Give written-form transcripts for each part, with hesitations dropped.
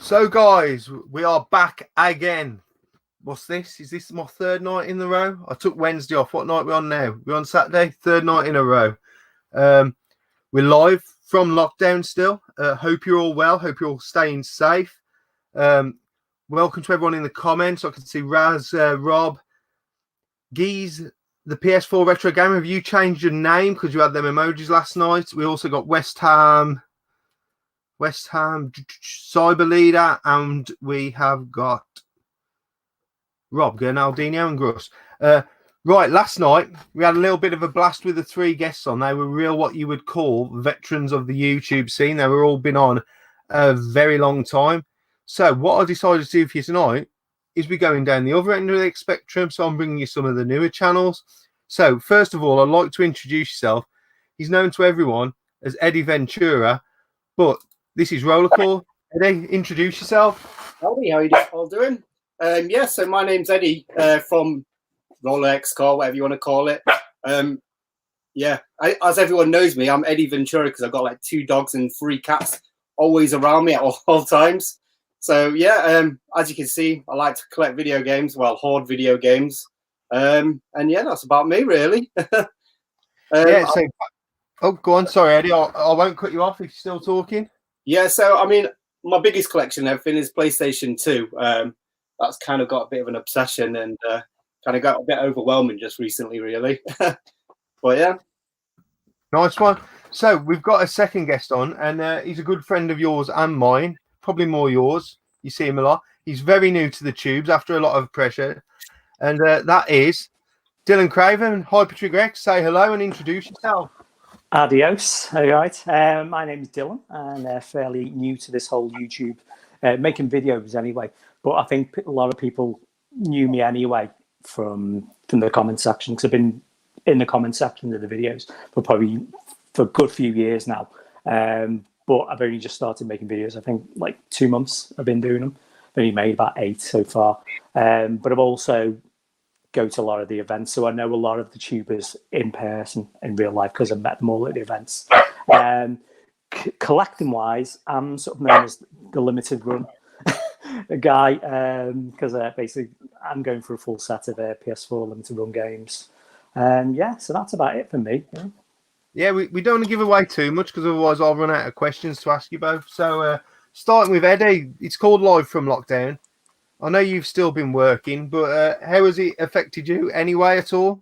So, guys, we are back again. What's this? Is this my third night in the row? I took Wednesday off. What night are we on now? We're on Saturday, third night in a row. We're live from lockdown still. Hope you're all well. Hope you're all staying safe. Welcome to everyone in the comments. I can see Raz, Rob, Geese, the PS4 Retro Gamer. Have you changed your name because you had them emojis last night? We also got West Ham Cyber Leader, and we have got Rob, Gernaldinho, and Gruss. Right, last night we had a little bit of a blast with the three guests on. They were real what you would call veterans of the YouTube scene. They were all been on a very long time. So what I decided to do for you tonight is we're going down the other end of the spectrum. So I'm bringing you some of the newer channels. So first of all, I'd like to introduce yourself. He's known to everyone as Eddie Ventura, but this is RollerXcore. Eddie, introduce yourself. Howdy, how you all doing? So my name's Eddie from RollerXcore, whatever you want to call it. As everyone knows me, I'm Eddie Ventura because I've got like 2 dogs and 3 cats always around me at all times. So as you can see, I like to collect video games, hoard video games. That's about me really. Go on. Sorry, Eddie. I won't cut you off if you're still talking. Yeah, so I mean, my biggest collection and everything is PlayStation 2. That's kind of got a bit of an obsession and kind of got a bit overwhelming just recently, really. But yeah. Nice one. So we've got a second guest on, and he's a good friend of yours and mine, probably more yours. You see him a lot. He's very new to the tubes after a lot of pressure, and that is Dylan Craven. Hypertrig X, say hello and introduce yourself. Adios. All right. My name is Dylan, and fairly new to this whole YouTube, making videos anyway. But I think a lot of people knew me anyway from the comment section, because I've been in the comment section of the videos for a good few years now. But I've only just started making videos. I think like 2 months I've been doing them. I've only made about 8 so far. But I've also go to a lot of the events, so I know a lot of the tubers in person in real life because I've met them all at the events. Collecting wise, I'm sort of known as the limited run guy, because basically I'm going for a full set of PS4 limited run games. So that's about it for me. Yeah, we don't want to give away too much because otherwise I'll run out of questions to ask you both. So starting with Eddie, it's called Live from Lockdown. I know you've still been working, but how has it affected you anyway at all?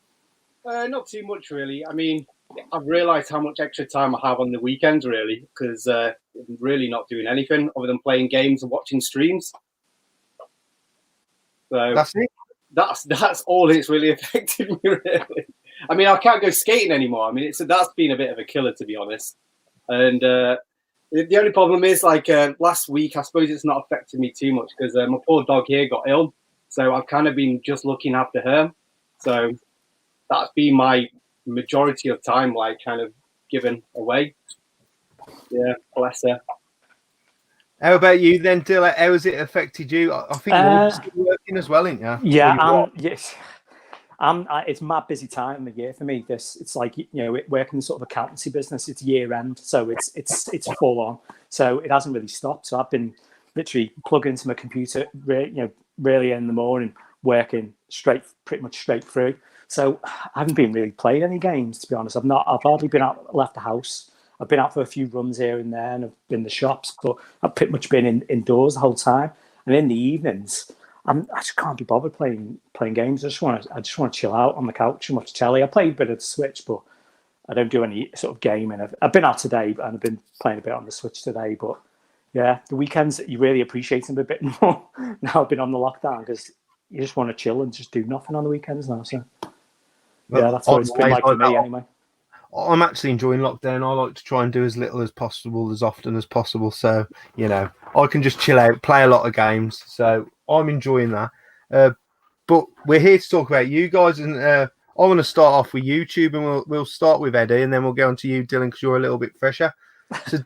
Not too much, really. I mean, I've realised how much extra time I have on the weekends, really, because I'm really not doing anything other than playing games and watching streams. So that's it. That's all it's really affected me, really. I mean, I can't go skating anymore. I mean, that's been a bit of a killer, to be honest. And the only problem is, last week, I suppose it's not affected me too much because my poor dog here got ill. So I've kind of been just looking after her. So that's been my majority of time, kind of given away. Yeah, bless her. How about you then, Dylan? How has it affected you? I think you're still working as well, aren't you? Yeah, yes. It's my busy time of year for me. It's like, working in sort of accountancy business. It's year end, so it's full on. So it hasn't really stopped. So I've been literally plugged into my computer, really in the morning, working pretty much straight through. So I haven't been really playing any games, to be honest. I've hardly been left the house. I've been out for a few runs here and there, and I've been in the shops, but I've pretty much been indoors the whole time. And in the evenings, I just can't be bothered playing games. I just want to chill out on the couch and watch telly. I play a bit of the Switch, but I don't do any sort of gaming. I've been out today, and I've been playing a bit on the Switch today. But yeah, the weekends you really appreciate them a bit more now. I've been on the lockdown because you just want to chill and just do nothing on the weekends now. So yeah, that's what it's been like for me anyway. I'm actually enjoying lockdown. I like to try and do as little as possible, as often as possible. So, I can just chill out, play a lot of games. So I'm enjoying that. But we're here to talk about you guys. And I want to start off with YouTube, and we'll start with Eddie, and then we'll go on to you, Dylan, because you're a little bit fresher. So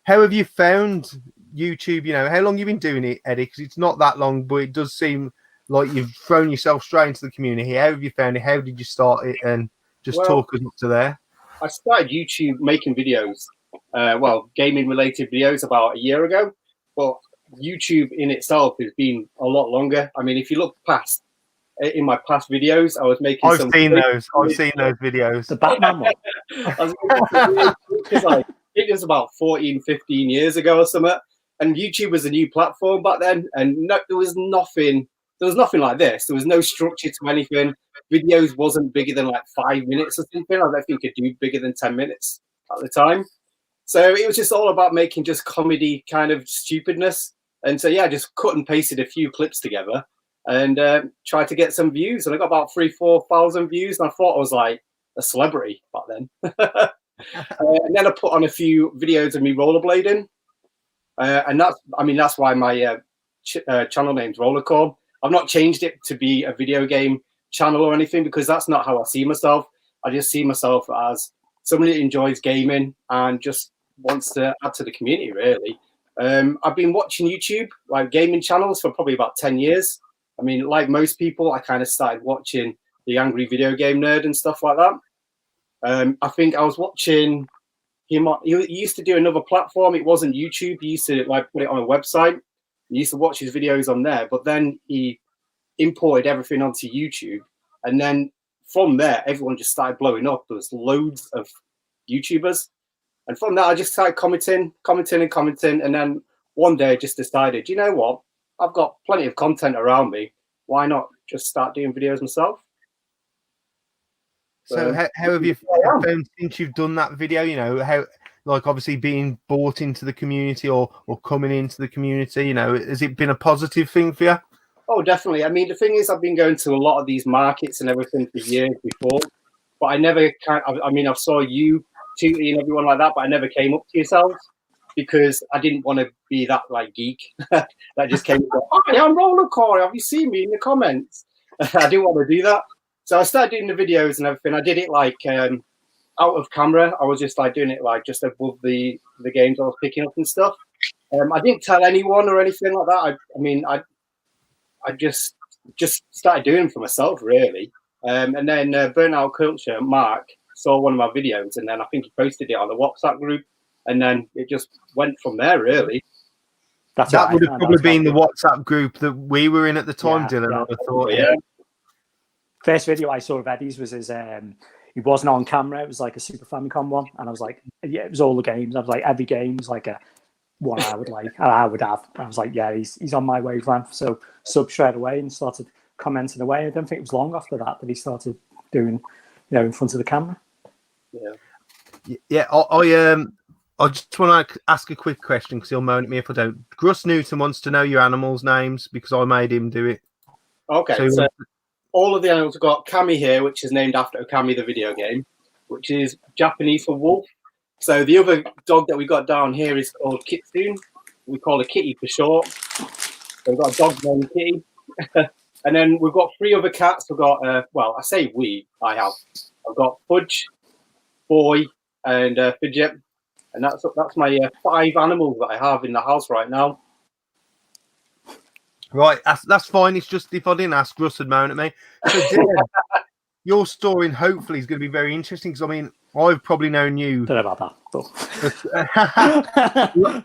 how have you found YouTube? How long have you been doing it, Eddie? Because it's not that long, but it does seem like you've thrown yourself straight into the community. How have you found it? How did you start it? And just talk us up to there. I started YouTube making videos, gaming related videos about a year ago. But YouTube in itself has been a lot longer. I mean, if you look past in my past videos, I was making. I've seen those videos. The Batman one. I was because like it was about 14, 15 years ago or something. And YouTube was a new platform back then, and there was nothing like this. There was no structure to anything. Videos wasn't bigger than like 5 minutes or something. I don't think you could do bigger than 10 minutes at the time. So it was just all about making just comedy kind of stupidness. And so, yeah, I just cut and pasted a few clips together and tried to get some views. And I got about 3,000-4,000 views. And I thought I was like a celebrity back then. And then I put on a few videos of me rollerblading. And that's why my channel name's RollerXcore. I've not changed it to be a video game channel or anything, because that's not how I see myself. I just see myself as somebody that enjoys gaming and just wants to add to the community, really. I've been watching YouTube, like gaming channels, for probably about 10 years. I mean, like most people, I kind of started watching the Angry Video Game Nerd and stuff like that. I think I was watching him. He used to do another platform. It wasn't YouTube. He used to like put it on a website. He used to watch his videos on there, but then he imported everything onto YouTube. And then from there, everyone just started blowing up. There was loads of YouTubers. And from that, I just started commenting. And then one day I just decided, you know what? I've got plenty of content around me. Why not just start doing videos myself? So how have you found since you've done that video, you know, how, like, obviously being brought into the community or coming into the community, you know, has it been a positive thing for you? Oh, definitely. I mean, the thing is, I've been going to a lot of these markets and everything for years before, but I never I saw you, Tootie, and everyone like that, but I never came up to yourselves because I didn't want to be that like geek that just came up, hi, I'm RollerXcore. Have you seen me in the comments? I didn't want to do that. So I started doing the videos and everything. I did it like out of camera. I was just like doing it like just above the games I was picking up and stuff. I didn't tell anyone or anything like that. I just started doing it for myself, really. And then Burnout Culture, Mark, saw one of my videos, and then I think he posted it on the WhatsApp group, and then it just went from there, really. That would have probably been the WhatsApp group that we were in at the time, Dylan. Yeah. I would have thought, Yeah. First video I saw of Eddie's was his. He wasn't on camera. It was like a Super Famicom one, and I was like, yeah, it was all the games. I was like, every game was like a one I would like, and I would have. I was like, yeah, he's on my wavelength. So sub straight away and started commenting away. I don't think it was long after that he started doing, you know, in front of the camera. Yeah. I just want to ask a quick question because he'll moan at me if I don't. Gruss Newton wants to know your animals' names because I made him do it. Okay, so all of the animals have got Kami here, which is named after Okami, the video game, which is Japanese for wolf. So the other dog that we got down here is called Kitsune. We call her Kitty for short. So we've got a dog named Kitty. And then we've got 3 other cats. We've got, well, I say we, I have. I've got Fudge, Boy, and Fidget. And that's my 5 animals that I have in the house right now. Right, that's fine. It's just if I didn't ask, Russ would moan at me. So, Dylan, your story hopefully is going to be very interesting because, I mean, I've probably known you Don't know about that.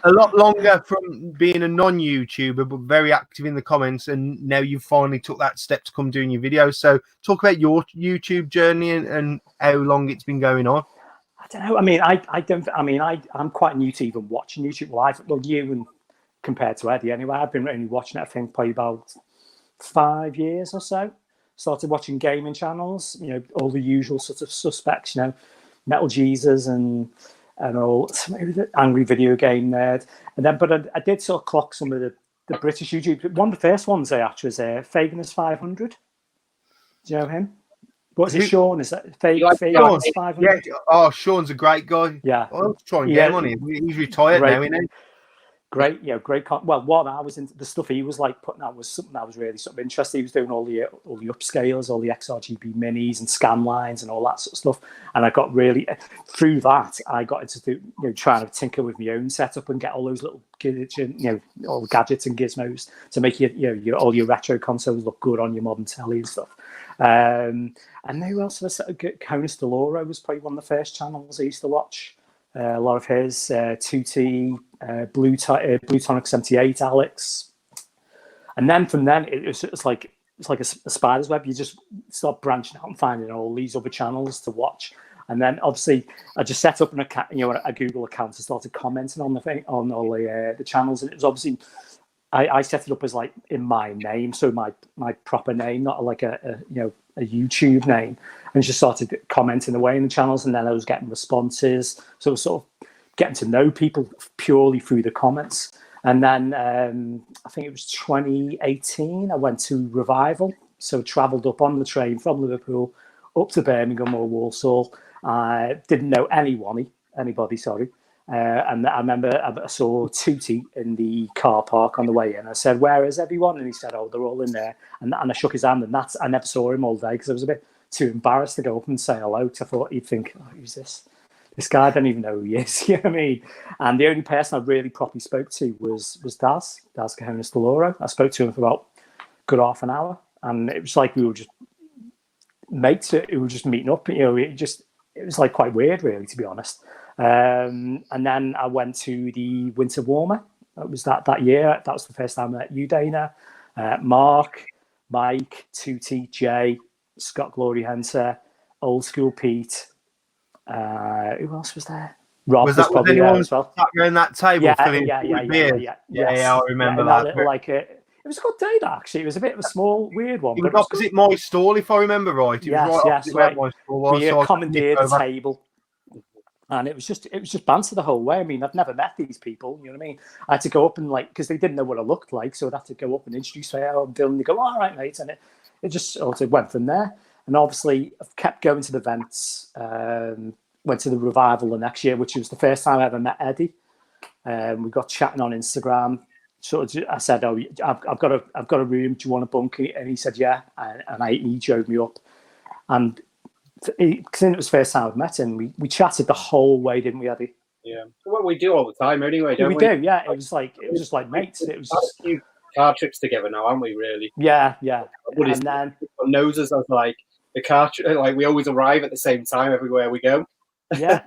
a lot longer from being a non-YouTuber, but very active in the comments. And now you've finally took that step to come doing your videos. So talk about your YouTube journey and how long it's been going on. I don't know. I mean, I'm quite new to even watching YouTube. Well, you and compared to Eddie anyway, I've been only watching it, I think, probably about 5 years or so. Started watching gaming channels, you know, all the usual sort of suspects, you know, Metal Jesus and all, Angry Video Game Nerd. And then, but I did sort of clock some of the British YouTube. One of the first ones I actually was Faganus 500. Do you know him? What's it, Sean? Is that Faganus 500? Yeah. Oh, Sean's a great guy. Yeah. I'll try and get him on him. He's retired now, isn't he? Great, you know, great. Well, what I was into, the stuff he was like putting out was something that was really sort of interesting. He was doing all the upscalers, all the XRGB minis and scan lines and all that sort of stuff. And I got really through that. I got into trying to tinker with my own setup and get all those little all gadgets and gizmos to make all your retro consoles look good on your modern telly and stuff. And who else was Conus Deloro was probably one of the first channels I used to watch. a lot of his, Tutti, Blue Tonic 78, Alex. And then from then, it's like a spider's web. You just start branching out and finding all these other channels to watch. And then obviously, I just set up a Google account and started commenting on on all the channels. And it was obviously, I set it up as like in my name, so my proper name, not like a YouTube name, and just started commenting away in the channels. And then I was getting responses, so I was sort of getting to know people purely through the comments. And then I think it was 2018, I went to Revival, so travelled up on the train from Liverpool up to Birmingham or Walsall. I didn't know anybody, and I remember I saw Tutti in the car park on the way in. I said, "Where is everyone?" And he said, "Oh, they're all in there." And I shook his hand, and I never saw him all day because I was a bit too embarrassed to go up and say hello. Because I thought he'd think, "Oh, who's this? This guy, I don't even know who he is." You know what I mean? And the only person I really properly spoke to was Daz Cajonas Deloro. I spoke to him for about a good half an hour, and it was like we were just mates. We were just meeting up. It was like quite weird, really, to be honest. And then I went to the Winter Warmer. It was that year. That was the first time I met you, Dana, Mark, Mike, Tutti, Jay, Scott Glory Hunter, Old School Pete. Who else was there? Rob was probably there as well. Around that table, yeah, I remember that. It was a good day, that, actually. It was a bit of a small, weird one. But was it my stall, if I remember right? Yes, right. We commandeered the table. And it was just banter the whole way. I mean, I've never met these people, you know what I mean? I had to go up and because they didn't know what I looked like, so I'd have to go up and introduce myself. Oh, I'm Dylan. They go, "All right, mate." And it just sort of went from there. And obviously, I've kept going to the events. Went to the Revival the next year, which was the first time I ever met Eddie. We got chatting on Instagram. Sort of, I said, "Oh, I've got a room. Do you want a bunk?" And he said, "Yeah." And he drove me up. And because it was the first time I've met him, we chatted the whole way, didn't we, Eddie? Yeah, what we do all the time, anyway, don't we? We do, yeah. It was just like mates. It was just a few car trips together now, aren't we? Really? Yeah. And then noses of like the car, like we always arrive at the same time everywhere we go. Yeah.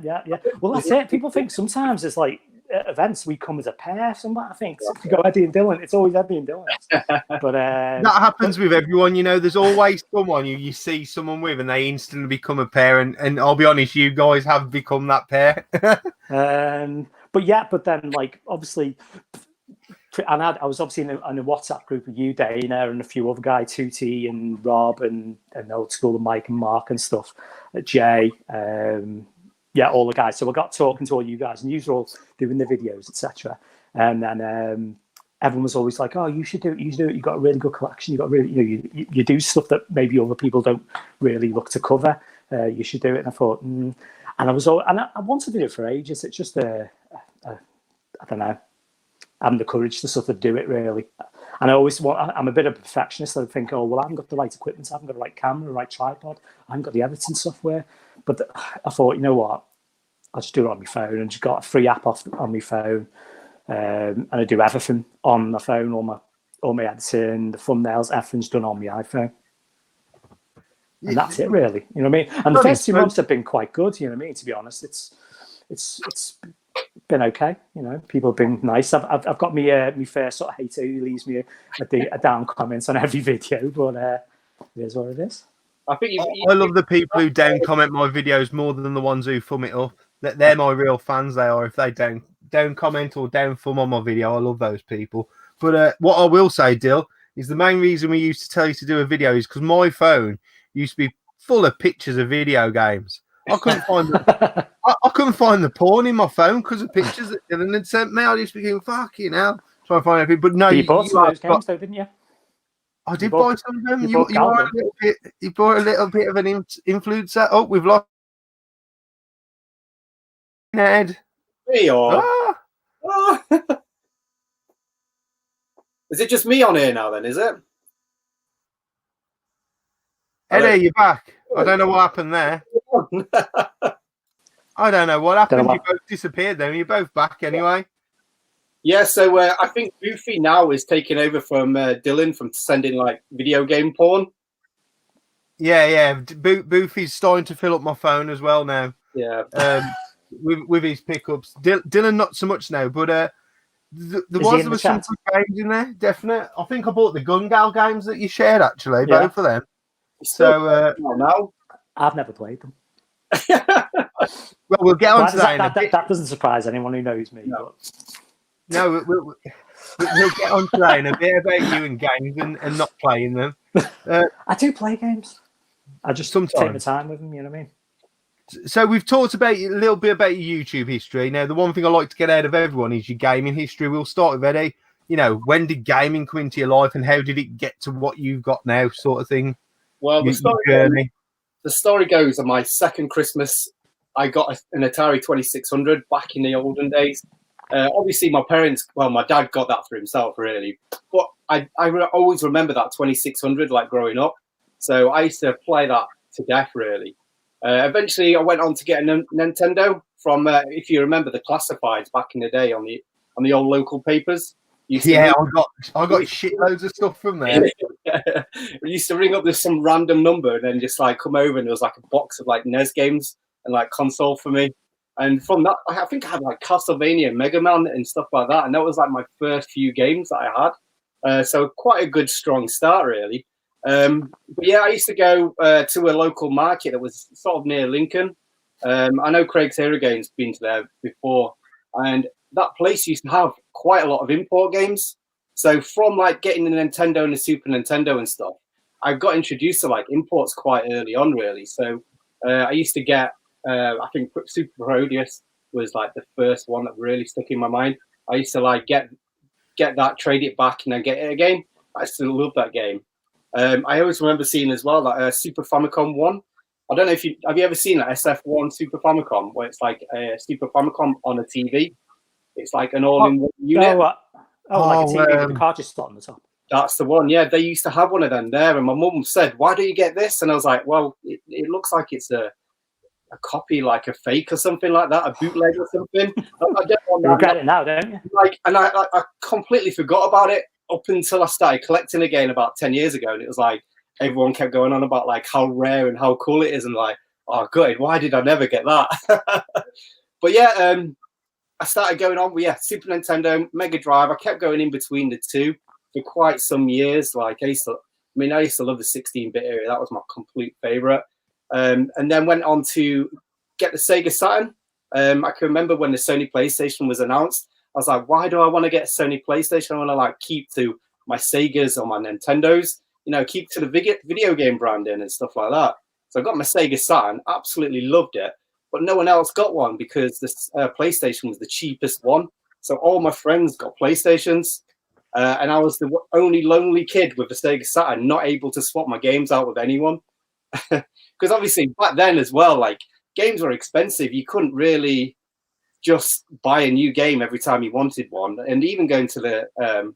Well, that's it. People think sometimes it's like at events we come as a pair. Somebody, I think, if you go Eddie and Dylan, it's always Eddie and Dylan. But that happens with everyone. There's always someone you see someone with, and they instantly become a pair. And I'll be honest, you guys have become that pair. But then, like, obviously, and I was obviously in a WhatsApp group with you, Dana, and a few other guys, Tutti and Rob and Old School and Mike and Mark and stuff, Jay. All the guys. So I got talking to all you guys, and you were all doing the videos, etc. And then everyone was always like, "Oh, you should do it. You've got a really good collection. You got really, you do stuff that maybe other people don't really look to cover. You should do it." And I thought, and I wanted to do it for ages. It's just I don't know, having the courage to sort of do it, really. And I'm a bit of a perfectionist. I think, "Oh, well, I haven't got the right equipment. I haven't got the right camera, the right tripod. I haven't got the editing software." But I thought, you know what? I'll just do it on my phone, and just got a free app on my phone. And I do everything on my phone, all my editing, the thumbnails, everything's done on my iPhone. And that's it, really. You know what I mean? And the first 2 months have been quite good, you know what I mean? To be honest, it's been okay. People have been nice. I've got my first sort of hater who leaves me a down comments on every video, but it is what it is. I love the people who down comment my videos more than the ones who thumb it up. They're my real fans. They are. If they down comment or down thumb on my video, I love those people. But what I will say, Dill, is the main reason we used to tell you to do a video is because my phone used to be full of pictures of video games. I couldn't find I couldn't find the porn in my phone because of pictures that Dylan had sent me. I just became fucking hell trying to find everything. But no, you bought some of those games, though, didn't you? I did buy some of them. You bought a little bit of an influencer. Oh, we've lost Ned. Hey, Is it just me on here now? Then is it? Eddie, you're back. I don't know what happened there. I don't know what happened. You both disappeared. Then you're both back anyway. Yeah, so I think Boofy now is taking over from Dylan from sending like video game porn. Yeah. Boofy's starting to fill up my phone as well now. Yeah. with his pickups. Dylan not so much now, but there was some good games in there. Definitely. I think I bought the Gun Gal games that you shared actually, both of them. So now I've never played them. Well, we'll get on to that. That doesn't surprise anyone who knows me. No. But... No, we'll get on to that in a bit about you and games and not playing them. I do play games. I just take my time with them, you know what I mean? So we've talked about a little bit about your YouTube history. Now, the one thing I like to get out of everyone is your gaming history. We'll start with Eddie. You know, when did gaming come into your life and how did it get to what you've got now, sort of thing? Well, the story goes on my second Christmas, I got an Atari 2600 back in the olden days. Obviously, my dad got that for himself, really. But I always remember that 2600, like growing up. So I used to play that to death, really. Eventually, I went on to get a Nintendo from, if you remember, the classifieds back in the day on the old local papers. I got shitloads of stuff from there. We used to ring up with some random number and then just like come over and there was like a box of like NES games and like console for me. And from that, I think I had like Castlevania and Mega Man and stuff like that. And that was like my first few games that I had. So quite a good, strong start, really. But yeah, I used to go to a local market that was sort of near Lincoln. I know Craig's Hero Games been to there before. And that place used to have quite a lot of import games. So from like getting the Nintendo and the Super Nintendo and stuff, I got introduced to like imports quite early on, really. So I used to get, I think Super Parodius was like the first one that really stuck in my mind. I used to like get that, trade it back, and then get it again. I still love that game. I always remember seeing as well that Super Famicom 1. I don't know if have you ever seen that SF1 Super Famicom, where it's like a Super Famicom on a TV. It's like an all-in-one unit. Like a TV with a cartridge slot on the top. That's the one, yeah. They used to have one of them there, and my mum said, "Why do you get this?" And I was like, "Well, it looks like it's a copy, like a fake or something like that, a bootleg or something." I don't want that. You regret it now, don't you? Like, and I completely forgot about it up until I started collecting again about 10 years ago, and it was like everyone kept going on about like how rare and how cool it is, and like, oh god, why did I never get that? But yeah, I started going on with Super Nintendo, Mega Drive. I kept going in between the two for quite some years. Like I used to love the 16-bit area. That was my complete favorite. And then went on to get the Sega Saturn. I can remember when the Sony PlayStation was announced. I was like, why do I want to get a Sony PlayStation? I want to like keep to my Segas or my Nintendos. You know, keep to the video game branding and stuff like that. So I got my Sega Saturn. Absolutely loved it. But no one else got one because this PlayStation was the cheapest one. So all my friends got PlayStations. And I was the only lonely kid with a Sega Saturn, not able to swap my games out with anyone. Because obviously back then as well, like games were expensive. You couldn't really just buy a new game every time you wanted one. And even going to the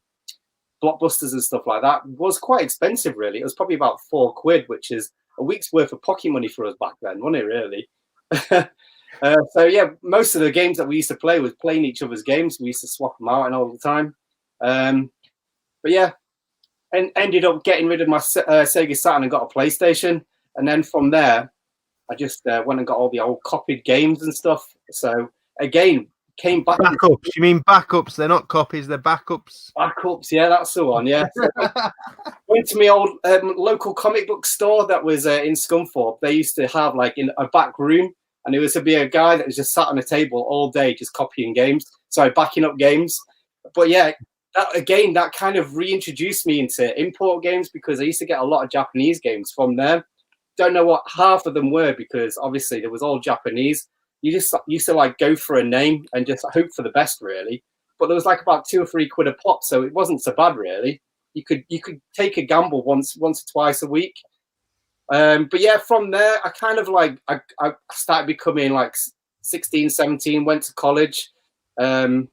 Blockbusters and stuff like that was quite expensive, really. It was probably about £4, which is a week's worth of pocket money for us back then, wasn't it, really? So yeah, most of the games that we used to play was playing each other's games. We used to swap them out and all the time. But yeah, and ended up getting rid of my Sega Saturn and got a PlayStation. And then from there, I just went and got all the old copied games and stuff. So again, came back. Backups? You mean backups? They're not copies, they're backups. Backups, yeah, that's the one, yeah. So went to my old local comic book store that was in Scunthorpe. They used to have like in a back room, and it was to be a guy that was just sat on a table all day just copying games. Sorry, backing up games. But yeah, that kind of reintroduced me into import games because I used to get a lot of Japanese games from there. Don't know what half of them were because obviously there was all Japanese. You just used to like go for a name and just hope for the best, really. But there was like about £2 or £3 a pop, so it wasn't so bad, really. You could take a gamble once or twice a week. But yeah, from there, I kind of like I started becoming like 16, 17, went to college, and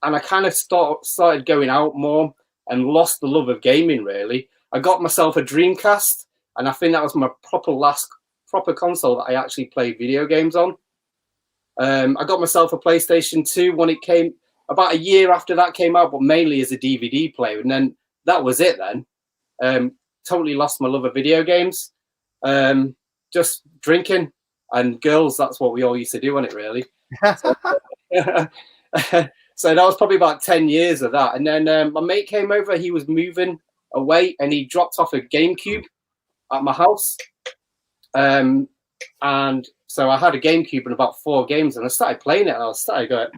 I kind of started going out more and lost the love of gaming. Really, I got myself a Dreamcast, and I think that was my last proper console that I actually played video games on. I got myself a PlayStation 2 when it came about a year after that came out, but mainly as a DVD player. And then that was it then. Totally lost my love of video games. Just drinking and girls, that's what we all used to do on it, really. So that was probably about 10 years of that. And then my mate came over. He was moving away, and he dropped off a GameCube at my house. And so I had a GameCube and about 4 games, and I started playing it. And I started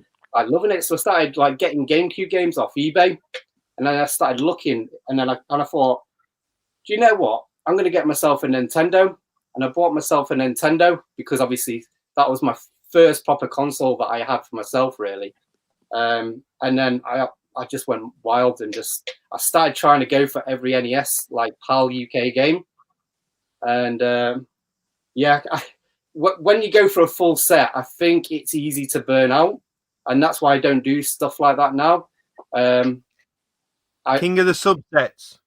loving it. So I started like getting GameCube games off eBay, and then I started looking, and then I thought, do you know what? I'm going to get myself a Nintendo, and I bought myself a Nintendo because obviously that was my first proper console that I had for myself, really. And then I just went wild and I started trying to go for every NES like PAL UK game, and when you go for a full set, I think it's easy to burn out, and that's why I don't do stuff like that now. King of the subsets.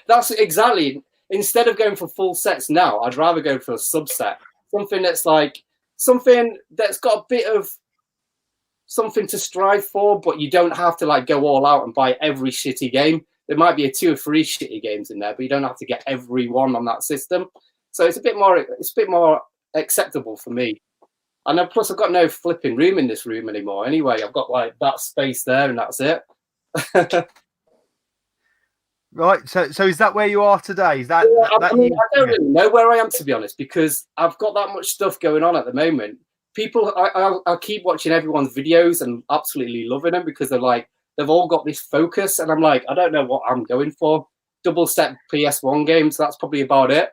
That's exactly. Instead of going for full sets now, I'd rather go for a subset. Something that's got a bit of something to strive for, but you don't have to like go all out and buy every shitty game. There might be 2 or 3 shitty games in there, but you don't have to get every one on that system. So it's a bit more acceptable for me. And then plus I've got no flipping room in this room anymore. Anyway, I've got like that space there, and that's it. Right. So is that where you are today? Is that? I don't really know where I am, to be honest, because I've got that much stuff going on at the moment. People, I keep watching everyone's videos and absolutely loving them because they've all got this focus, and I'm like, I don't know what I'm going for. Double set PS1 games, that's probably about it.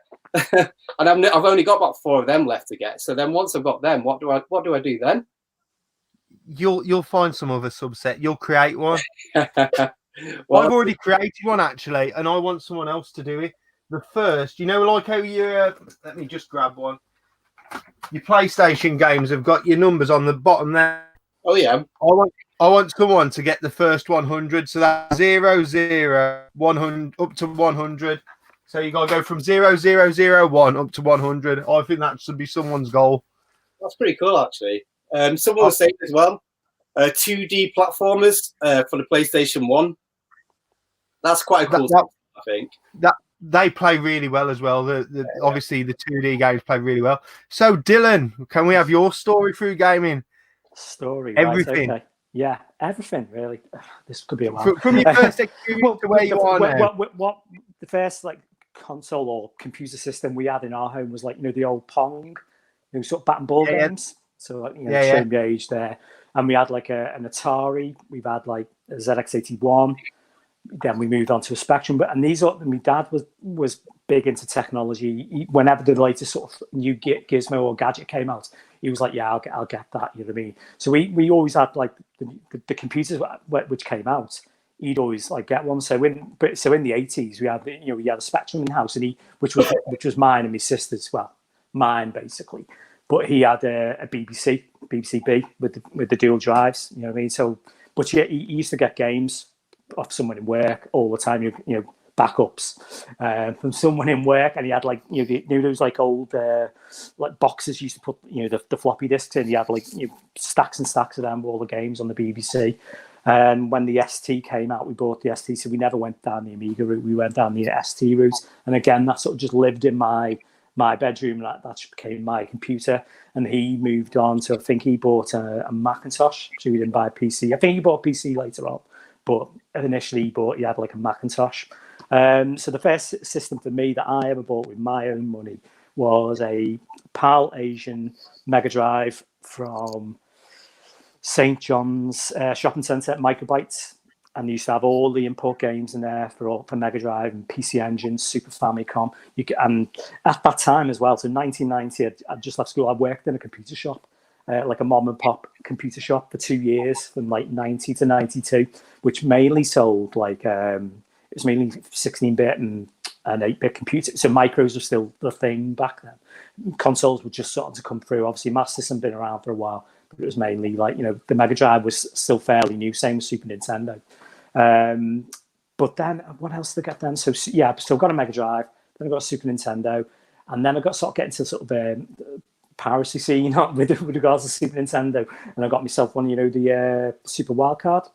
And I've only got about 4 of them left to get. So then once I've got them, what do I do then? You'll find some other subset. You'll create one. Well, I've already created one actually, and I want someone else to do it. The first, like how you let me just grab one. Your PlayStation games have got your numbers on the bottom there. Oh yeah. I want someone to get the first 100. So that's 0, 0, 100 up to 100. So you got to go from 0, 0, 0, 1 up to 100. I think that should be someone's goal. That's pretty cool, actually. Someone was saying as well, 2D platformers for the PlayStation 1. That's quite a cool stuff, I think. That they play really well as well. Obviously the 2D games play really well. So Dylan, can we have your story through gaming? Story, everything. Right, okay. Yeah, everything really. This could be a while. From your first experience to where you are now. What the first like console or computer system we had in our home was like the old Pong, sort of bat and ball games. So like showing the age there. And we had like an Atari. We've had like a ZX81. Then we moved on to a Spectrum. My dad was big into technology. Whenever the latest sort of new gizmo or gadget came out, he was like, "Yeah, I'll get that." You know what I mean? So we always had like the computers which came out. He'd always like get one. So in the 80s, we had a Spectrum in the house, and which was mine and my sister's. Well, mine basically. But he had a BBC B with the dual drives. You know what I mean? So, but he used to get games off someone in work all the time. Backups from someone in work, and he had like those like old like boxes used to put the floppy disks in. He had like stacks and stacks of them with all the games on the BBC. And when the ST came out, we bought the ST, so we never went down the Amiga route. We went down the ST route, and again, that sort of just lived in my bedroom. That became my computer. And he moved on to, I think he bought a Macintosh, so he didn't buy a PC. I think he bought a PC later on, but initially he had like a Macintosh. So the first system for me that I ever bought with my own money was a PAL Asian Mega Drive from St. John's Shopping Centre, Microbytes. And they used to have all the import games in there for Mega Drive and PC Engine, Super Famicom. And at that time as well, so 1990, I'd just left school. I worked in a computer shop, like a mom and pop computer shop for 2 years, from like 90 to 92, which mainly sold like it was mainly 16-bit and 8-bit computers. So micros were still the thing back then. Consoles were just starting to come through. Obviously, Master System had been around for a while, but it was mainly like the Mega Drive was still fairly new. Same with Super Nintendo. But then what else did I get then? So yeah, so I got a Mega Drive, then I got a Super Nintendo, and then I got getting to sort of the piracy scene with regards to Super Nintendo, and I got myself one, the Super Wildcard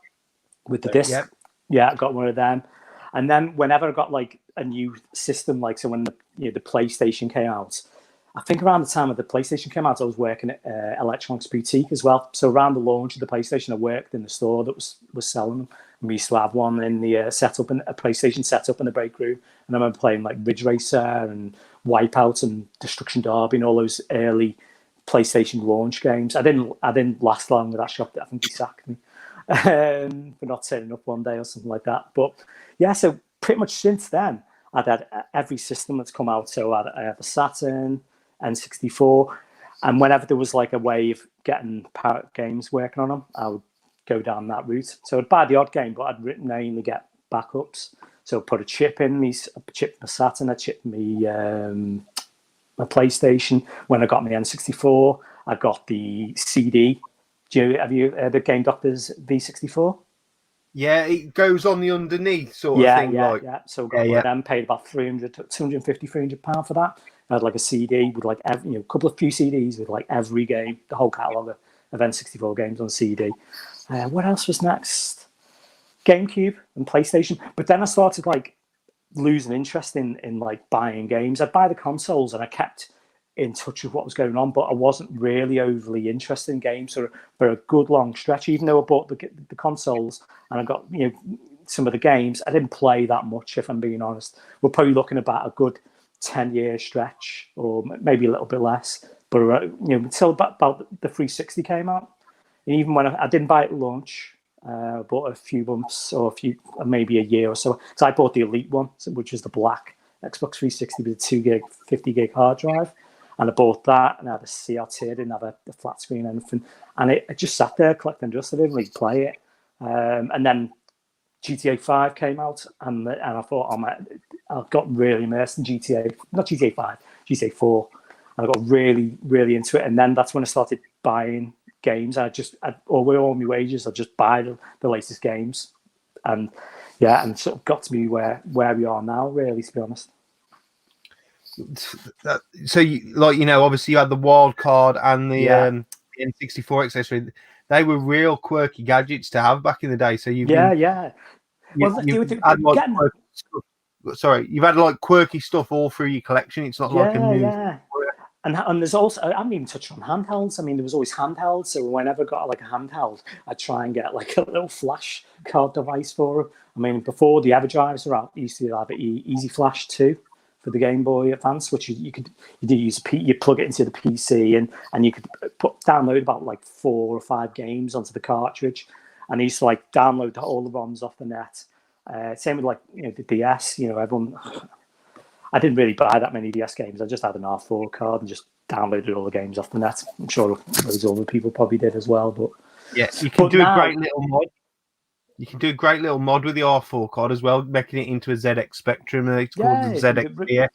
with the disc. Yep. Yeah, I got one of them. And then whenever I got like a new system, like so when the PlayStation came out, I think around the time of the PlayStation came out, I was working at Electronics Boutique as well. So around the launch of the PlayStation, I worked in the store that was selling them. And we used to have one in the setup, and a PlayStation setup in the break room. And I remember playing like Ridge Racer and Wipeout and Destruction Derby and all those early PlayStation launch games. I didn't last long with that shop. I think he sacked me for not turning up one day or something like that. But yeah, so pretty much since then, I've had every system that's come out. So I had the Saturn, N64, and whenever there was like a way of getting pirate games working on them, I would go down that route. So I'd buy the odd game, but I'd mainly get backups. So I'd put a chip in me, a chip in my Saturn, a chip in me my PlayStation. When I got my N64, I got the CD. Have you heard of Game Doctor's V64? Yeah, it goes on the underneath sort of thing. Yeah. So I got one of them, paid about £250 for that. I had like a CD with like a couple of few CDs with like every game, the whole catalogue of N64 games on CD. What else was next? GameCube and PlayStation. But then I started like losing interest in like buying games. I'd buy the consoles and I kept in touch with what was going on, but I wasn't really overly interested in games for a good long stretch. Even though I bought the consoles and I got some of the games, I didn't play that much, if I'm being honest. We're probably looking about a good 10-year stretch, or maybe a little bit less. But until about the 360 came out, and even when I didn't buy it at launch, I bought a few months or maybe a year or so. So I bought the Elite one, which was the black Xbox 360 with a 2 gig, 50 gig hard drive. And I bought that, and I had a CRT. I didn't have a flat screen or anything. And it just sat there collecting dust. I didn't really play it. And then GTA 5 came out, and I thought, I got really immersed in not GTA 5, GTA 4. And I got really, really into it. And then that's when I started buying games. With all my wages, I just buy the latest games. And yeah, and sort of got to me where we are now, really, to be honest. So obviously you had the wild card and the N64 accessory. They were real quirky gadgets to have back in the day. So you've had like quirky stuff all through your collection. It's not like a new. And there's also, I haven't even touched on handhelds. I mean, there was always handhelds. So whenever I got like a handheld, I'd try and get like a little flash card device for it. I mean, before the EverDrives were out, you used to have Easy Flash 2 for the Game Boy Advance, which you plug it into the PC and you could download about like 4 or 5 games onto the cartridge. And I used to like download all the ROMs off the net. Same with like the DS. Everyone. I didn't really buy that many DS games. I just had an R4 card and just downloaded all the games off the net. I'm sure those other people probably did as well. But yeah, you can do a great little mod. You can do a great little mod with the R4 card as well, making it into a ZX Spectrum. It's called the ZX.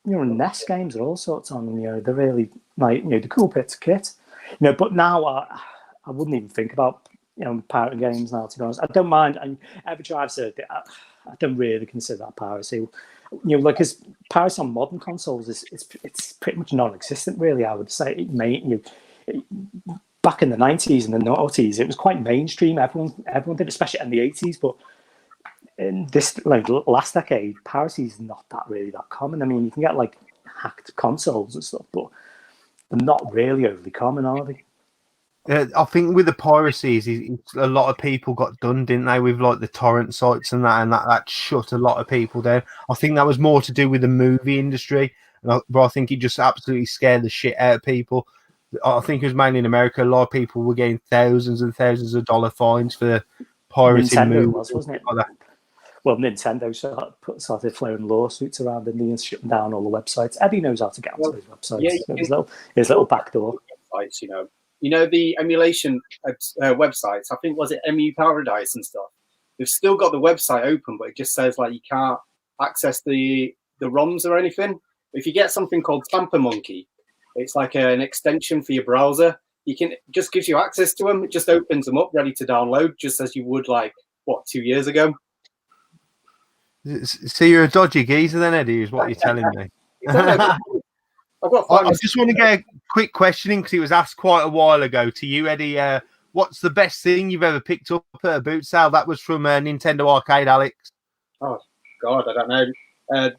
NES games are all sorts on them. They're really like the cool bits of kit. But now I wouldn't even think about pirating games now. To be honest, I don't mind. And EverDrive, I don't really consider that piracy. Because piracy on modern consoles it's pretty much non-existent, really. I would say back in the 90s and the noughties, it was quite mainstream. Everyone did, especially in the 80s. But in this last decade, piracy is not that common. I mean, you can get like hacked consoles and stuff, but they're not really overly common, are they? I think with the piracies, a lot of people got done, didn't they, with like the torrent sites and that shut a lot of people down. I think that was more to do with the movie industry, but I think it just absolutely scared the shit out of people. I think it was mainly in America. A lot of people were getting thousands and thousands of dollar fines for pirating movies. Wasn't it? Like that. Well, Nintendo started flowing lawsuits around India and shutting down all the websites. Eddie knows how to get onto those websites. Yeah, his little backdoor. Websites, the emulation websites. I think was it MU Paradise and stuff. They've still got the website open, but it just says like you can't access the ROMs or anything. If you get something called Tamper Monkey, it's like an extension for your browser. Just gives you access to them. It just opens them up, ready to download, just as you would 2 years ago. So you're a dodgy geezer then, Eddie, is what you're telling me. I just want to get a quick questioning because it was asked quite a while ago to you, Eddie. What's the best thing you've ever picked up at a boot sale? That was from Nintendo Arcade, Alex. Oh, God, I don't know.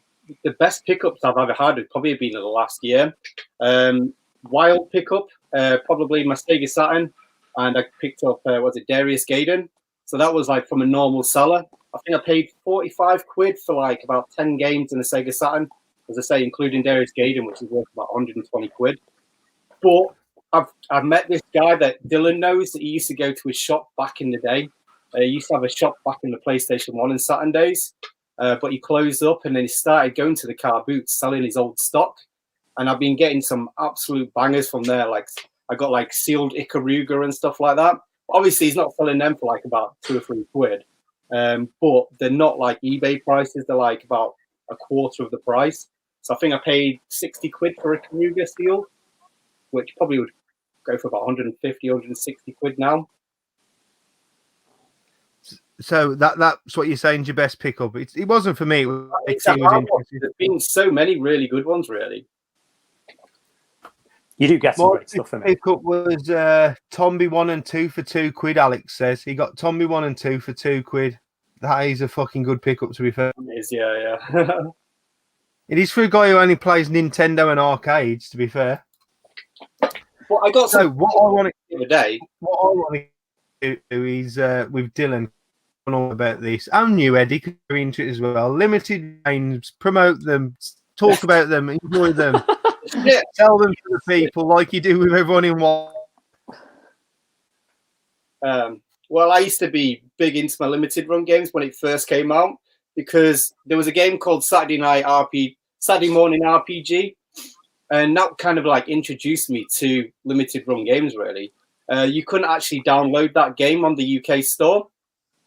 the best pickups I've ever had would probably have been in the last year. Wild pickup, probably my Sega Saturn, and I picked up Darius Gaydon. So that was like from a normal seller. I think I paid 45 quid for like about 10 games in a Sega Saturn, as I say, including Darius Gaydon, which is worth about 120 quid. But I've met this guy that Dylan knows that he used to go to his shop back in the day. He used to have a shop back in the PlayStation 1 and Saturn days, but he closed up and then he started going to the car boots, selling his old stock. And I've been getting some absolute bangers from there. Like I got like sealed Ikaruga and stuff like that. Obviously, he's not selling them for like about 2 or 3 quid, but they're not like eBay prices. They're like about a quarter of the price. So I think I paid 60 quid for a Ikaruga seal, which probably would go for about 150, 160 quid now. So that's what you're saying is your best pickup. It wasn't for me. There's been so many really good ones, really. You do get some great stuff from it. Pickup was Tombi 1 and 2 for 2 quid. Alex says he got Tombi 1 and 2 for 2 quid. That is a fucking good pickup, to be fair. It is, yeah. It is for a guy who only plays Nintendo and arcades, to be fair. Well, I got what I want the other day. What I want to do is with Dylan on about this, and you, Eddie, could go into it as well. Limited games, promote them, talk about them, enjoy them. Yeah. Tell them to the people like you do with everyone in one. Well, I used to be big into my limited run games when it first came out because there was a game called Saturday Morning RPG, and that kind of like introduced me to limited run games. Really, you couldn't actually download that game on the UK store,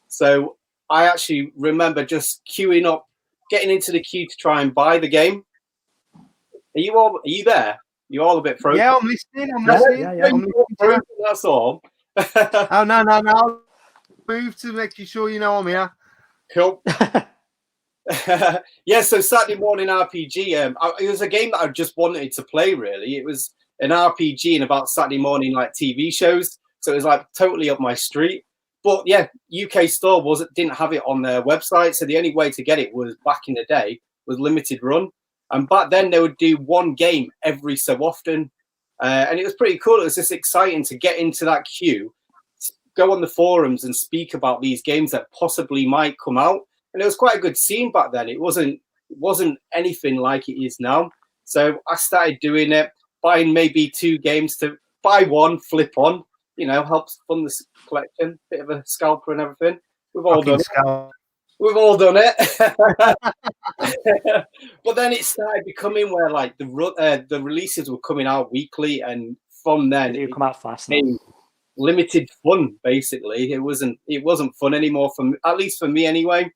so I actually remember just queuing up, getting into the queue to try and buy the game. Are you there? You all a bit frozen? Yeah, I'm listening. I'm listening. Yeah. That's all. Oh no! I'll move to make sure you know I'm here. Cool. Yeah. So Saturday Morning RPG. It was a game that I just wanted to play. Really, it was an RPG and about Saturday morning like TV shows. So it was like totally up my street. But yeah, UK store didn't have it on their website. So the only way to get it was back in the day was limited run. And back then they would do one game every so often. And it was pretty cool. It was just exciting to get into that queue, go on the forums and speak about these games that possibly might come out. And it was quite a good scene back then. It wasn't anything like it is now. So I started doing it, buying maybe 2 games to buy one, flip on, helps fund the collection, bit of a scalper and everything. We've all done it. We've all done it. But then it started becoming where like the releases were coming out weekly, and from then it come out fast. Limited fun, basically. It wasn't fun anymore at least for me anyway.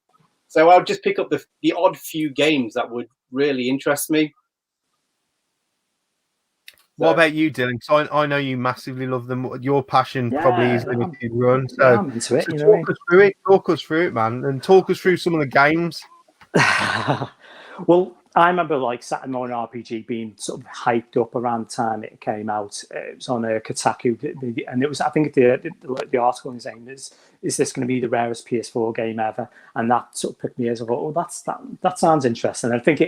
So I'll just pick up the odd few games that would really interest me. What about you, Dylan? So I know you massively love them. Your passion probably is limited run. So, I'm into it. Talk us through it, man, and talk us through some of the games. Well, I remember like Saturday Morning RPG being sort of hyped up around the time it came out. It was on Kotaku, and it was, I think, the article was saying, "Is this going to be the rarest PS4 game ever?" And that sort of picked me as I thought, "Oh, that sounds interesting." And I think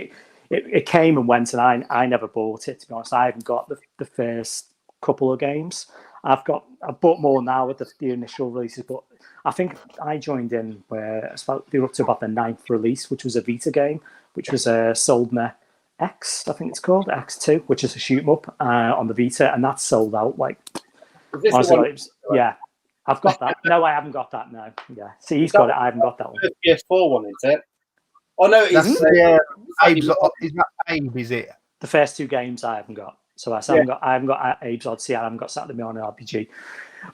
it came and went, and I never bought it, to be honest. I haven't got the first couple of games. I've bought more now with the initial releases, but I think I joined in where they were up to about the 9th release, which was a Vita game, which was Soldner X, I think it's called, X2, which is a shoot 'em up on the Vita, and that's sold out. Like, honestly, yeah, I've got that. No, I haven't got that now. Yeah, see, he's got it. I haven't got that one. PS4 one, is it? Oh no, is that Abe? Is it the first 2 games I haven't got? So I haven't got Abe's Odyssey. I haven't got Saturday Morning RPG.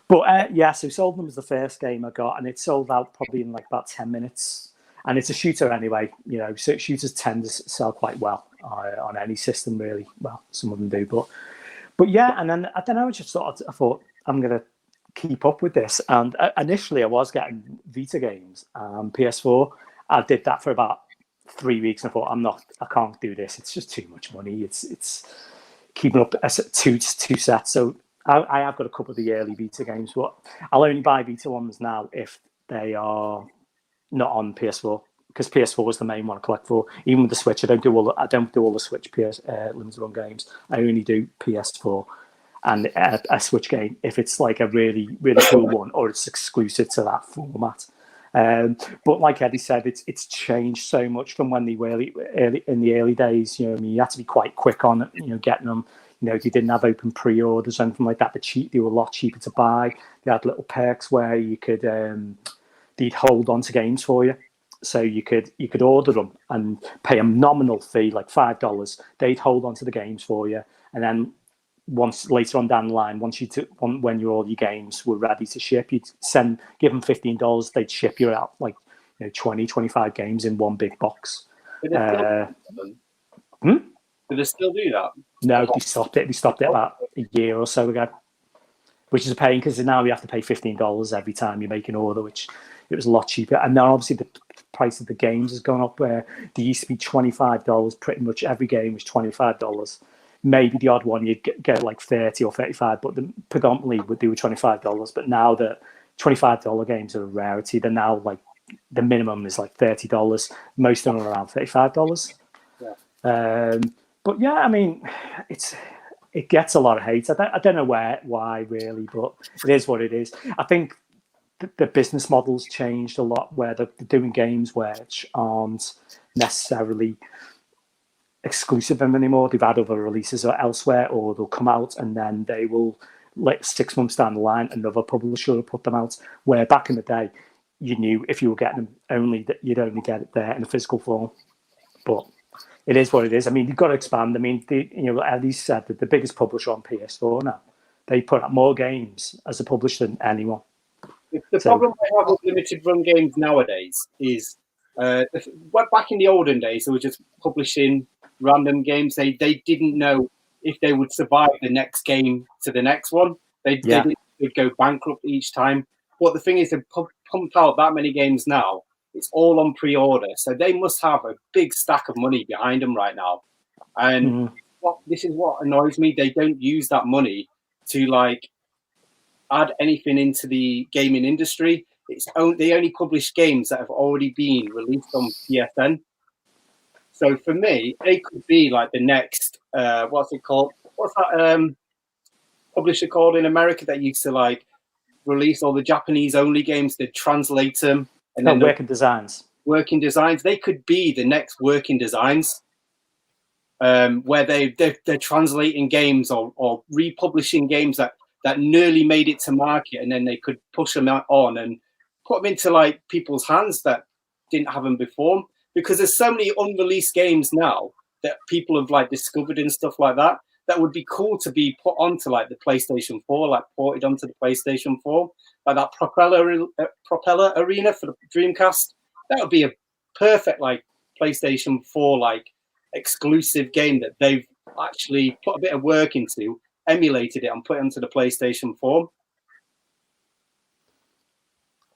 But so Soldner was the first game I got, and it sold out probably in like about 10 minutes. And it's a shooter anyway, so shooters tend to sell quite well on any system, really. Well, some of them do, but yeah. And then I don't know, I thought I'm gonna keep up with this. And initially, I was getting Vita games, PS4. I did that for about 3 weeks, and I thought, I can't do this. It's just too much money. It's keeping up two sets. So I have got a couple of the early Vita games, but I'll only buy Vita ones now if they are not on PS4. because PS4 is the main one I collect for. Even with the Switch, I don't do all the Switch limited run games. I only do PS4 and a Switch game if it's like a really really cool one or it's exclusive to that format. But like Eddie said, it's changed so much from when they were early in the early days. You know, I mean, you had to be quite quick on getting them. You know, they didn't have open pre-orders or anything like that. They were a lot cheaper to buy. They had little perks where you could they'd hold on to games for you. So you could order them and pay a nominal fee, like $5. They'd hold on to the games for you, and then once later on down the line, when all your games were ready to ship, you'd give them $15. They'd ship you out like 20, 25 games in one big box. Do they still do that? No, they stopped it. They stopped it about a year or so ago, which is a pain because now you have to pay $15 every time you make an order, which it was a lot cheaper. And now obviously the price of the games has gone up where they used to be $25. Pretty much every game was $25. Maybe the odd one you'd get like 30 or 35, but predominantly they were $25. But now the $25 games are a rarity. They're now like the minimum is like $30. Most of them are around $35. Yeah. But yeah, I mean, it gets a lot of hate. I don't know why really, but it is what it is. I think the business model's changed a lot where they're doing games which aren't necessarily exclusive anymore. They've had other releases or elsewhere, or they'll come out and then they will, like 6 months down the line, another publisher will put them out. Where back in the day, you knew if you were getting them you'd only get it there in a physical form. But it is what it is. I mean, you've got to expand. I mean, Eddie said that the biggest publisher on PS4 now, they put out more games as a publisher than anyone. The problem I have with limited run games nowadays is back in the olden days, they were just publishing random games. They didn't know if they would survive the next game to the next one. They'd go bankrupt each time. But the thing is, they've pumped out that many games now. It's all on pre-order. So they must have a big stack of money behind them right now. And this is what annoys me. They don't use that money to like add anything into the gaming industry. They only publish games that have already been released on PSN. So for me, they could be like the next, what's it called? What's that publisher called in America that used to like release all the Japanese only games? They translate them. And then Working Designs. Working Designs. They could be the next Working Designs, where they're translating games or republishing games that nearly made it to market, and then they could push them on and put them into like people's hands that didn't have them before. Because there's so many unreleased games now that people have like discovered and stuff like that would be cool to be put onto like the PlayStation 4, like ported onto the PlayStation 4, like that Propeller Arena for the Dreamcast. That would be a perfect like PlayStation 4 like exclusive game that they've actually put a bit of work into, emulated it and put it onto the PlayStation 4.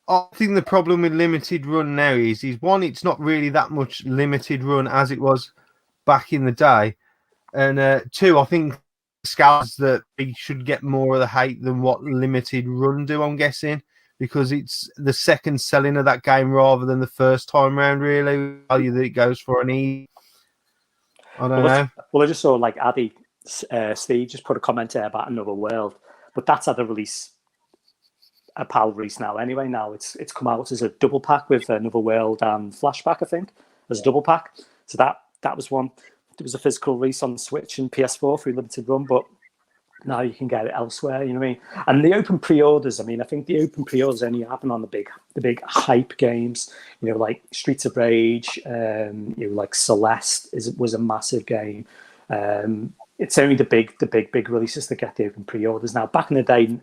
I think the problem with limited run now is one, it's not really that much limited run as it was back in the day. And two, I think scouts that they should get more of the hate than what limited run do, I'm guessing, because it's the second selling of that game rather than the first time round, really. Value that it goes for an E. I don't know. Well, I just saw like Addy, Steve just put a comment there about Another World, but that's had a PAL release now anyway. Now it's come out as a double pack with Another World and Flashback, I think, as a double pack. So that was one. There was a physical release on Switch and PS4 through limited run, but now you can get it elsewhere. You know what I mean? And the open pre-orders. I mean, I think the open pre-orders only happen on the big hype games. You know, like Streets of Rage. Like Celeste was a massive game. It's only the big releases that get the open pre-orders now. Back in the day,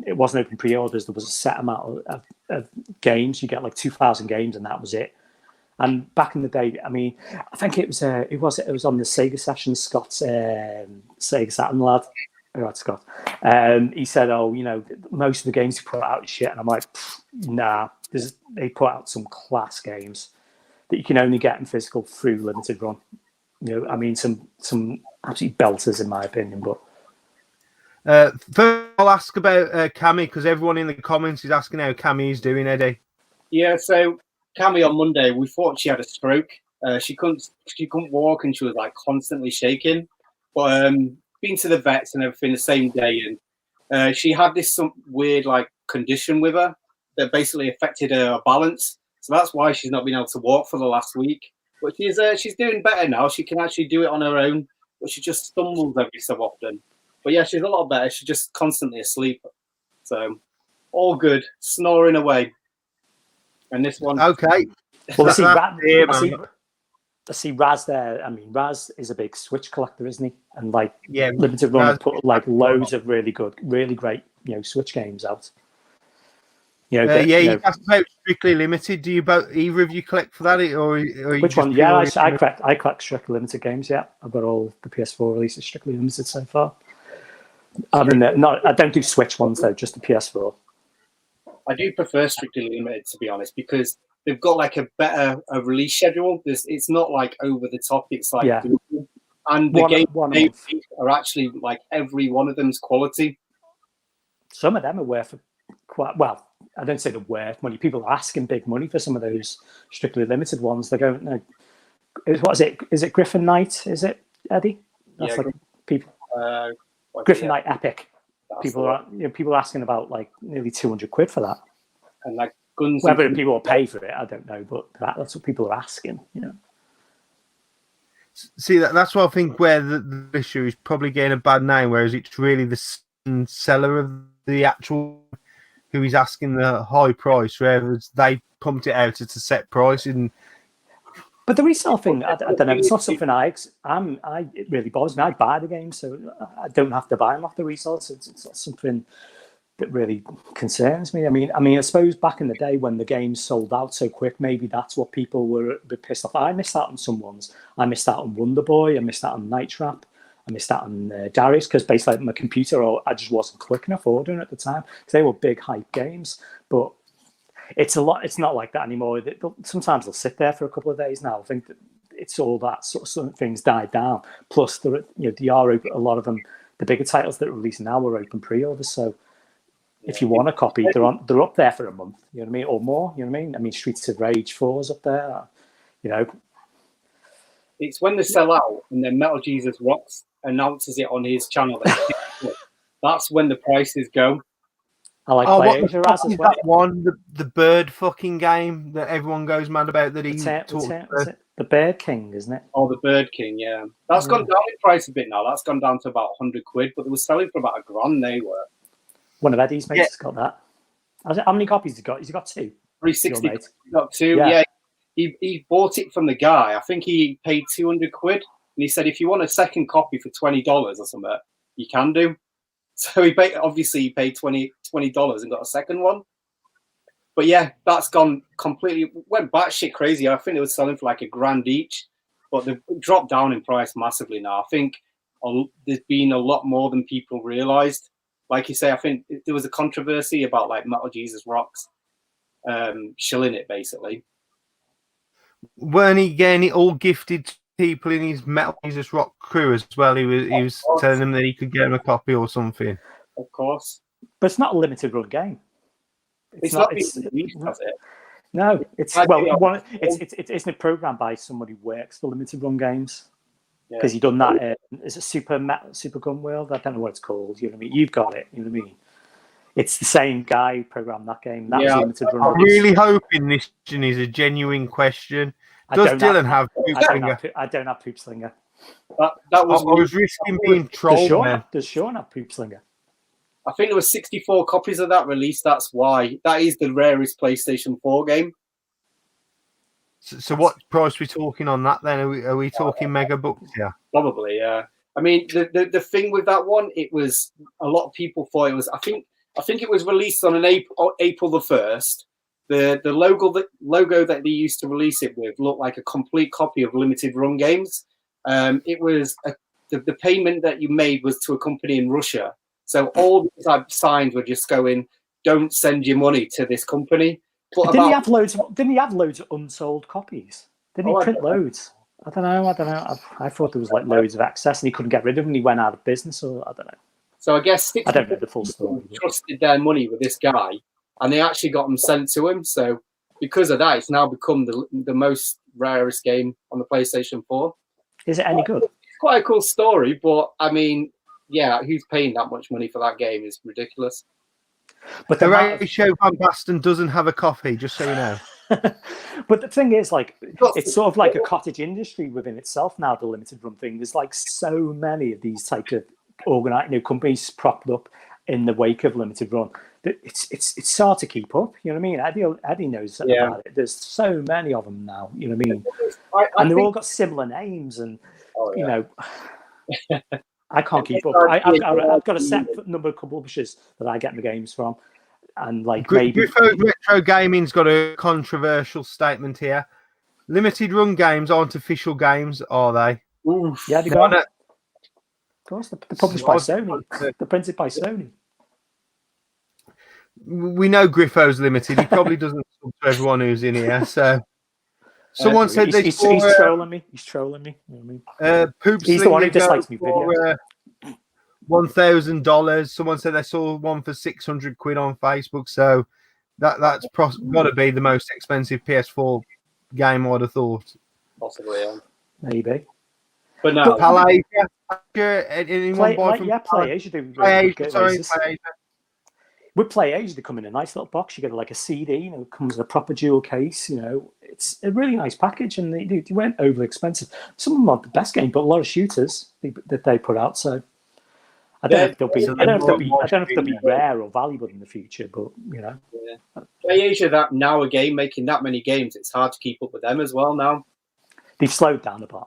it wasn't open pre-orders. There was a set amount of games. You get like 2,000 games, and that was it. And back in the day, I mean, I think it was on the Sega Session, Scott's Sega Saturn lad. Right, Scott. He said, "Oh, most of the games he put out is shit," and I'm like, "Nah." They put out some class games that you can only get in physical through limited run. I mean, some absolute belters in my opinion. But first, I'll ask about Cammy because everyone in the comments is asking how Cammy's doing, Eddie. Yeah, so Cammy on Monday, we thought she had a stroke. She couldn't walk, and she was like constantly shaking. But been to the vets and everything the same day, and she had this some weird like condition with her that basically affected her balance. So that's why she's not been able to walk for the last week. But she's doing better now. She can actually do it on her own, but she just stumbles every so often. But yeah, she's a lot better. She's just constantly asleep. So all good, snoring away. And this one, Okay. Well, I Yeah, see Raz there. I mean, Raz is a big Switch collector, isn't he? And like yeah, Limited Run Raz- have put like loads of really good, really great, Switch games out. You know, you asked about Strictly Limited. Do you either of you collect for that, or you which just one? Yeah, purely- I collect Strictly Limited games. Yeah, I've got all the PS4 releases Strictly Limited so far. I don't do Switch ones though, just the PS4. I do prefer Strictly Limited, to be honest, because they've got like a better release schedule. It's not like over the top. It's like, and the games are actually like every one of them's quality. Some of them are worth quite well. I don't say they're worth money. People are asking big money for some of those Strictly Limited ones. They're going, no, what is it? Is it Griffin Knight? Is it, Eddie? That's like people. Griffin Knight Epic. People are asking about like nearly 200 quid for that. And like guns. Whether people will pay for it, I don't know, but that's what people are asking. See, that's what I think where the issue is probably getting a bad name, whereas it's really the seller of the actual who is asking the high price, whereas they pumped it out at a set price. But the resale thing, I don't know. It's not something it really bothers me. I buy the game, so I don't have to buy them off the resale. So it's not something that really concerns me. I mean, I suppose back in the day when the games sold out so quick, maybe that's what people were a bit pissed off. I missed out on some ones. I missed out on Wonder Boy. I missed out on Night Trap. I missed out on Darius because basically my computer, I just wasn't quick enough ordering at the time because they were big hype games. But it's not like that anymore. Sometimes they'll sit there for a couple of days now. I think that it's all that sort of things died down. Plus, they are open, a lot of them, the bigger titles that are releasing now are open pre-orders. So if you want a copy, they're up there for a month. You know what I mean, or more. You know what I mean? I mean, Streets of Rage 4 is up there. It's when they sell out and then Metal Jesus Rocks announces it on his channel. That's when the prices go. I like playing Raz as well. That one, the bird fucking game that everyone goes mad about. That the Bird King, isn't it? Oh, the Bird King, yeah. That's gone down in price a bit now. That's gone down to about 100 quid, but they were selling for about £1,000. They were. One of Eddie's mates has got that. How many copies has he got? Has he got 2? 360. He got 2. Yeah. He bought it from the guy. I think he paid 200 quid, and he said if you want a second copy for $20 or something, you can do. So he paid $20 and got a second one. But yeah, that's gone completely, went batshit crazy. I think it was selling for like £1,000 each, but they've dropped down in price massively now. I think there's been a lot more than people realised. Like you say, I think there was a controversy about like Metal Jesus Rocks shilling it basically. Weren't he getting it all gifted to people in his Metal Jesus Rock crew as well? He was telling them that he could get him a copy or something. Of course. But it's not a limited run game. It's not released, has it? No, it's isn't programmed by somebody who works for limited run games. Because you've done that. Is it Super Gun World? I don't know what it's called. You know what I mean? You've got it. You know what I mean? It's the same guy who programmed that game. That was limited run. I'm really hoping this is a genuine question. Does Dylan have Poop Slinger? I don't have Poop Slinger. That was. I was risking being trolled. Does Sean have Poop Slinger? I think there were 64 copies of that released. That's why. That is the rarest PlayStation 4 game. So what price are we talking on that then? Are we talking mega bucks? Yeah. Probably, yeah. I mean, the thing with that one, it was a lot of people thought it was. I think it was released on April the 1st. The logo that they used to release it with looked like a complete copy of limited run games. It was the payment that you made was to a company in Russia. So all these signs were just going, "Don't send your money to this company." But didn't he have loads of unsold copies? Didn't he print loads? I don't know. I thought there was like loads of access, and he couldn't get rid of them. And he went out of business, or I don't know. So I guess I don't know the full story. Trusted their money with this guy, and they actually got them sent to him. So because of that, it's now become the most rarest game on the PlayStation 4. Is it any good? It's quite a cool story, but I mean, yeah, who's paying that much money for that game is ridiculous. But the ratio Van Basten doesn't have a coffee, just so you know. But the thing is, like, it's sort of like a cottage industry within itself now, the limited run thing. There's like so many of these type of organized companies propped up in the wake of limited run that it's hard to keep up. You know what I mean? Eddie knows about it. There's so many of them now. You know what I mean? And they've all got similar names, and you know, I can't keep up. I've got a set number of publishers that I get my games from, and like maybe Retro Gaming's got a controversial statement here. Limited run games aren't official games, are they? Oof. Yeah, they are. Of course, they're published by Sony. They're printed by Sony. We know Griffo's limited. He probably doesn't talk to everyone who's in here. So, someone said he's trolling me. He's trolling me. You know what I mean? Poops he's the one who dislikes me videos. $1,000. Someone said they saw one for £600 on Facebook. So that's got to be the most expensive PS4 game, I'd have thought. Possibly, yeah. Maybe. But no. Anyone buy from PlayAsia do. PlayAsia. With PlayAsia, they come in a nice little box. You get like a CD, you know, it comes in a proper jewel case. You know, it's a really nice package, and they weren't overly expensive. Some of them aren't the best game, but a lot of shooters that they put out. So I don't know if they'll be rare or valuable in the future, but you know, PlayAsia that now again making that many games, it's hard to keep up with them as well now. They've slowed down a bit.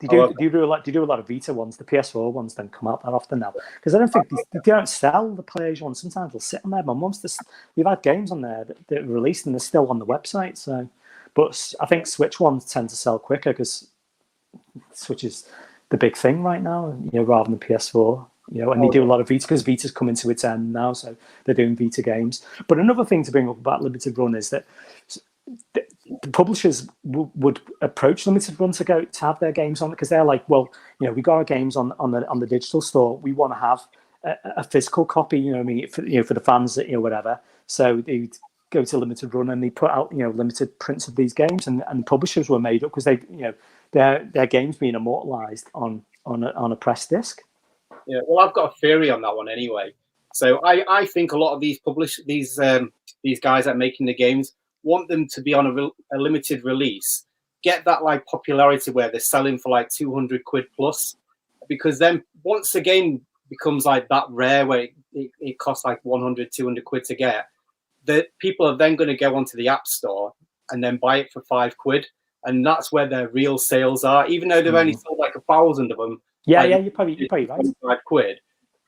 They do a lot of Vita ones. The PS4 ones don't come out that often now because I don't think they don't sell the PlayStation ones. Sometimes they'll sit on there. We've had games on there that are released and they're still on the website. So, but I think Switch ones tend to sell quicker because Switch is the big thing right now. You know, rather than PS4. You know, and they do a lot of Vita because Vita's coming to its end now, so they're doing Vita games. But another thing to bring up about limited run is that the publishers would approach limited run to have their games on it because they're like, well, you know, we got our games on the digital store. We want to have a physical copy. You know what I mean? For the fans, you know, whatever. So they go to limited run and they put out, you know, limited prints of these games, and publishers were made up because they, you know, their games being immortalized on a press disc. Yeah, well, I've got a theory on that one anyway. So I think a lot of these guys that are making the games want them to be on a limited release, get that like popularity where they're selling for like £200 plus, because then once the game becomes like that rare where it costs like £100-200 to get, the people are then going to go onto the App Store and then buy it for £5, and that's where their real sales are, even though they've only sold like 1,000 of them. Yeah, you're probably right. £5.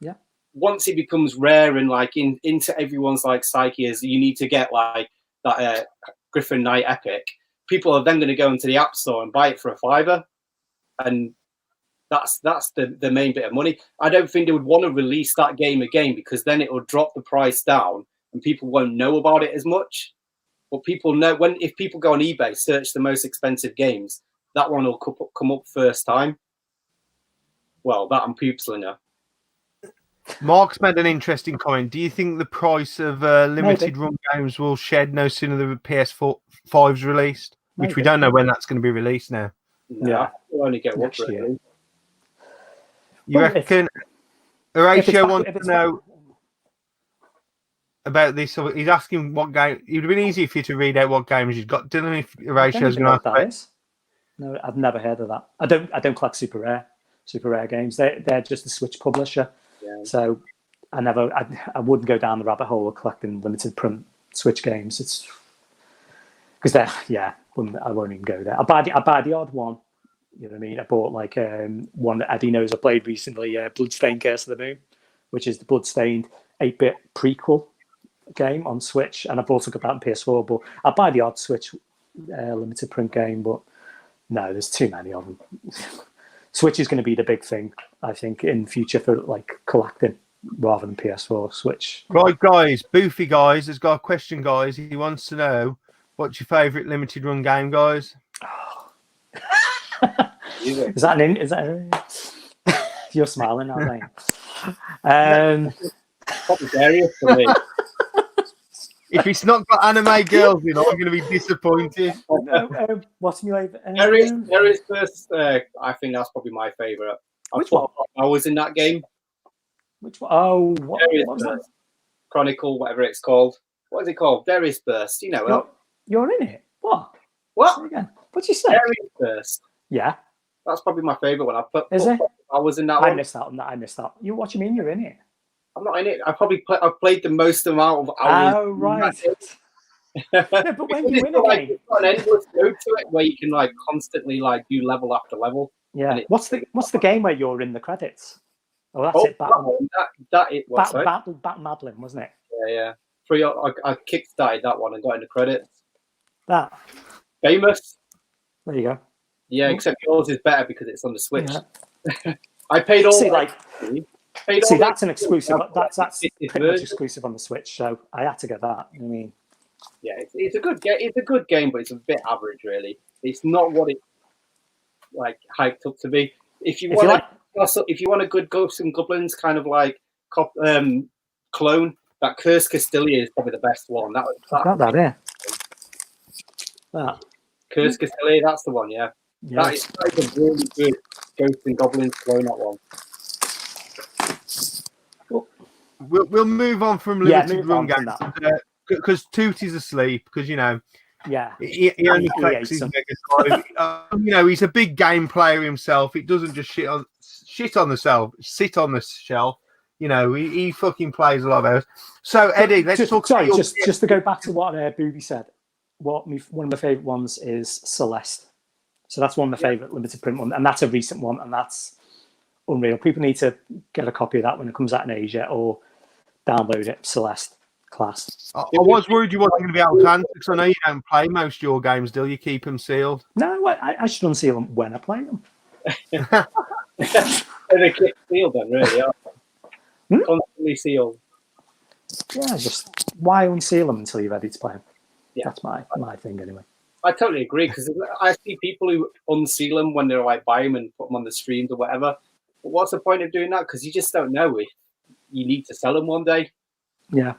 Yeah. Once it becomes rare and like into everyone's like psyche is you need to get like that Griffin Knight Epic, people are then going to go into the App Store and buy it for £5, and that's the main bit of money. I don't think they would want to release that game again because then it will drop the price down and people won't know about it as much. But people know if people go on eBay, search the most expensive games, that one will come up first time. Well, that and Poopslinger. Mark's made an interesting comment. Do you think the price of limited run games will shed no sooner than the PS5's released? Maybe. Which we don't know when that's going to be released now. Yeah, we'll only get next year. You reckon Horatio wants to know about this? So he's asking what game. It would have been easy for you to read out what games you've got. Dylan, if Horatio's going to ask. No, I've never heard of that. I don't collect super rare games. They're just a Switch publisher. Yeah. So I wouldn't go down the rabbit hole of collecting limited print Switch games. It's because I won't even go there. I buy the odd one. You know what I mean? I bought like one that Eddie knows I played recently, Bloodstained Curse of the Moon, which is the Bloodstained 8-bit prequel game on Switch, and I've also got that on PS4. But I buy the odd Switch limited print game, but no, there's too many of them. Switch is going to be the big thing, I think, in future for like collecting rather than PS4 Switch. Right, guys, Boofy guys has got a question, guys. He wants to know what's your favourite limited run game, guys? Is that you're smiling now, mate. Probably scariest for me. If it's not got anime girls in, I'm going to be disappointed. No, what's my favourite? There is first. I think that's probably my favourite. Which one? I was in that game. Which one? Oh, what was that? Chronicle, whatever it's called. What is it called? Darius Burst. You know. You're in it. What? What? Say again. What'd you say? Darius Burst. Yeah. That's probably my favourite one. Is it? I was in that I one. missed out on that. What do you mean you're in it? I'm not in it. I've played the most amount of hours. Oh, right. No, but when you win a like, game, it's got an endless mode to it where you can like constantly like do level after level. yeah. What's the game where you're in the credits? Oh, that's it. Battle Madeline, wasn't it? Yeah. I kickstarted that one and got in the credits. That Famous. There you go. Yeah, except yours is better because it's on the Switch. Yeah. I paid all. That's an exclusive. That's pretty much exclusive on the Switch. So I had to get that. I mean, yeah, it's a good game. It's a good game, but it's a bit average, really. It's not what it's like hyped up to be. If you want a good Ghosts and Goblins kind of like clone, that Curse Castilia is probably the best one. Curse Castilia, that's the one. Yeah. That is a really good Ghosts and Goblins clone. That one. We'll move on from limited run games because Tootie's asleep because he only collects his Mega Drive. He's a big game player himself. It doesn't just sit on the shelf. He fucking plays a lot of those. So Eddie, let's talk. Sorry, just to go back to what Booby said. One of my favourite ones is Celeste. So that's one of my favourite limited print one, and that's a recent one, and that's unreal. People need to get a copy of that when it comes out in Asia or download it. Celeste, class. I was worried you wasn't going to be able to answer because I know you don't play most of your games, do you? Keep them sealed. No, I should unseal them when I play them. They keep sealed then, really. Constantly sealed. Yeah, just why unseal them until you're ready to play them? Yeah, that's my thing anyway. I totally agree because I see people who unseal them when they're like buy them and put them on the streams or whatever. But what's the point of doing that? Because you just don't know if you need to sell them one day. Yeah,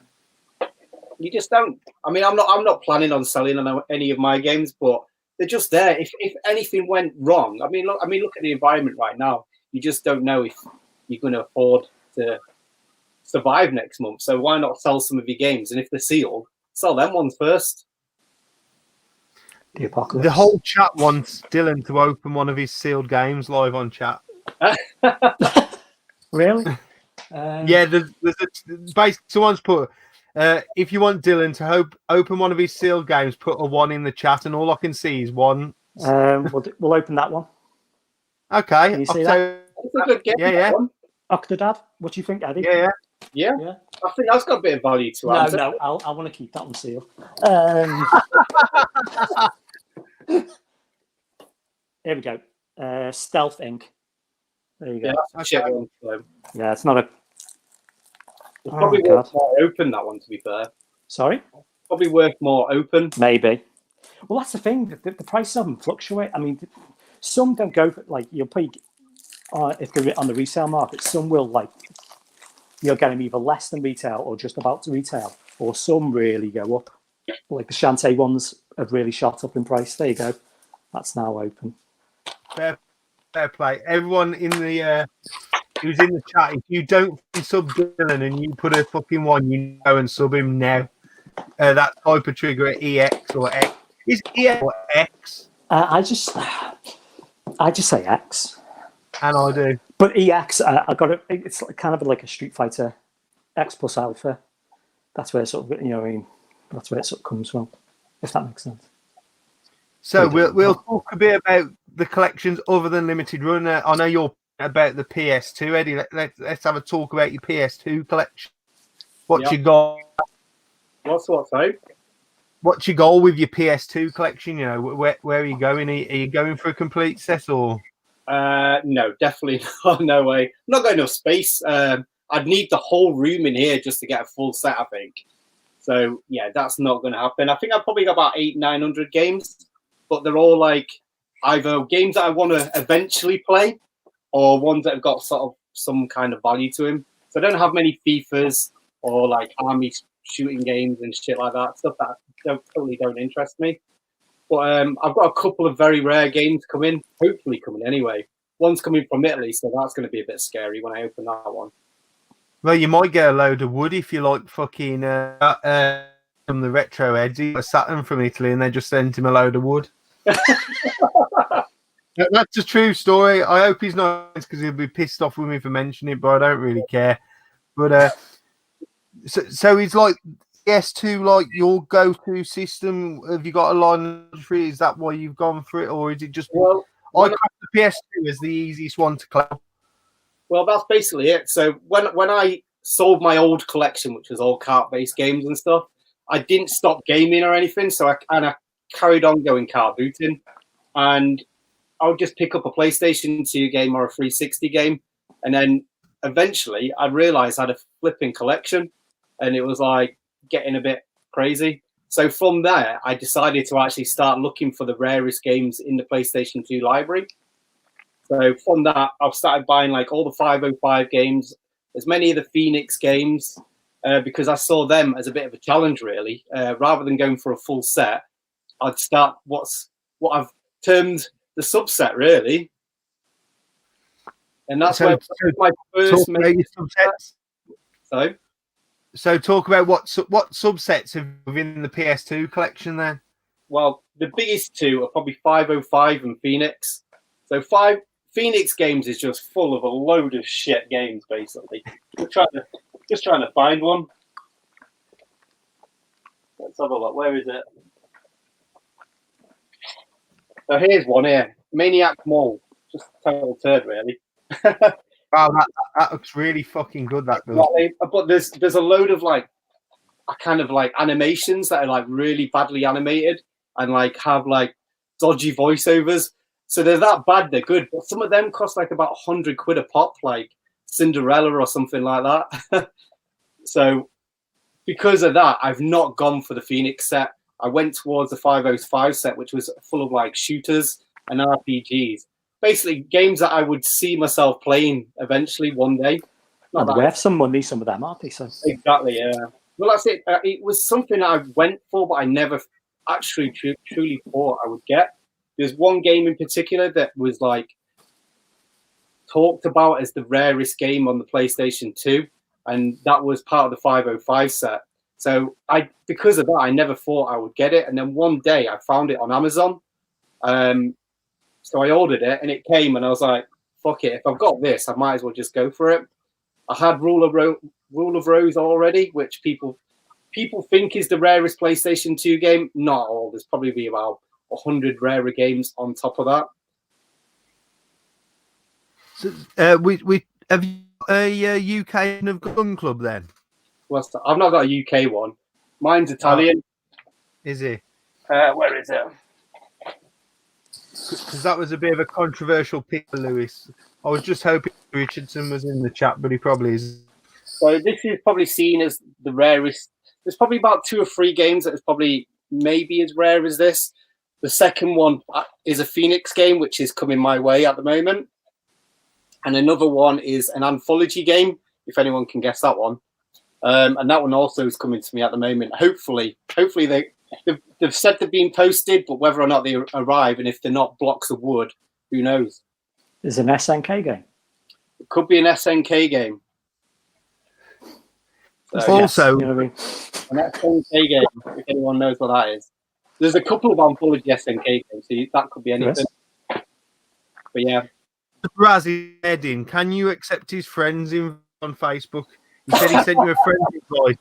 you just don't. I mean, I'm not planning on selling any of my games, but they're just there. If anything went wrong, I mean, look at the environment right now. You just don't know if you're going to afford to survive next month. So why not sell some of your games? And if they're sealed, sell them ones first. The apocalypse. The whole chat wants Dylan to open one of his sealed games live on chat. Really? Yeah, there's basically someone's put. If you want Dylan to open one of his sealed games, put a 1 in the chat, and all I can see is 1. We'll open that one. Okay. Can you see that? It's a good game. Yeah. Octodad, what do you think, Eddie? Yeah. I think that's got a bit of value to it. No, I want to keep that one sealed. Here we go. Stealth Inc. There you go. Yeah, it's not a. It's probably worth more open, that one, to be fair. Sorry? Probably worth more open. Maybe. Well, that's the thing. The price of them fluctuate. I mean, some don't go for, like, you'll pay, if they're on the resale market, some will, like, you'll get them either less than retail or just about to retail, or some really go up. Like the Shantae ones have really shot up in price. There you go. That's now open. Fair play. Everyone in the who's in the chat, if you don't sub Dylan and you put a fucking 1, you go and sub him now. That type of trigger at EX or X. Is EX or X? I just say X. And I do. But EX, I got it. It's kind of like a Street Fighter X plus Alpha. That's where it sort of, that's where it sort of comes from, if that makes sense. So we'll talk a bit about the collections other than limited run. I know you're about the PS2, Eddie. Let's have a talk about your PS2 collection. What's your goal? What's what, sorry? What's your goal with your PS2 collection? Where are you going? Are you going for a complete set or? No, definitely not. No way. I'm not got enough space. I'd need the whole room in here just to get a full set, I think. So yeah, that's not going to happen. I think I've probably got about 800-900 games, but they're all like either games that I want to eventually play or ones that have got sort of some kind of value to them. So I don't have many FIFAs or like Army shooting games and shit like that. Stuff that totally don't interest me. But I've got a couple of very rare games coming. Hopefully coming anyway. One's coming from Italy, so that's going to be a bit scary when I open that one. Well, you might get a load of wood if you like fucking from the retro heads. He got a Saturn from Italy, and they just sent him a load of wood. That's a true story. I hope he's not, because he'll be pissed off with me for mentioning it, but I don't really care. But so he's like PS2, like your go-to system. Have you got a line for it? Is that why you've gone for it, or is it just? Well, I class the PS2 as the easiest one to claim. Well, that's basically it. So when I sold my old collection, which was all kart-based games and stuff, I didn't stop gaming or anything. So I carried on going kart booting, and I would just pick up a PlayStation 2 game or a 360 game, and then eventually I realized I had a flipping collection, and it was like getting a bit crazy. So from there, I decided to actually start looking for the rarest games in the PlayStation 2 library. So from that, I've started buying like all the 505 games, as many of the Phoenix games, because I saw them as a bit of a challenge, really. Rather than going for a full set, I'd start what I've termed the subset, really. And that's where my first subsets. So talk about what subsets are within the PS2 collection then. Well, the biggest two are probably 505 and Phoenix. So Phoenix games is just full of a load of shit games, basically. Just trying to find one. Let's have a look. Where is it? So here's one here. Maniac Mall. Just total turd, really. Wow, that looks really fucking good. That does. But there's a load of like kind of like animations that are like really badly animated and like have like dodgy voiceovers. So they're that bad, they're good. But some of them cost like about £100 a pop, like Cinderella or something like that. So because of that, I've not gone for the Phoenix set. I went towards the 505 set, which was full of like shooters and RPGs. Basically, games that I would see myself playing eventually one day. And they're worth some money, some of them, aren't they? So. Exactly, yeah. Well, that's it. It was something that I went for, but I never actually truly thought I would get. There's one game in particular that was like talked about as the rarest game on the PlayStation 2, and that was part of the 505 set. So because of that, I never thought I would get it. And then one day I found it on Amazon. So I ordered it and it came and I was like, fuck it. If I've got this, I might as well just go for it. I had Rule of Rose already, which people think is the rarest PlayStation 2 game. Not all. There's probably be about 100 rarer games on top of that. So, we have you a UK gun club then? Well, I've not got a UK one. Mine's Italian. Is it? Where is it? Because that was a bit of a controversial pick for Lewis. I was just hoping Richardson was in the chat, but he probably is. So this is probably seen as the rarest. There's probably about 2 or 3 games that is probably maybe as rare as this. The second one is a Phoenix game, which is coming my way at the moment. And another one is an anthology game, if anyone can guess that one. And that one also is coming to me at the moment. Hopefully they've said they're being posted, but whether or not they arrive, and if they're not blocks of wood, who knows? There's an SNK game. It could be an SNK game. So, also, yes, you know what I mean? An SNK game, if anyone knows what that is. There's a couple of anthology SNK games, so that could be anything. But yeah. Razzie Edding, can you accept his friends on Facebook? He said he sent you a friend invite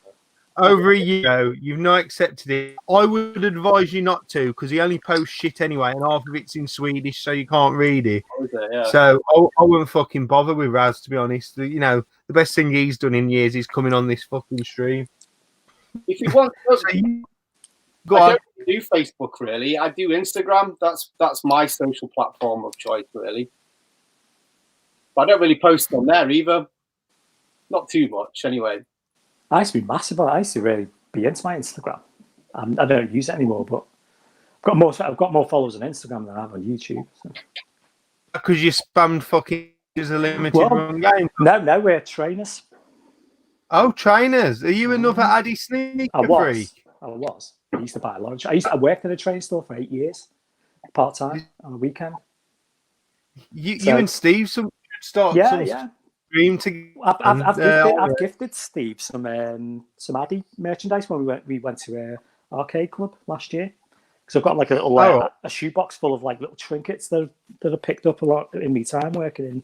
over a year ago. You've not accepted it. I would advise you not to, because he only posts shit anyway, and half of it's in Swedish, so you can't read it. Yeah. So I wouldn't fucking bother with Raz, to be honest. You know, the best thing he's done in years is coming on this fucking stream. If you want, go I on. don't do Facebook really. I do Instagram. That's my social platform of choice really. But I don't really post on there either. Not too much, anyway. I used to be massive on it. I used to really be into my Instagram. I don't use it anymore, but I've got more followers on Instagram than I have on YouTube. So. Because you spammed fucking as a limited run game. No, we're trainers. Oh, trainers. Are you another Addy I sneaker was. freak? I was. I used to buy a lot. I worked in a training store for 8 years, part time on a weekend. You and Steve should start some stream together. I've gifted Steve some Addy merchandise when we went to an arcade club last year. Because I've got like a little a shoebox full of like little trinkets that I picked up a lot in my time working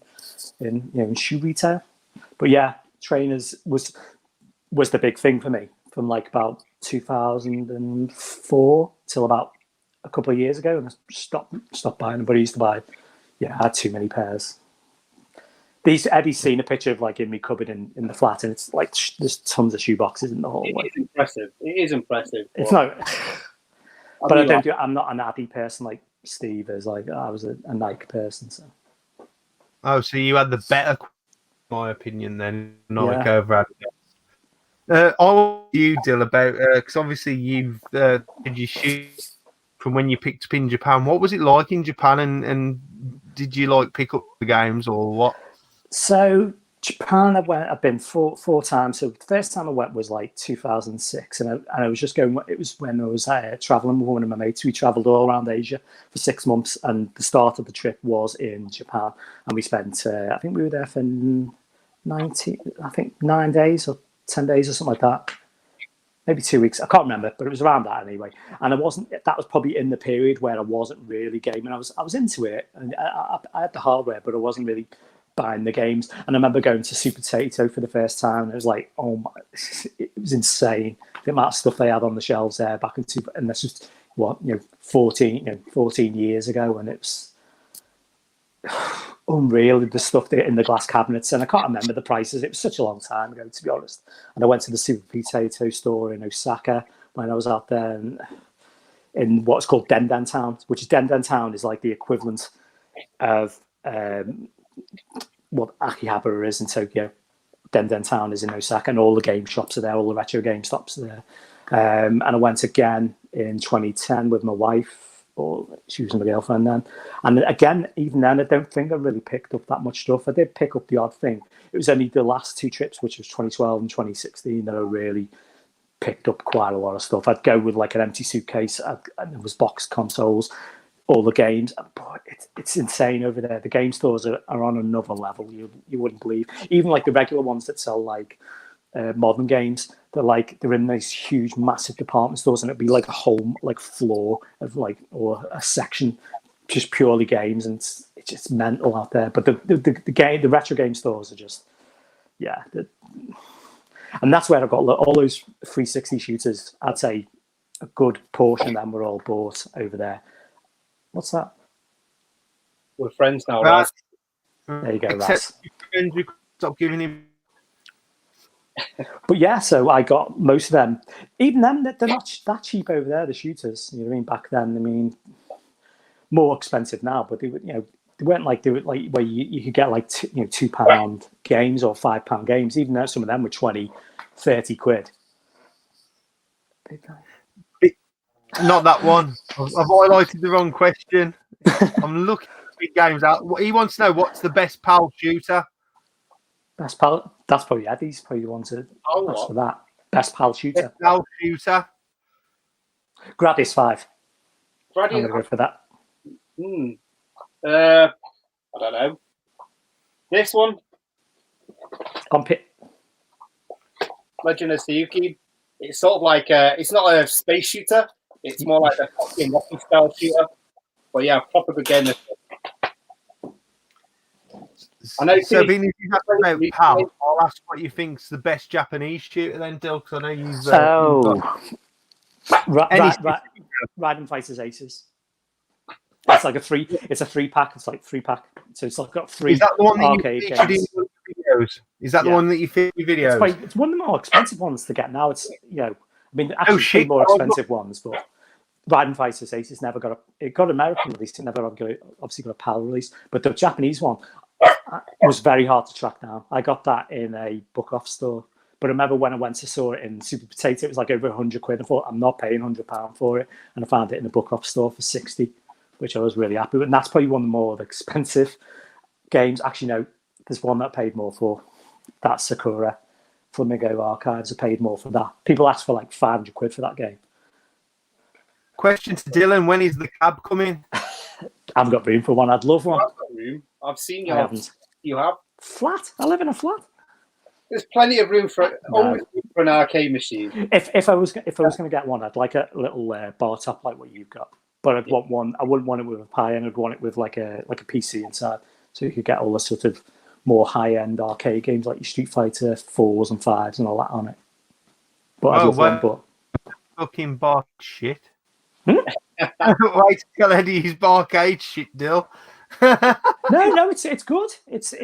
in shoe retail. But yeah, trainers was the big thing for me from like about 2004 till about a couple of years ago, and I stopped buying them. But I used to buy. Yeah, I had too many pairs. Eddie's seen a picture of like in my cupboard in the flat, and it's like there's tons of shoe boxes in the hallway. It is impressive. It's not. But I'm not an Addy person like Steve is. Like I was a Nike person. So. Oh, so you had the better, in my opinion, than Nike over Adidas. I want you, Dill, about because obviously you've did your shoes from when you picked up in Japan. What was it like in Japan, and did you like pick up the games or what? So Japan, I've been four times. So the first time I went was like 2006, and I was just going. It was when I was traveling with one of my mates. We traveled all around Asia for 6 months, and the start of the trip was in Japan, and we spent. I think we were there for 9 days or 10 days or something like that. Maybe 2 weeks. I can't remember, but it was around that anyway. And that was probably in the period where I wasn't really gaming. I was into it, and I had the hardware, but I wasn't really buying the games. And I remember going to Super Potato for the first time, and it was like, oh my, it was insane the amount of stuff they had on the shelves there back in and this was 14 years ago, and it was unreal, the stuff in the glass cabinets, and I can't remember the prices. It was such a long time ago, to be honest. And I went to the Super Potato store in Osaka when I was out there in what's called Denden Town, which is Denden Town is like the equivalent of what Akihabara is in Tokyo. Denden Town is in Osaka, and all the game shops are there, all the retro game shops are there. And I went again in 2010 with my wife, or she was my girlfriend then. And again, even then, I don't think I really picked up that much stuff. I did pick up the odd thing. It was only the last 2 trips, which was 2012 and 2016, that I really picked up quite a lot of stuff. I'd go with like an empty suitcase, and there was boxed consoles, all the games. Boy, it's insane over there. The game stores are on another level. You wouldn't believe. Even like the regular ones that sell like modern games, they're in these huge, massive department stores, and it'd be like a whole like floor of like, or a section just purely games, and it's just mental out there. But the retro game stores are just and that's where I got all those 360 shooters. I'd say a good portion of them were all bought over there. What's that? We're friends now, right? There you go, Raz. Stop giving him. But yeah, so I got most of them. Even then, they're not that cheap over there, the shooters. You know what I mean? Back then, I mean, more expensive now, but they weren't like where you could get like £2 games or £5 games. Even though some of them were 20, 30 quid. Not that one. I've highlighted the wrong question. I'm looking at big games out. He wants to know what's the best PAL shooter. Best PAL. That's probably Eddie's probably the one to ask for that. Best PAL shooter. Best PAL shooter. Gradius 5. I'm going to go for that. I don't know. This one. On pit. Legend of Tsuyuki. It's sort of like it's not a space shooter. It's more like a fucking Rocky style shooter. But yeah, proper good game. I know. So, being if you have about PAL, I'll ask what you think's the best Japanese shooter then, Dill, because I know you've. Raiden Fighters Aces. It's like a 3-pack. It's like 3-pack. So it's like got 3. Is that the one that arcade you featured in your videos? Is that the one that you featured in your videos? It's one of the more expensive ones to get now. It's I mean, actually, more expensive ones, but Raiden Fighters Aces never got it got American release. It never obviously got a PAL release, but the Japanese one was very hard to track down. I got that in a book off store. But I remember when I went to saw it in Super Potato, it was like over 100 quid. I thought, I'm not paying £100 for it. And I found it in a book off store for 60, which I was really happy with. And that's probably one of the more expensive games. Actually, no, there's one that I paid more for. That's Sakura. Flamingo Archives. I paid more for that. People ask for like £500 for that game. Question to Dylan: when is the cab coming? I haven't got room for one. I'd love one. I've got room. I've seen you. I haven't. You have. Flat. I live in a flat. There's plenty of room for almost room for an arcade machine. If I was going to get one, I'd like a little bar top like what you've got. But I'd want one. I wouldn't want it with a Pi, and I'd want it with like a PC inside, so you could get all the sort of more high end arcade games like your Street Fighter 4s and 5s and all that on it. But I'd love one. But fucking bark shit. Wait to tell Eddie he's barcade shit, Dill. No, it's good. It's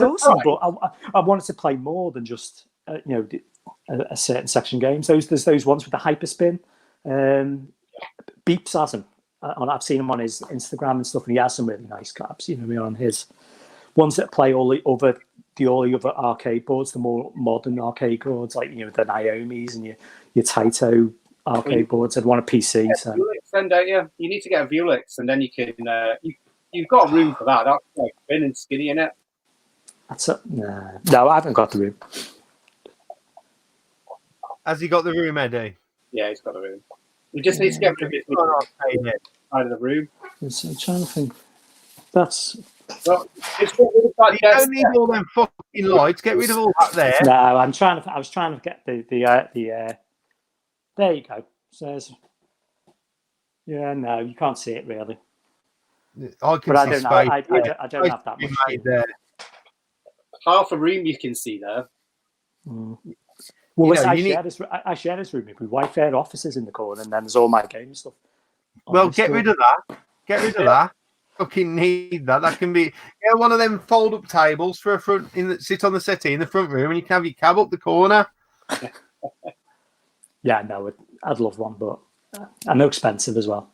awesome. But I wanted to play more than just a certain section games. There's those ones with the hyperspin. Beeps has them. I've seen him on his Instagram and stuff, and he has some really nice cabs. On his ones that play all the other arcade boards, the more modern arcade boards, like the Naomi's and your Taito arcade boards. I'd want a PC. So. Vuelix, then, don't you? You need to get a Vuelix, and then you can. You've got room for that. That's like thin and skinny in it. No, I haven't got the room. Has he got the room, Eddie? Yeah, he's got the room. We just need to get rid of it out of the room. I'm trying to think. That's. Well, you don't need all them fucking lights. Get rid of all that there. No, I was trying to get the. There you go. Says. Yeah, no, you can't see it really. I can see space. I don't have that much. There. Half a room you can see there. Mm. Well, I share this room with my wife. Her office is in the corner, and then there's all my game stuff. Well, get rid of that. Get rid of that. Fucking need that. That can be one of them fold-up tables for a front sit on the settee in the front room, and you can have your cab up the corner. Yeah, no, I'd love one, but I know expensive as well.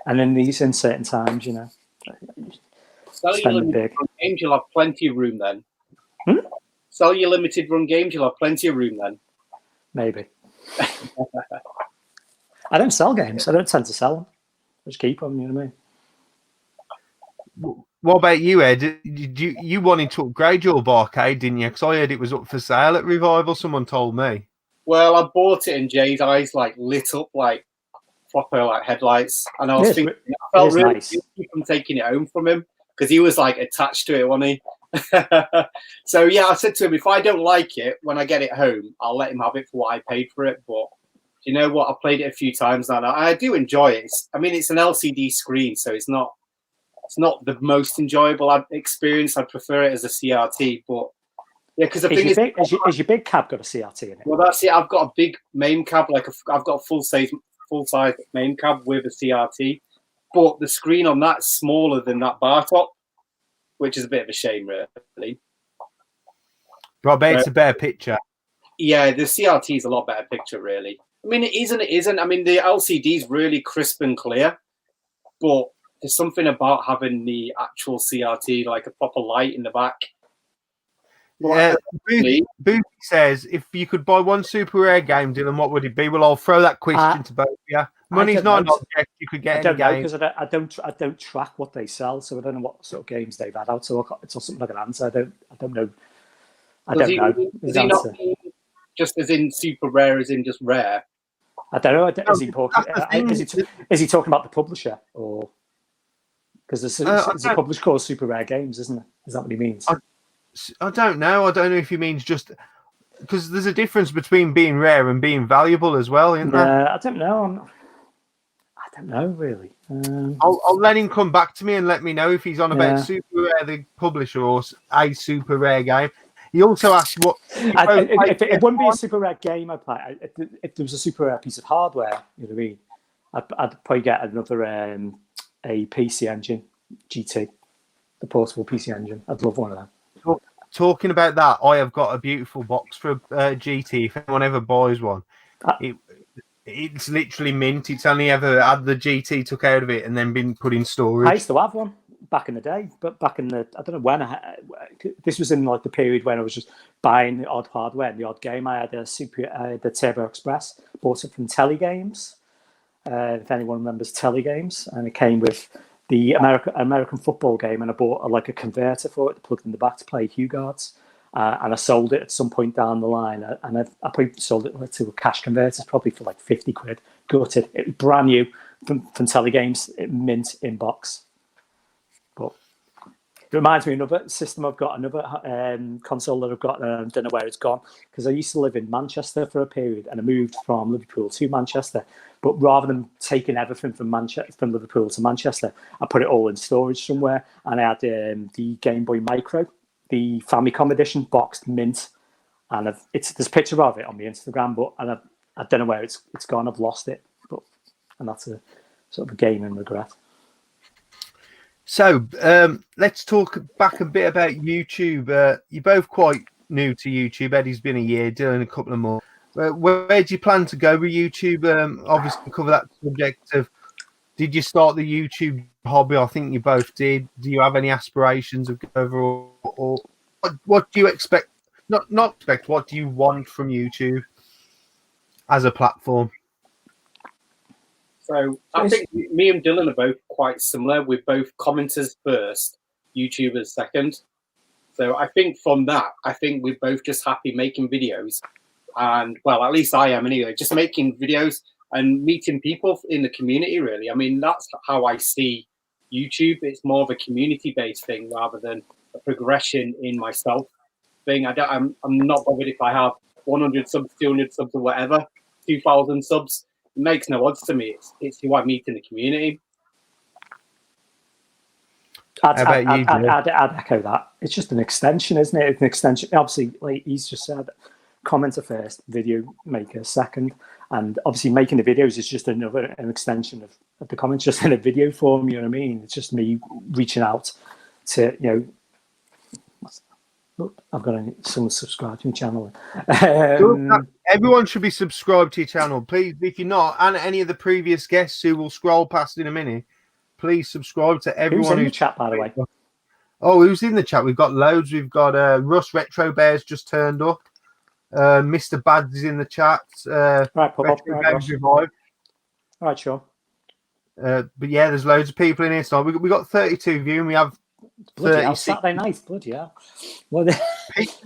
And in certain times, Sell your limited run games, you'll have plenty of room then. Sell your limited run games, you'll have plenty of room then. Maybe. I don't sell games. I don't tend to sell them. I just keep them, you know what I mean? What about you, Ed? You wanted to upgrade your barcade, didn't you? Because I heard it was up for sale at Revival, someone told me. Well, I bought it and Jay's eyes lit up like proper headlights. And I was thinking, I felt really guilty from taking it home from him because he was attached to it, wasn't he? So yeah, I said to him, if I don't like it when I get it home, I'll let him have it for what I paid for it. But you know what? I played it a few times now. I do enjoy it. It's an LCD screen, so it's not the most enjoyable experience. I prefer it as a CRT, but yeah, because the thing is your big cab got a CRT in it? Well, that's it. I've got a big main cab, I've got a full size main cab with a CRT, but the screen on that's smaller than that bar top, which is a bit of a shame, really. Rob, it's a better picture. Yeah, the CRT is a lot better picture, really. I mean, it isn't. I mean, the LCD is really crisp and clear, but there's something about having the actual CRT, like a proper light in the back. Yeah, Booty says, if you could buy one super rare game, Dylan, what would it be? Well, I'll throw that question to both of you. Money's not an object. You could get any game. Because I don't track what they sell, so I don't know what sort of games they've had out. So it's something like an answer. I don't know. Does he not mean just as in super rare, as in just rare? I don't know. Is he talking about the publisher or because there's a publisher called Super Rare Games, isn't it? Is that what he means? I don't know. I don't know if he means just because there's a difference between being rare and being valuable as well, isn't there? I don't know. I don't know really. I'll let him come back to me and let me know if he's on about Super Rare, the publisher, or a super rare game. He also asked what. If it wouldn't be a super rare game, I'd play. If there was a super rare piece of hardware, you know what I mean, I'd probably get another a PC engine, GT, the portable PC engine. I'd love one of them. Talking about that, I have got a beautiful box for GT. If anyone ever buys one, it's literally mint. It's only ever had the GT took out of it and then been put in storage. I used to have one back in the day, but back in the I don't know when this was in the period when I was just buying the odd hardware and the odd game. I had the Turbo Express, bought it from Telegames. If anyone remembers Telegames, and it came with the American football game, and I bought a converter for it, plugged in the back to play Hue Guards. and I sold it at some point down the line, and I probably sold it to a cash converters probably for like 50 quid. Gutted. It was brand new from Telegames, mint in box. But it reminds me of another system I've got, another console that I've got, and I don't know where it's gone, because I used to live in Manchester for a period, and I moved from Liverpool to Manchester. But rather than taking everything from Liverpool to Manchester, I put it all in storage somewhere, and I had the Game Boy Micro, the Famicom edition, boxed mint, and there's a picture of it on my Instagram, but I don't know where it's gone. I've lost it, and that's a sort of a gaming regret. So let's talk back a bit about YouTube. You're both quite new to YouTube. Eddie's been a year, Dylan a couple of more. Where do you plan to go with YouTube? Obviously, cover that subject of, did you start the YouTube hobby? I think you both did. Do you have any aspirations of overall, or what do you expect? Not expect. What do you want from YouTube as a platform? So I think me and Dylan are both quite similar. We're both commenters first, YouTubers second. So I think from that, I think we're both just happy making videos. And, well, at least I am anyway, just making videos and meeting people in the community, really. I mean, that's how I see YouTube. It's more of a community-based thing rather than a progression in myself thing. I'm not bothered if I have 100 subs, 200 subs or whatever, 2,000 subs. It makes no odds to me. It's who I meet in the community. I'd echo that. It's just an extension, isn't it? It's an extension. Obviously, like he's just said, commenter first, video maker second. And obviously making the videos is just an extension of the comments, just in a video form, you know what I mean? It's just me reaching out to, look, I've got someone subscribed to my channel. Everyone should be subscribed to your channel, please. If you're not, and any of the previous guests who will scroll past in a minute, please subscribe to everyone. Who's in the chat, by the way? Oh, who's in the chat? We've got loads. We've got Russ Retro Bears just turned up. Mr. Bads is in the chat. Right, pop up. Retro Games Revived. All right, sure. But yeah, there's loads of people in here. So we got 32 viewing. We have 36. Saturday night. Bloody hell. Well,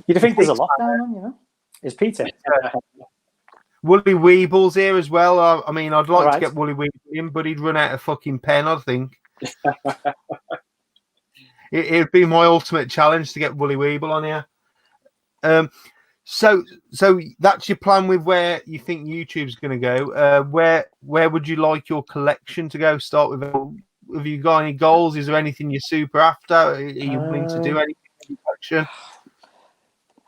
you'd think there's a lockdown on, you know? Is Peter? Woolly Weebles here as well. I mean, I'd like to get Woolly Weeble in, but he'd run out of fucking pen, I think. It'd be my ultimate challenge to get Woolly Weeble on here. So that's your plan with where you think YouTube's going to go. Where would you like your collection to go? Start with. Have you got any goals? Is there anything you're super after? Are you willing to do anything in your collection?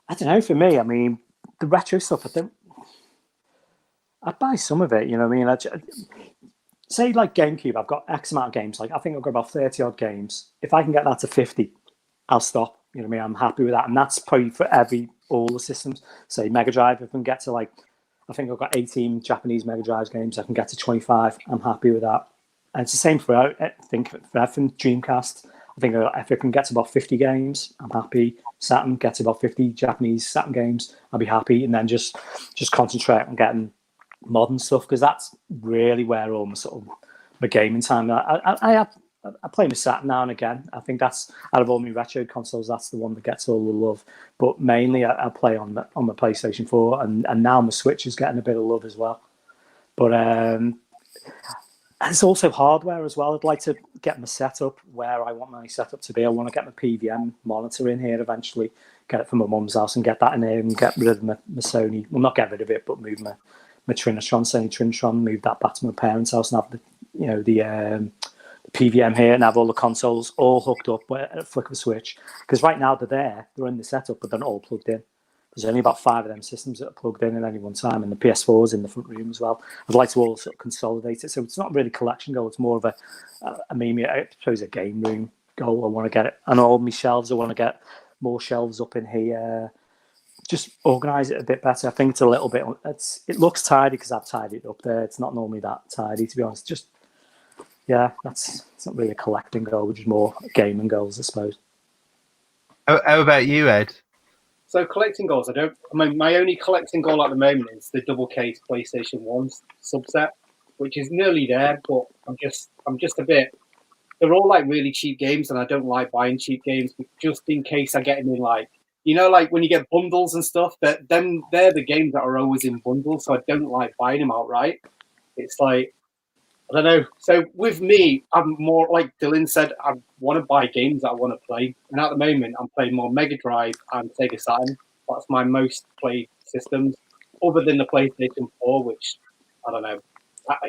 I don't know. For me, I mean, the retro stuff, I'd buy some of it, you know what I mean? Say like GameCube, I've got X amount of games. Like I think I've got about 30 odd games. If I can get that to 50, I'll stop. You know what I mean? I'm happy with that. And that's probably for all the systems. Say Mega Drive, if I can get to I think I've got 18 Japanese Mega Drive games. I can get to 25. I'm happy with that. And it's the same for, I think, for everything. Dreamcast, I think if I can get to about 50 games, I'm happy. Saturn, get to about 50 Japanese Saturn games, I'll be happy. And then just concentrate on getting modern stuff, because that's really where all my gaming time. I play my Saturn now and again. I think that's, out of all my retro consoles, that's the one that gets all the love. But mainly I play on my PlayStation 4, and now my Switch is getting a bit of love as well. But it's also hardware as well. I'd like to get my setup where I want my setup to be. I want to get my PVM monitor in here eventually, get it from my mum's house and get that in here, and get rid of my Sony. Well, not get rid of it, but move my Trinitron, Sony Trinitron, move that back to my parents' house and have the PVM here and have all the consoles all hooked up at a flick of a switch. Because right now they're in the setup, but they're not all plugged in. There's only about 5 of them systems that are plugged in at any one time, and the PS4 is in the front room as well. I'd like to all sort of consolidate it, so it's not really a collection goal. It's more of I suppose a game room goal. I want to get it, and all my shelves. I want to get more shelves up in here. Just organise it a bit better. I think it's a little bit. It looks tidy because I've tidied it up there. It's not normally that tidy, to be honest. Just it's not really a collecting goal, which is more gaming goals, I suppose. How about you, Ed? So collecting goals, my only collecting goal at the moment is the double case PlayStation 1 subset, which is nearly there, but I'm just a bit. They're all like really cheap games, and I don't like buying cheap games. But just in case I get them in like you know, like when you get bundles and stuff, they're the games that are always in bundles. So I don't like buying them outright. It's like, I don't know. So with me, I'm more like Dylan said, I want to buy games that I want to play. And at the moment, I'm playing more Mega Drive and Sega Saturn. That's my most played systems, other than the PlayStation 4, which I don't know.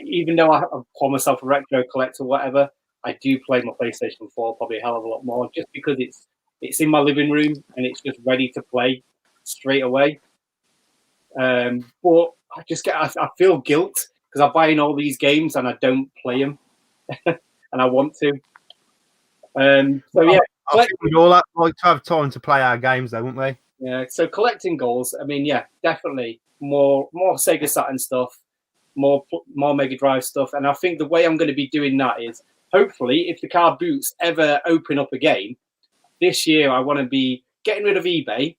Even though I call myself a retro collector, or whatever, I do play my PlayStation 4 probably a hell of a lot more, just because it's in my living room and it's just ready to play straight away. But I feel guilt because I'm buying all these games and I don't play them, and I want to. So yeah, I think we'd all like to have time to play our games, though, wouldn't we? Yeah. So collecting goals. I mean, yeah, definitely more Sega Saturn stuff, more Mega Drive stuff, and I think the way I'm going to be doing that is hopefully if the car boots ever open up again this year, I want to be getting rid of eBay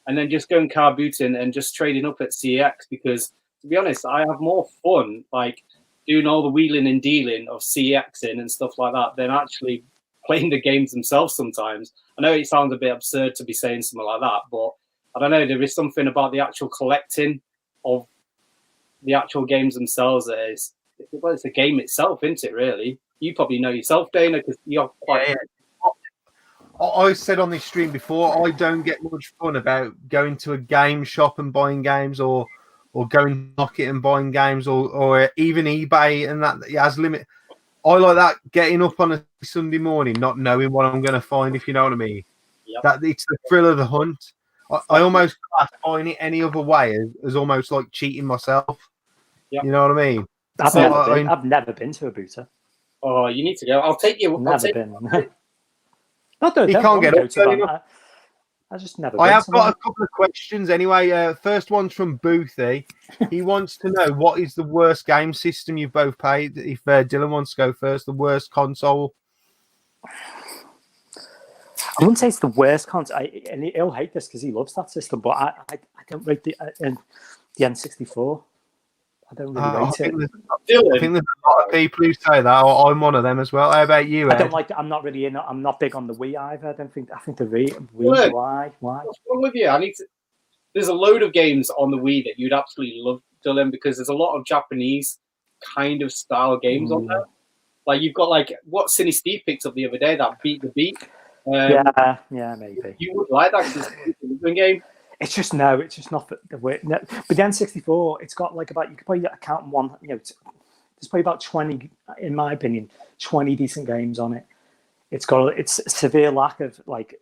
and then just going car booting and just trading up at CEX, because to be honest, I have more fun like doing all the wheeling and dealing of CEXing and stuff like that than actually playing the games themselves sometimes. I know it sounds a bit absurd to be saying something like that, but I don't know, there is something about the actual collecting of the actual games themselves that is, well, it's a game itself, isn't it, really? You probably know yourself, Dana, because you're quite... Yeah. I said on this stream before, I don't get much fun about going to a game shop and buying games, or going to market and buying games, or even eBay and that. It has limit. I like that getting up on a Sunday morning, not knowing what I'm going to find, if you know what I mean. Yep. That it's the thrill of the hunt. I almost classify it any other way as almost like cheating myself. Yep. You know what I mean? I've never been to a booter. Oh, you need to go. I'll take you. Never been. Not that You can't get up early enough. I just never. I have got a couple of questions anyway. First one's from Boothie. He wants to know what is the worst game system you've both played. If Dylan wants to go first, the worst console. I wouldn't say it's the worst console, and he'll hate this because he loves that system. But I don't rate the N64. I don't really rate it. Dylan. I think there's a lot of people who say that. I'm one of them as well. How about you, Ed? I don't like. I'm not really in. I'm not big on the Wii either. I think the Wii. Why? What's wrong with you? There's a load of games on the Wii that you'd absolutely love, Dylan, because there's a lot of Japanese kind of style games on there. Like you've got like what Cine Steve picked up the other day, that Beat the Beat. Yeah, maybe. You would like that because it's a game. It's just not the way. No. But the N64, it's got like about, you could probably count one. There's probably about 20, in my opinion, 20 decent games on it. It's a severe lack of like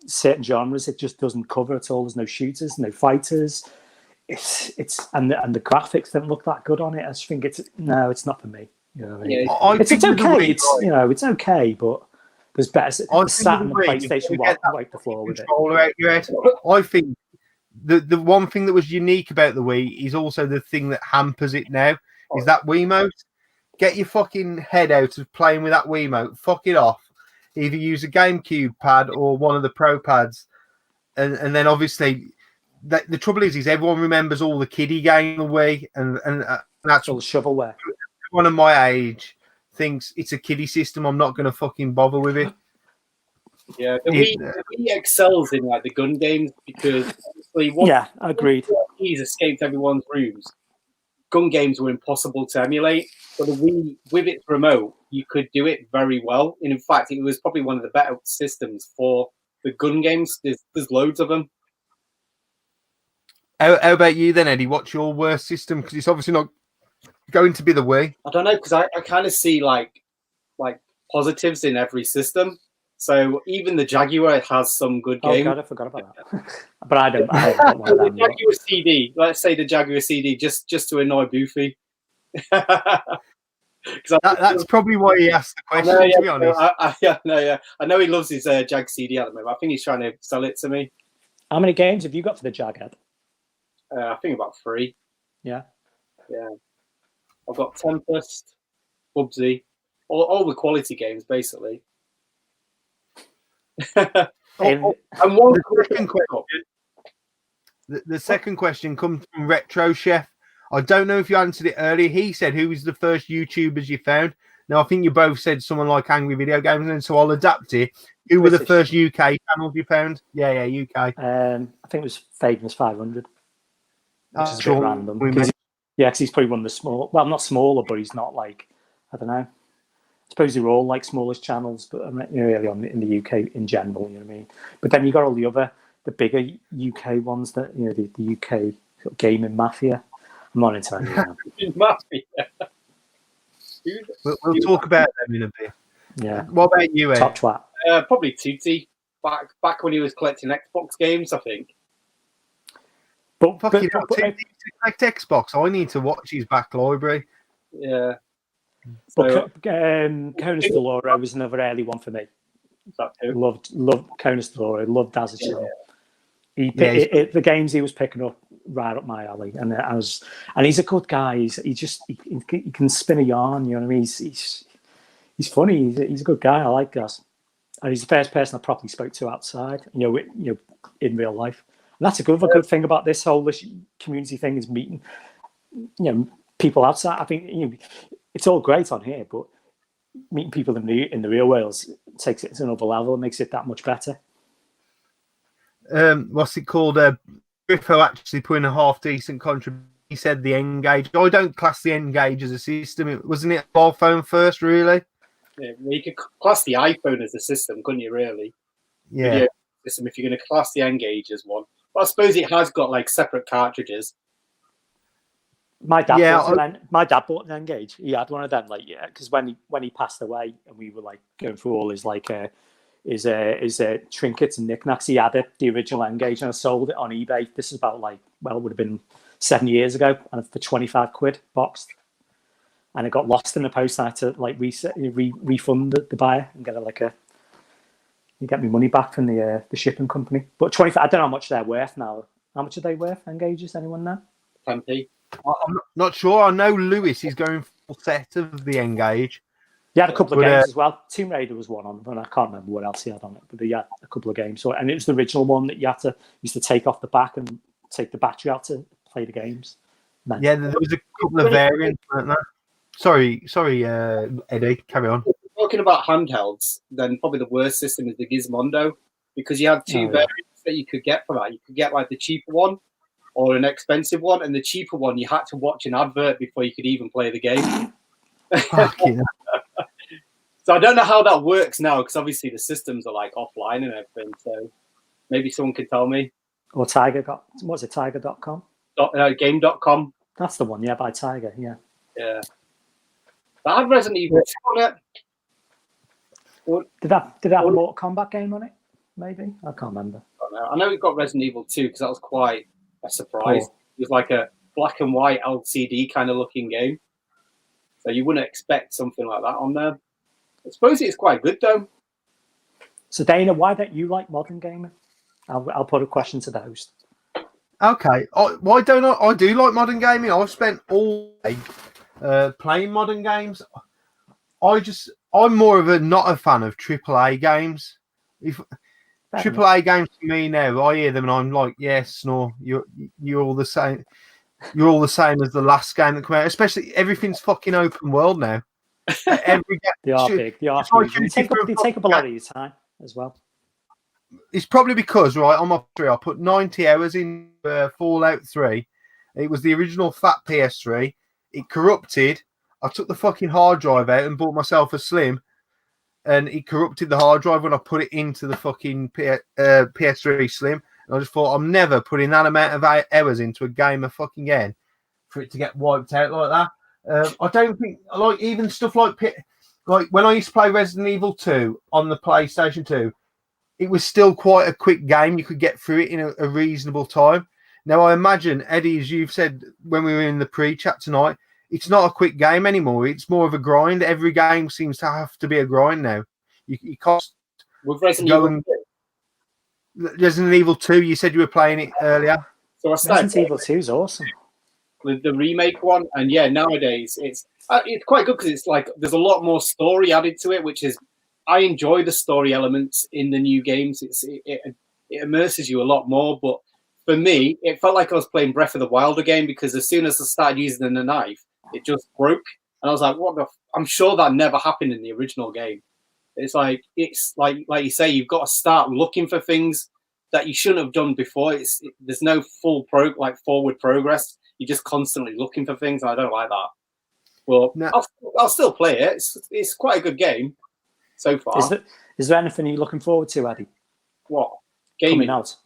certain genres. It just doesn't cover at all. There's no shooters, no fighters. It's and the graphics don't look that good on it. I just think it's not for me. You know what I mean? Yeah, it's okay. It's okay, but there's better. Saturn and PlayStation wipe the floor with it. Out your head. I think the one thing that was unique about the Wii is also the thing that hampers it now is that Wiimote. Get your fucking head out of playing with that Wiimote. Fuck it off. Either use a GameCube pad or one of the Pro pads, and then obviously the trouble is everyone remembers all the kiddie game on the Wii, and that's all the shovelware. One of my age thinks it's a kiddie system. I'm not going to fucking bother with it. Yeah, the Wii excels in like the gun games because obviously agreed. He's escaped everyone's rooms. Gun games were impossible to emulate, but the Wii, with its remote, you could do it very well. And in fact, it was probably one of the better systems for the gun games. There's loads of them. How about you then, Eddie? What's your worst system? Because it's obviously not going to be the Wii. I don't know, because I kind of see like positives in every system. So even the Jaguar has some good games. Oh God, I forgot about that. But I don't want the Jaguar CD. Let's say the Jaguar CD, just to annoy Boofy. That's probably why he asked the question. To be honest, I know he loves his Jag CD at the moment. I think he's trying to sell it to me. How many games have you got for the Jag, Ed? I think about 3. Yeah. I've got Tempest, Bubsy, all the quality games basically. and the second question comes from Retro Chef. I don't know if you answered it earlier. He said, "Who was the first YouTubers you found?" Now, I think you both said someone like Angry Video Games, and so I'll adapt it. Who were the first UK channels you found? Yeah, UK. I think it was Famous 500, which is a bit Sean, random. Because he's probably one of the small. Well, not smaller, but he's not like, I don't know. I suppose they were all like smallish channels, but early on in the UK in general, you know what I mean. But then you got all the bigger UK ones that the UK sort of gaming mafia. I'm not into any of them. Mafia. We'll talk about them in a bit. Yeah. What about you, Ed? Top twat. Probably Tootsie. Back when he was collecting Xbox games, I think. But fucking collect Xbox. I need to watch his back library. Yeah. But Conus Deloro was another early one for me. Loved Conus Deloro. Loved Daz's channel. The games he was picking up right up my alley, and he's a good guy. He can spin a yarn. You know what I mean? He's funny. He's a good guy. I like Daz, and he's the first person I properly spoke to outside. In real life. And that's a good thing about this whole community thing is meeting, people outside. I think it's all great on here, but meeting people in the real world takes it to another level and makes it that much better. What's it called? Griffo actually put in a half decent contribution. He said the N-Gage. I don't class the N-Gage as a system. Wasn't it a mobile phone first, really? Yeah, well, you could class the iPhone as a system, couldn't you? Really? Yeah. Video system. If you're going to class the N-Gage as one, well, I suppose it has got like separate cartridges. My dad bought an N-Gage. He had one of them, because when he passed away, and we were like going through all his his trinkets and knickknacks, he had the original N-Gage, and I sold it on eBay. This is about it would have been 7 years ago, and for £25 boxed, and it got lost in the post. I had to refund the buyer and get you get me money back from the shipping company. But 25, I don't know how much they're worth now. How much are they worth? N-Gages? Anyone know? 10p. I'm not sure. I know Lewis is going for a set of the N-Gage. He had a couple of games as well. Tomb Raider was one on, and I can't remember what else he had on it. But he had a couple of games. So, and it was the original one that you used to take off the back and take the battery out to play the games. Yeah, there was a couple of variants, weren't there? Sorry, Eddie, carry on. Talking about handhelds, then probably the worst system is the Gizmondo, because you have two variants that you could get for that. You could get the cheaper one or an expensive one, and the cheaper one you had to watch an advert before you could even play the game. So I don't know how that works now, because obviously the systems are offline and everything. So maybe someone could tell me. Or what's it, Tiger.com? Game.com. That's the one, by Tiger, yeah. Yeah. That had Resident Evil 2 on it. Did that have a Mortal Kombat game on it? Maybe? I can't remember. I know it got Resident Evil 2 because that was quite a surprise. Cool. It was like a black and white LCD kind of looking game. So you wouldn't expect something like that on there. I suppose it's quite good though. So Dana, why don't you like modern gaming? I'll put a question to the host. Okay. Why don't I? I do like modern gaming. I've spent all day playing modern games. I'm more of not a fan of AAA games. AAA games to me now, I hear them and I'm like, yes, no, you're all the same. You're all the same as the last game that came out. Especially everything's fucking open world now. They are big. They are huge. They take up a lot of your time as well. It's probably because, right, on my PS3, I put 90 hours in Fallout 3. It was the original fat PS3. It corrupted. I took the fucking hard drive out and bought myself a Slim, and it corrupted the hard drive when I put it into the fucking PS3 Slim. And I just thought, I'm never putting that amount of hours into a game of fucking game for it to get wiped out like that. I don't think, even stuff like when I used to play Resident Evil 2 on the PlayStation 2, it was still quite a quick game. You could get through it in a reasonable time. Now, I imagine, Eddie, as you've said when we were in the pre-chat tonight, it's not a quick game anymore. It's more of a grind. Every game seems to have to be a grind now. You can't. With Resident Evil 2, you said you were playing it earlier. So Resident Evil 2 is awesome. With the remake one, and nowadays it's quite good because it's there's a lot more story added to it, which is I enjoy the story elements in the new games. It immerses you a lot more. But for me, it felt like I was playing Breath of the Wild again because as soon as I started using the knife, it just broke. And I was like, what the? I'm sure that never happened in the original game. It's like you say, you've got to start looking for things that you shouldn't have done before. There's no forward progress. You're just constantly looking for things. And I don't like that. Well, No. I'll still play it. It's quite a good game so far. Is there anything you're looking forward to, Eddie? What gaming coming out?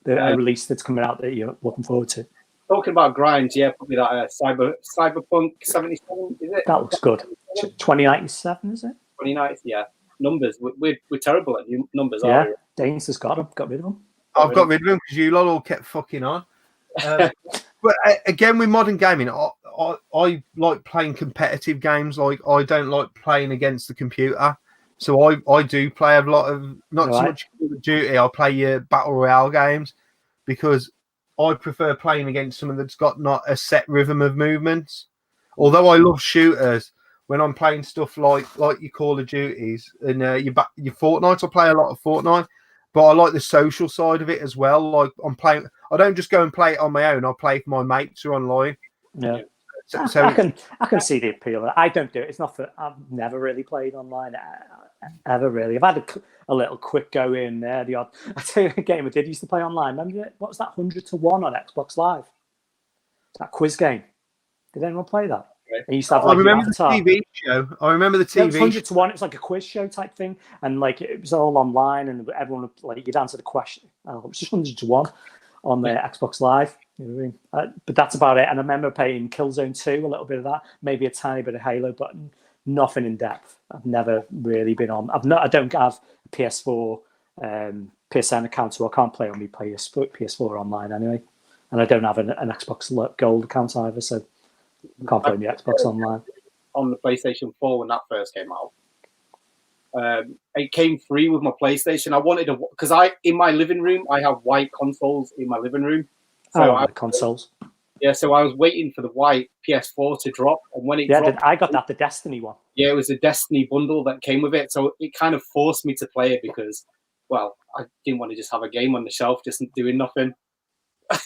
A release that's coming out that you're looking forward to? Talking about grinds, yeah, probably that Cyberpunk 77. Is it? That looks good. 2097, is it? 2090, yeah. Numbers. We're terrible at numbers, yeah. aren't we? Danes has got rid of them. I've got rid of them because you lot all kept fucking on. But again, with modern gaming, I like playing competitive games. Like I don't like playing against the computer. So I do play a lot of not so much Call of Duty. I play your battle royale games because I prefer playing against someone that's got not a set rhythm of movements. Although I love shooters, when I'm playing stuff like your Call of Duties and your Fortnite, I play a lot of Fortnite. But I like the social side of it as well. Like I'm playing, I don't just go and play it on my own. I play if my mates are online. Yeah. So I can see the appeal. I don't do it. It's not for. I've never really played online ever really. I've had a little quick go in there. I tell you a game I did used to play online. Remember it? What was that 100 to 1 on Xbox Live? That quiz game. Did anyone play that? I used to have. Like, I remember the TV show. I remember the TV. It was 100 to 1. It was like a quiz show type thing, and like it was all online, and everyone would, like you'd answer the question. It was just 100 to 1 on the Xbox Live. You know what I mean? But that's about it. And I remember playing Killzone 2, a little bit of that, maybe a tiny bit of Halo, but nothing in depth. I've never really been on. I don't have a PS4, PSN account, so I can't play on my PS4 online anyway. And I don't have an Xbox Gold account either, so I can't play on the Xbox online. On the PlayStation 4 when that first came out. It came free with my PlayStation. I wanted because in my living room I have white consoles in my living room. So consoles. Yeah, so I was waiting for the white PS4 to drop, and when it dropped, I got the Destiny one. Yeah, it was a Destiny bundle that came with it, so it kind of forced me to play it because, well, I didn't want to just have a game on the shelf just doing nothing.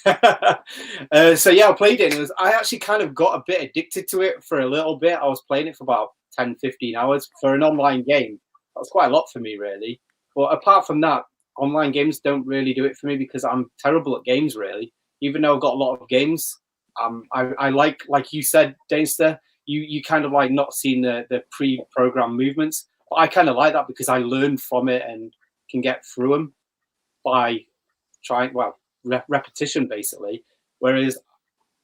So yeah, I played it. And I actually kind of got a bit addicted to it for a little bit. I was playing it for about 10, 15 hours for an online game. That was quite a lot for me, really. But apart from that, online games don't really do it for me because I'm terrible at games, really. Even though I've got a lot of games, I like you said, Danester, you kind of like not seeing the pre-programmed movements. But I kind of like that because I learn from it and can get through them by trying, repetition, basically. Whereas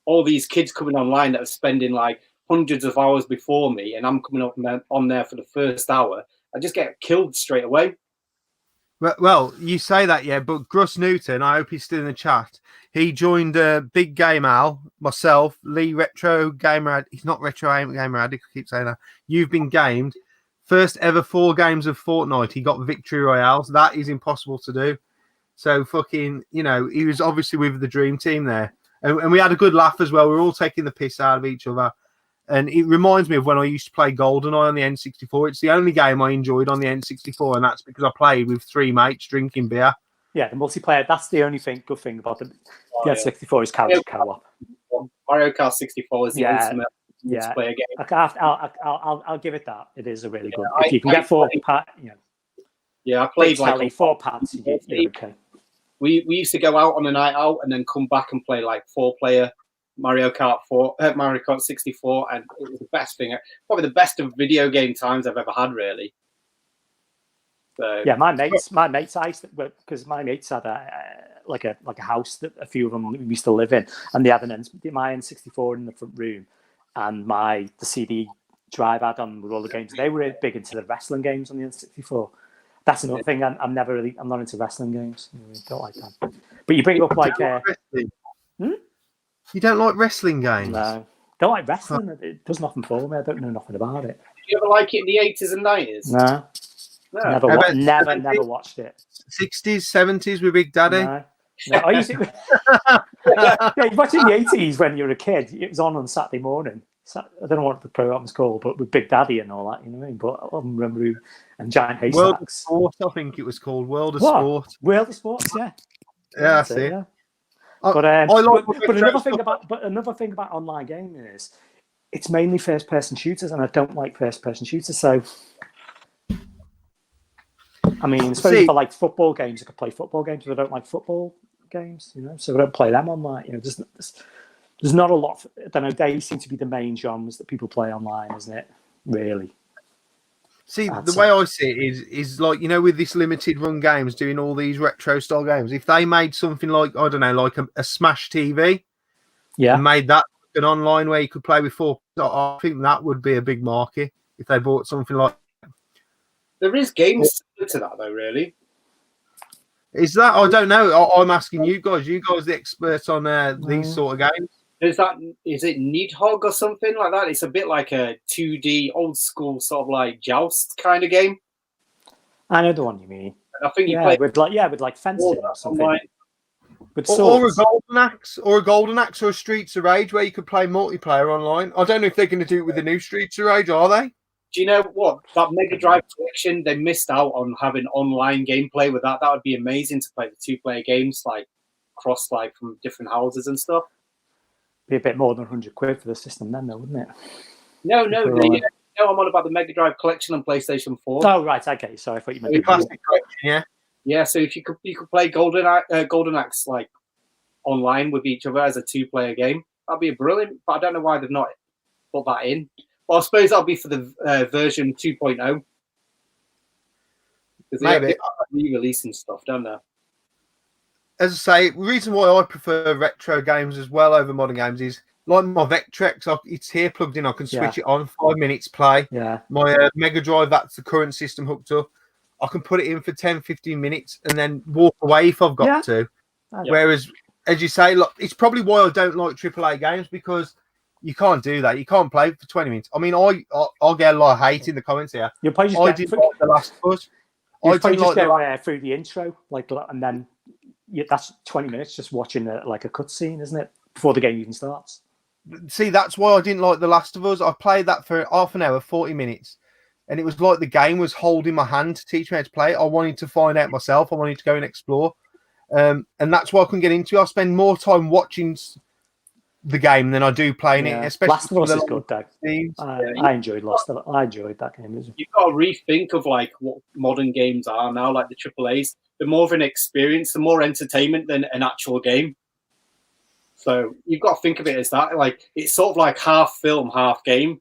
all these kids coming online that are spending like hundreds of hours before me, and I'm coming up on there for the first hour, I just get killed straight away. Well, you say that, yeah, but Gruss Newton, I hope he's still in the chat. He joined Big Game Al, myself, Lee Retro Gamer. He's not Retro Gamer Addict, I keep saying that. You've been gamed. First ever 4 games of Fortnite. He got Victory Royales. That is impossible to do. So fucking, he was obviously with the dream team there. And we had a good laugh as well. We were all taking the piss out of each other. And it reminds me of when I used to play GoldenEye on the N64. It's the only game I enjoyed on the N64, and that's because I played with 3 mates drinking beer. Yeah, the multiplayer, that's the only good thing about the N64 is couch co-op. Mario Kart 64 is the ultimate multiplayer game. I'll give it that. It is a really good. If you can get 4 parts, Yeah, I played like 4 parts. Okay. We used to go out on a night out and then come back and play like 4-player Mario Kart 64, and it was the best thing, probably the best of video game times I've ever had, really. So, yeah, my mates, because my mates had a house that a few of them we used to live in, and they had my N64 in the front room, and the CD drive had on with all the games. They were big into the wrestling games on the N64. That's another thing. I'm not into wrestling games. Don't like that. But you bring up You don't like wrestling games? No, don't like wrestling. It does nothing for me. I don't know nothing about it. Did you ever like it in the 80s and 90s? No. Never watched it. 60s, 70s with Big Daddy? No. I used to. You watch it in the 80s when you were a kid. It was on Saturday morning. I don't know what the program was called, but with Big Daddy and all that, you know what I mean? But I remember and Giant Haystacks. World of Sport, I think it was called. World of Sport. World of Sports, yeah. Yeah, I see. Yeah. But another thing about online gaming is it's mainly first-person shooters, and I don't like first-person shooters. So, I mean, I suppose if I liked football games, I could play football games, but I don't like football games, so I don't play them online. There's not a lot. I don't know. They seem to be the main genres that people play online, isn't it? Really. See, the way I see it is like, with this limited run games, doing all these retro style games. If they made something like, I don't know, like a Smash TV, and made that an online where you could play with 4, I think that would be a big market if they bought something like. There is games similar to that, though. Really, is that? I don't know. I'm asking you guys. You guys, the experts on these sort of games. Is it Needhog or something like that? It's a bit like a 2D old school sort of like joust kind of game. I know the one you mean. I think you play with like fencing or something. Or a golden axe, or a Streets of Rage where you could play multiplayer online. I don't know if they're going to do it with the new Streets of Rage, are they? Do you know what? That Mega Drive collection, they missed out on having online gameplay with that. That would be amazing to play the 2-player games, like cross like from different houses and stuff. Be a bit more than £100 for the system then, though, wouldn't it? No, I'm on about the Mega Drive collection on PlayStation 4. Oh, right, okay. So I thought you meant the classic collection, yeah. Yeah, so if you could play Golden Axe like online with each other as a 2-player game, that'd be brilliant. But I don't know why they've not put that in. Well, I suppose that'll be for the version 2.0. Because they re-releasing stuff, don't they? As I say, the reason why I prefer retro games as well over modern games is like my Vectrex, it's here plugged in. I can switch it on, 5 minutes play. Yeah. My Mega Drive, that's the current system hooked up. I can put it in for 10, 15 minutes and then walk away if I've got to. Whereas, as you say, look, it's probably why I don't like AAA games, because you can't do that. You can't play for 20 minutes. I mean, I'll get a lot of hate in the comments here. You'll probably just I didn't like The Last of Us. I didn't like go through the intro, and then that's 20 minutes just watching a cutscene, isn't it? Before the game even starts. See, that's why I didn't like The Last of Us. I played that for half an hour, 40 minutes. And it was like the game was holding my hand to teach me how to play. I wanted to find out myself. I wanted to go and explore. And that's why I couldn't get into it. I spend more time watching the game than I do playing it. Especially Last of Us is good, though. I enjoyed I enjoyed that game. You've got to rethink of like what modern games are now, like the AAAs. They're more of an experience, they're more entertainment than an actual game. So you've got to think of it as that. Like it's sort of like half film, half game.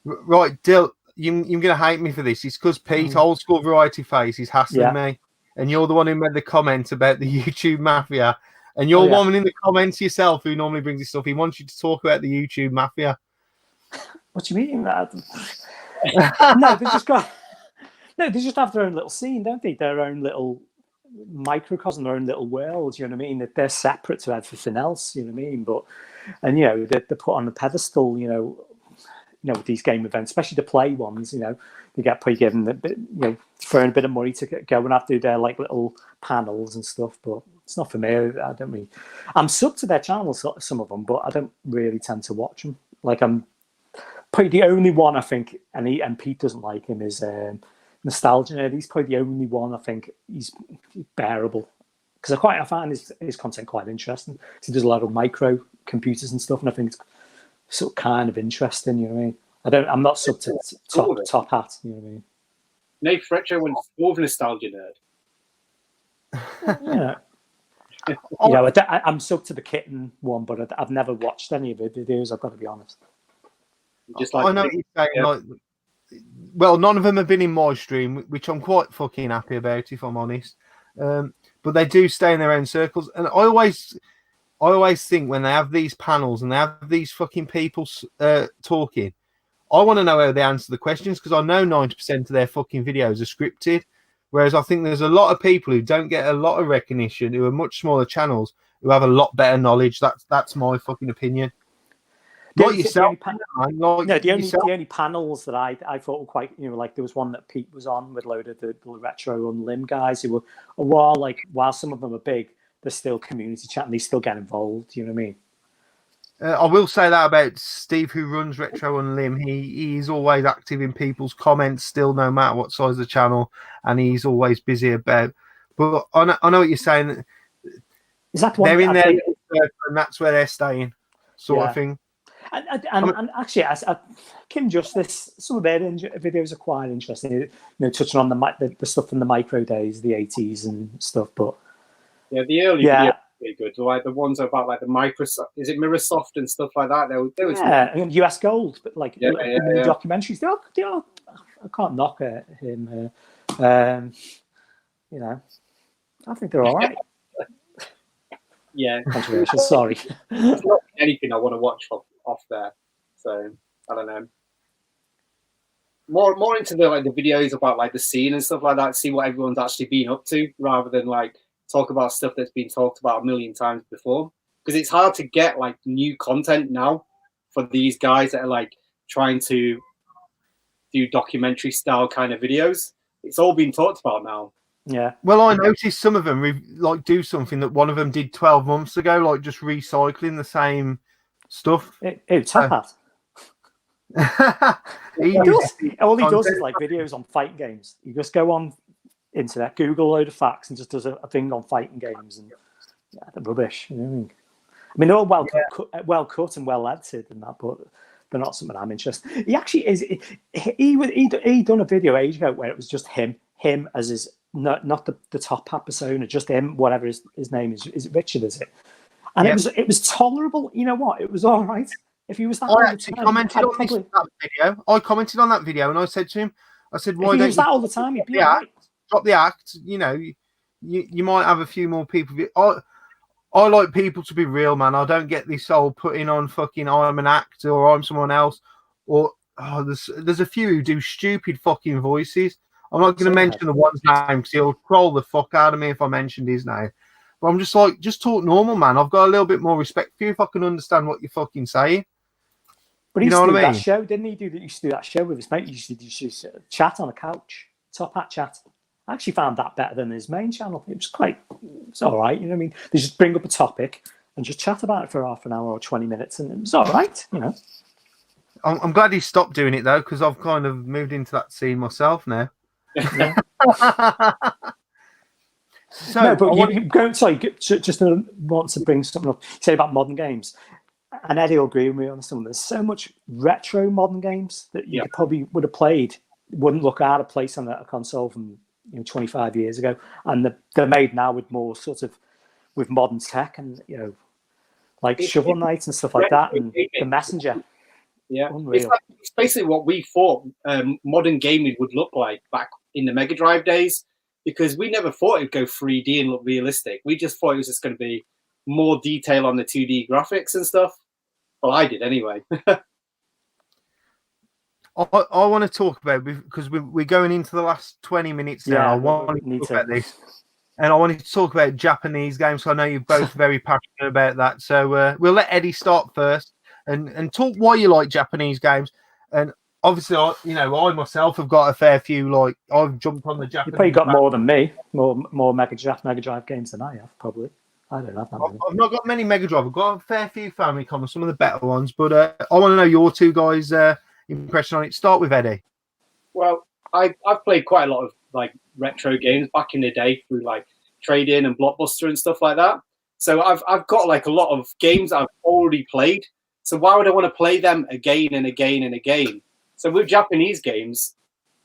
Right, Dill, you're going to hate me for this. It's because Pete, old school variety face, is hassling me. And you're the one who made the comment about the YouTube mafia. And you're one in the comments yourself who normally brings this stuff. He wants you to talk about the YouTube mafia. What do you mean? No, they just have their own little scene, don't they? Their own little microcosm, their own little world. You know what I mean? They're separate to everything else. You know what I mean? But they're put on a pedestal. With these game events, especially the play ones, they get probably given throwing a bit of money to go and have to do their like little panels and stuff. But it's not for me. I don't really. I'm sub to their channels, some of them, but I don't really tend to watch them. Like I'm probably the only one I think, and Pete doesn't like him, is Nostalgia Nerd. He's probably the only one I think he's bearable, because I find his content quite interesting. He does a lot of micro computers and stuff, and I think it's sort of kind of interesting. You know what I mean? I'm not sub to top hat. You know what I mean? Nate Fletcher went more of a Nostalgia Nerd. I'm sub to the Kitten one, but I've never watched any of his videos. I've got to be honest. Just like I know what you're saying. Like, well, none of them have been in my stream, which I'm quite fucking happy about, if I'm honest. But they do stay in their own circles, and I always think when they have these panels and they have these fucking people talking, I want to know how they answer the questions, because I know 90% of their fucking videos are scripted. Whereas I think there's a lot of people who don't get a lot of recognition, who are much smaller channels, who have a lot better knowledge. That's my fucking opinion. Like yourself. The only panels that I thought were quite, like there was one that Pete was on with a load of the retro and limb guys who were, while some of them are big, they're still community chat and they still get involved. You know what I mean? I will say that about Steve, who runs Retro and Limb. He's always active in people's comments still, no matter what size of the channel, and he's always busy about. But I know what you're saying. Is that they're in their little circle, and that's where they're staying, sort of thing. And actually, Kim Justice, some of their videos are quite interesting. Touching on the stuff from the micro days, the 80s and stuff. But yeah, the early videos were pretty good. Like the ones about like the Microsoft, is it Microsoft and stuff like that? They was and US Gold, but like documentaries. They are, I can't knock him. I think they're all right. Yeah, controversial. Sorry, it's not anything I want to watch off there. So I don't know. More into the videos about like the scene and stuff like that. See what everyone's actually been up to, rather than like talk about stuff that's been talked about a million times before. Because it's hard to get like new content now for these guys that are like trying to do documentary style kind of videos. It's all been talked about now. Yeah. Well, I noticed some of them like do something that one of them did 12 months ago, like just recycling the same stuff. Top Hat. All he does is like videos on fighting games. You just go on internet, Google a load of facts, and just does a thing on fighting games, and they're rubbish. You know what I mean? They're all well cut and well edited and that, but they're not something I'm interested. He actually is. He done a video age ago where it was just him as his. Not the Top Hat persona, just him, whatever his name is. Is it Richard, is it? And it was tolerable. You know what? It was all right. If he was that I actually commented on that video. I commented on that video and I said to him, I said, why don't you that all the time? You'd be all right. Drop the act, you might have a few more people. I like people to be real, man. I don't get this whole putting on fucking I'm an actor or I'm someone else. Or there's a few who do stupid fucking voices. I'm not going to mention the one's name because he'll troll the fuck out of me if I mentioned his name. But I'm just like, just talk normal, man. I've got a little bit more respect for you if I can understand what you're fucking saying. But he used to do that show, didn't he? He used to do that show with his mate. He used to chat on a couch, Top Hat chat. I actually found that better than his main channel. It's all right. You know what I mean? They just bring up a topic and just chat about it for half an hour or 20 minutes, and it was all right. I'm glad he stopped doing it though, because I've kind of moved into that scene myself now. Yeah. Just want to bring something up. Say about modern games, and Eddie will agree with me on this one. There's so much retro modern games that you probably would have played, wouldn't look out of place on a console from 25 years ago, and they're made now with more sort of with modern tech and like Shovel Knight and stuff like that, and the Messenger. Yeah, it's basically what we thought modern gaming would look like back in the Mega Drive days, because we never thought it'd go 3D and look realistic. We just thought it was just going to be more detail on the 2D graphics and stuff. Well, I did anyway. I want to talk about, because we're going into the last 20 minutes now. I want to talk about this. And I wanted to talk about Japanese games. So I know you're both very passionate about that. So we'll let Eddie start first and talk why you like Japanese games. And obviously, I myself have got a fair few. Like, I've jumped on the Japanese. You probably got more than me. More Mega Drive games than I have, probably. I don't have that many. I've not got many Mega Drive. I've got a fair few Famicom, some of the better ones. But I want to know your two guys' impression on it. Start with Eddie. Well, I've played quite a lot of like retro games back in the day through like Trade-In and Blockbuster and stuff like that. So I've got like a lot of games I've already played. So why would I want to play them again and again and again? So with Japanese games,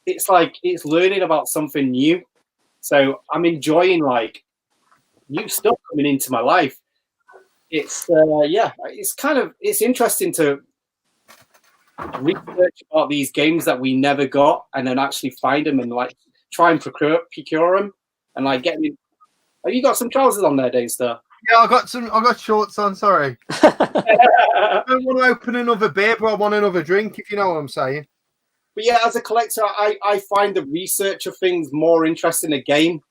it's like it's learning about something new. So I'm enjoying like new stuff coming into my life. It's it's interesting to research about these games that we never got and then actually find them and like try and procure them and like get me. Have you got some trousers on there, Daystar? Yeah, I got shorts on. Sorry. I don't want to open another beer, but I want another drink. If you know what I'm saying. But yeah, as a collector, I find the research of things more interesting in a game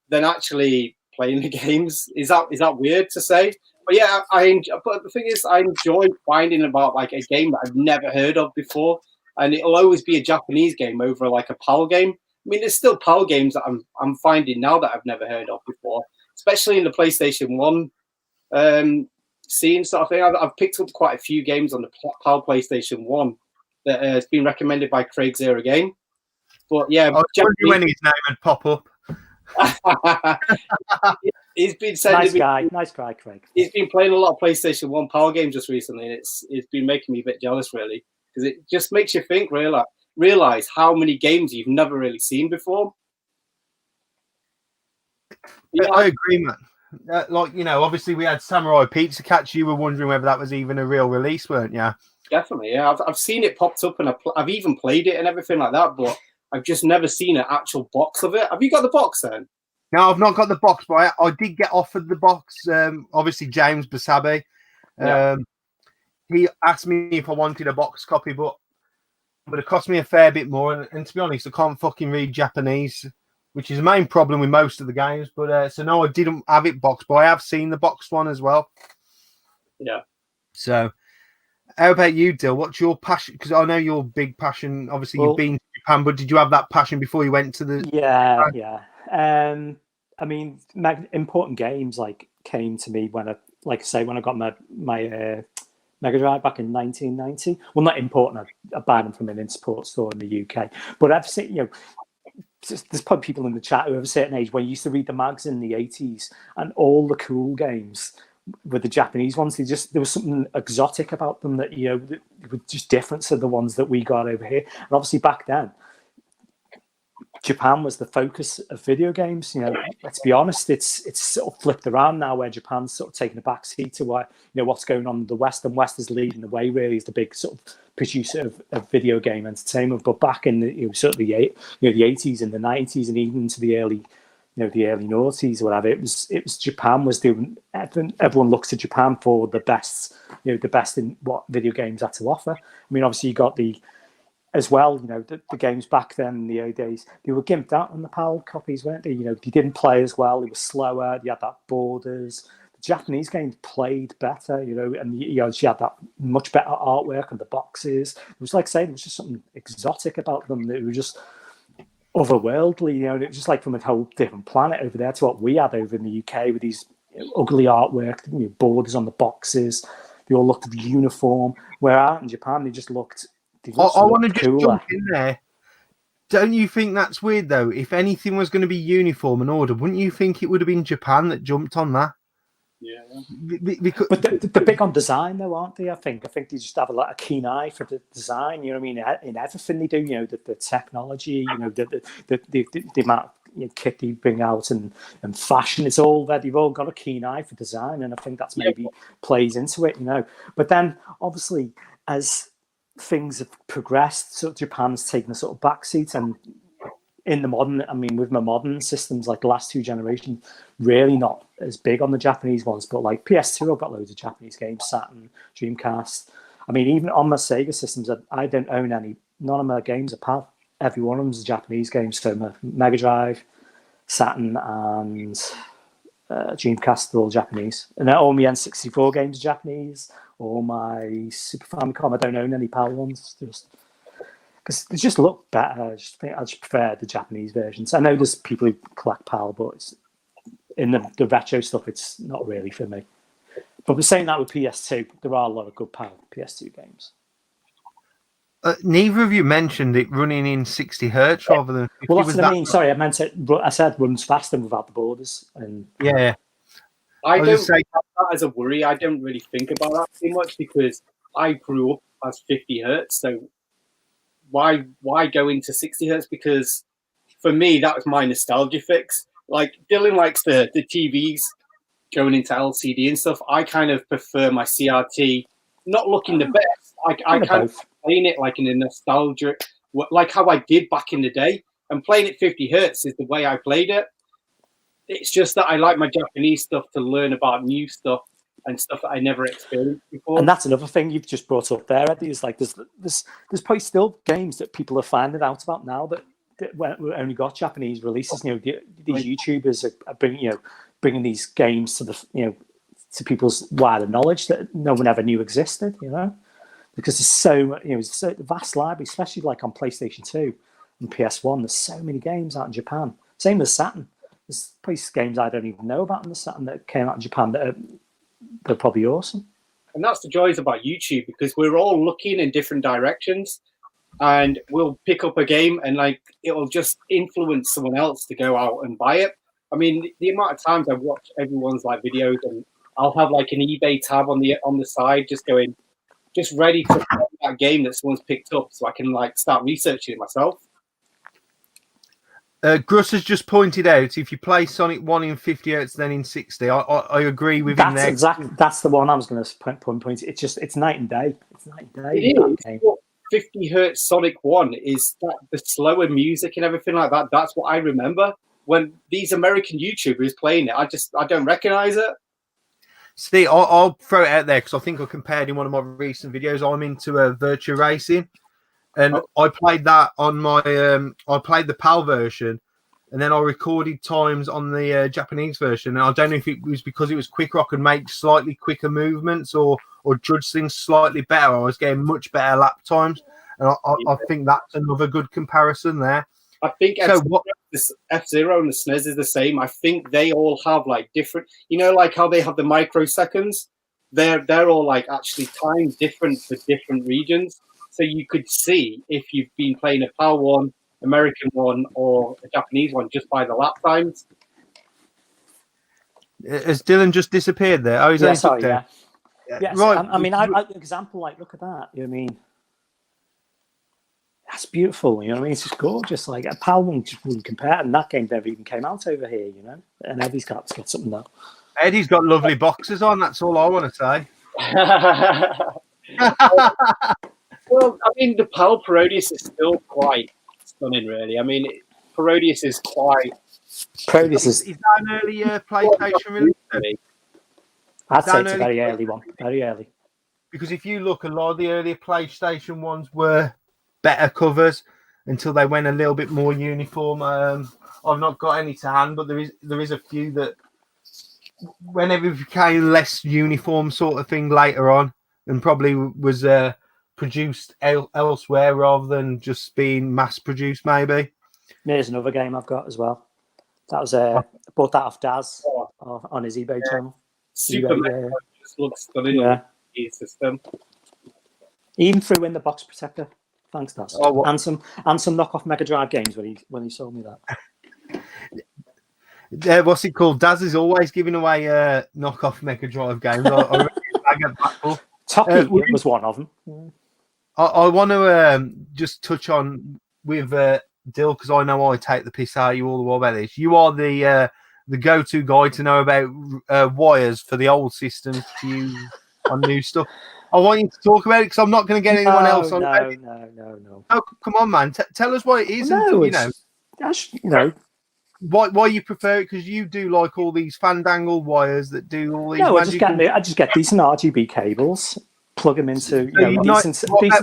than actually playing the games. Is that weird to say? But yeah, but the thing is, I enjoy finding about like a game that I've never heard of before, and it'll always be a Japanese game over like a PAL game. I mean, there's still PAL games that I'm finding now that I've never heard of before, especially in the PlayStation 1 scene sort of thing. I've picked up quite a few games on the PAL PlayStation 1 that has been recommended by Craig Zero Game. But yeah, I was wondering when his name would pop up. He's been sending nice guy, Craig. He's been playing a lot of PlayStation 1 Power games just recently, and it's been making me a bit jealous, really, because it just makes you think, realize how many games you've never really seen before. Yeah, I agree, man. Obviously we had Samurai Pizza Catch. You were wondering whether that was even a real release, weren't you? Definitely, yeah. I've seen it popped up, and I've even played it and everything like that, but I've just never seen an actual box of it. Have you got the box then? No, I've not got the box, but I did get offered the box. Obviously, James Basabe. He asked me if I wanted a box copy, but it would have cost me a fair bit more. And to be honest, I can't fucking read Japanese, which is the main problem with most of the games. But so no, I didn't have it boxed, but I have seen the boxed one as well. Yeah. So, how about you, Dill? What's your passion? Because I know your big passion. Obviously, you've been to Japan, but did you have that passion before you went to the? Yeah. I mean, important games came to me when I got my Mega Drive back in 1990. Well, not important. I bought them from an in-sport store in the UK. But I've seen, there's probably people in the chat who have a certain age when you used to read the mags in the 80s, and all the cool games were the Japanese ones. There was something exotic about them that were just different to the ones that we got over here. And obviously back then, Japan was the focus of video games. Let's be honest, it's sort of flipped around now, where Japan's sort of taking a back seat to what's going on in the West, and West is leading the way, really, as the big sort of producer of video game entertainment. But back in the the 80s and the 90s, and even into the early noughties or whatever, it was Japan was doing. Everyone looks to Japan for the best, the best in what video games had to offer. I mean, obviously you got as well, the games back then in the early days, they were gimped out on the PAL copies, weren't they? They didn't play as well. They were slower. You had that borders. The Japanese games played better, and you had that much better artwork on the boxes. It was like saying, there was just something exotic about them. That were just otherworldly, and it was just like from a whole different planet over there to what we had over in the UK with these ugly artwork, borders on the boxes. They all looked uniform. Where out in Japan, they just looked. I want to just jump in there. Don't you think that's weird, though? If anything was going to be uniform and ordered, wouldn't you think it would have been Japan that jumped on that? Yeah. But they're big on design, though, aren't they? I think they just have a keen eye for the design. You know what I mean? In everything they do, the technology, the amount of kit they bring out and fashion. It's all that they've all got a keen eye for design, and I think that's maybe plays into it. But then obviously as things have progressed, so Japan's taken a sort of backseat, and in the modern, with my modern systems, like the last two generations, really not as big on the Japanese ones, but like PS2, I've got loads of Japanese games, Saturn, Dreamcast. Even on my Sega systems, I don't own any, none of my games are PAL. Every one of them is a Japanese game, so my Mega Drive, Saturn, and Dreamcast are all Japanese. And all my N64 games are Japanese. All my Super Famicom, I don't own any PAL ones, just because they just look better. I just prefer the Japanese versions. I know there's people who collect PAL, but it's, in the retro stuff, it's not really for me. But we're saying that with PS2, there are a lot of good PAL PS2 games. Neither of you mentioned it running in 60 hertz rather than 50. Well, that's what I mean. Sorry, I said runs faster without the borders. And yeah. I don't say that as a worry. I don't really think about that too much because I grew up as 50 hertz. So why go into 60 hertz? Because for me, that was my nostalgia fix. Like Dylan likes the TVs going into LCD and stuff. I kind of prefer my CRT not looking the best. I kind of playing it like in a nostalgia, like how I did back in the day. And playing it 50 hertz is the way I played it. It's just that I like my Japanese stuff to learn about new stuff and stuff that I never experienced before. And that's another thing you've just brought up there, Eddie, is like there's probably still games that people are finding out about now that only got Japanese releases. These YouTubers are bringing these games to to people's wider knowledge that no one ever knew existed. Because there's so vast library, especially like on PlayStation 2 and PS1. There's so many games out in Japan. Same as Saturn. There's probably games I don't even know about in the Saturn that came out in Japan that they're probably awesome. And that's the joys about YouTube, because we're all looking in different directions, and we'll pick up a game and like it'll just influence someone else to go out and buy it. I mean, the amount of times I watch everyone's like videos, and I'll have like an eBay tab on the side, just ready to play that game that someone's picked up, so I can like start researching it myself. Gruss has just pointed out if you play Sonic 1 in 50 Hz, then in 60. I agree with him there. That's the one I was going to point. It's night and day. It's night and day. It is. What 50 Hz Sonic 1 is that the slower music and everything like that. That's what I remember. When these American YouTubers playing it, I don't recognize it. See, I'll throw it out there because I think I compared in one of my recent videos. I'm into virtua racing. And I played that on my, I played the PAL version, and then I recorded times on the Japanese version. And I don't know if it was because it was quicker, I could make slightly quicker movements or judge things slightly better. I was getting much better lap times. And I think that's another good comparison there. I think F-Zero and the SNES is the same. I think they all have like different, like how they have the microseconds. They're all like actually timed different for different regions. So you could see if you've been playing a PAL one, American one, or a Japanese one just by the lap times. Has Dylan just disappeared there? Oh, he's yeah, sorry, yeah. Yeah, right. I mean, example, like, look at that. You know what I mean? That's beautiful. You know what I mean? It's just gorgeous. Like, a PAL one just wouldn't compare. And that game never even came out over here, And Eddie's got something though. Eddie's got lovely boxes on. That's all I want to say. Well, I mean, the PAL Parodius is still quite stunning, really. I mean, Parodius is quite... Parodius is that an early PlayStation release? I'd say it's a very early one. Very early. Because if you look, a lot of the earlier PlayStation ones were better covers until they went a little bit more uniform. I've not got any to hand, but there is a few that whenever it became less uniform sort of thing later on, and probably was... produced elsewhere rather than just being mass produced, maybe. Here's another game I've got as well. That was I bought that off Daz on his eBay channel. Super just looks stunning on the system. Even threw in the box protector. Thanks, Daz. Oh, and some knockoff Mega Drive games when he sold me that. What's it called? Daz is always giving away knockoff Mega Drive games. I get back. Toppy was one of them. Yeah. I want to just touch on with Dill, because I know I take the piss out of you all the while about this. You are the go-to guy to know about wires for the old systems to use on new stuff. I want you to talk about it because I'm not going to get anyone else on. No. Oh, come on, man! Tell us why it is. Why you prefer it, because you do like all these fandangled wires that do all these. No, I just get decent RGB cables. Plug them into decent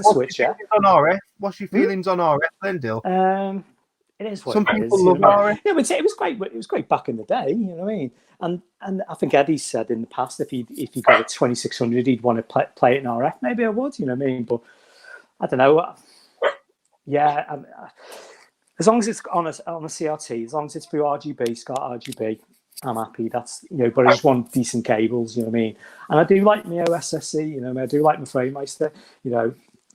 switch. Yeah. On RF? What's your feelings on RF then, Dill? It is what some it people is, love RF. Yeah, but it was great. It was great back in the day. You know what I mean? And I think Eddie said in the past, if he got a 2600, he'd want to play it in RF. Maybe I would. You know what I mean? But I don't know. Yeah. As long as it's on a CRT, as long as it's through RGB, SCART RGB, I'm happy. That's but I just want decent cables. You know what I mean? And I do like my OSSC. I do like my FrameMeister.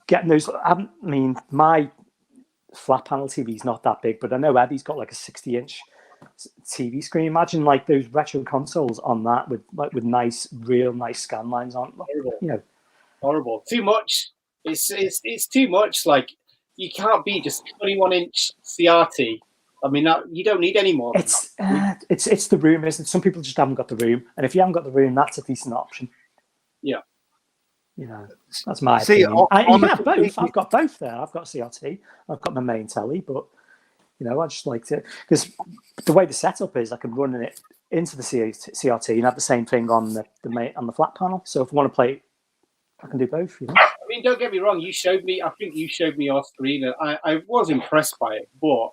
Getting those. I mean, my flat panel TV is not that big, but I know Eddie's got like a 60-inch TV screen. Imagine like those retro consoles on that with real nice scan lines on. Horrible. Too much. It's too much. Like, you can't be just 21-inch CRT. I mean, you don't need any more. It's the room, isn't it? Some people just haven't got the room, and if you haven't got the room, that's a decent option. Yeah. That's my opinion. You can have both. I've got both there. I've got CRT. I've got my main telly, but I just like to, because the way the setup is, I can run it into the CRT and have the same thing on the flat panel. So if I want to play, I can do both. I mean, don't get me wrong. I think you showed me your screen, and I was impressed by it, but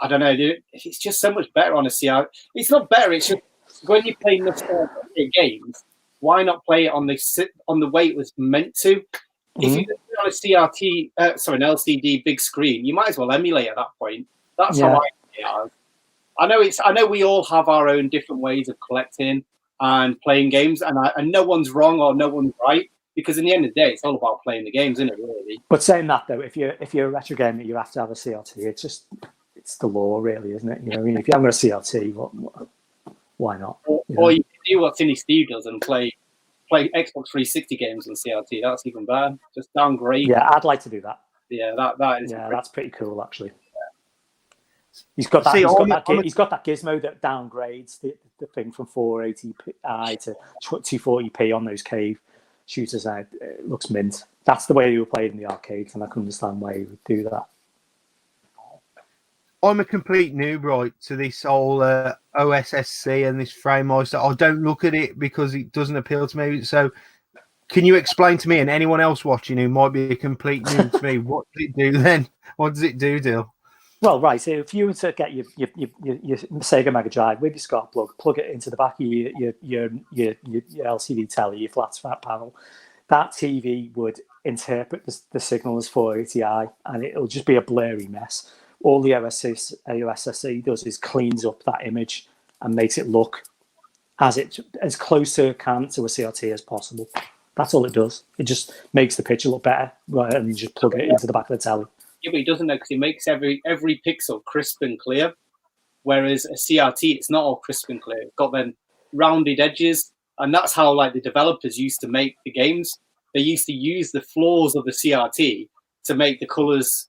I don't know, dude. It's just so much better on a CRT. It's not better. It's just when you play nostalgia games, why not play it on the way it was meant to? Mm-hmm. If you play on a CRT, an LCD big screen, you might as well emulate at that point. That's how I see it. I know we all have our own different ways of collecting and playing games, and no one's wrong or no one's right, because in the end of the day, it's all about playing the games, isn't it? Really. But saying that though, if you're a retro gamer, you have to have a CRT. it's the law, really, isn't it? You know, I mean, if you haven't got a CRT, why not? Or you can do what Cinny Steve does and play Xbox 360 games on CRT. That's even better. Just downgrade. Yeah, I'd like to do that. Yeah, that is. Yeah, that's pretty cool, actually. He's got that. He's got that gizmo that downgrades the thing from 480p to 240p on those cave shooters. It looks mint. That's the way you were played in the arcades, and I can understand why you would do that. I'm a complete noob, right, to this whole OSSC and this frame meister. I don't look at it because it doesn't appeal to me. So, can you explain to me and anyone else watching who might be a complete noob to me, what does it do then? What does it do, Dill? Well, right. So if you were to get your Sega Mega Drive with your SCART plug it into the back of your LCD telly, your flat panel, that TV would interpret the signal as 480i, and it'll just be a blurry mess. All the OSSC does is cleans up that image and makes it look as close to a CRT as possible. That's all it does. It just makes the picture look better, right? And you just plug it into the back of the telly. Yeah, but he doesn't know, because it makes every pixel crisp and clear. Whereas a CRT, it's not all crisp and clear. It's got them rounded edges, and that's how like the developers used to make the games. They used to use the flaws of the CRT to make the colors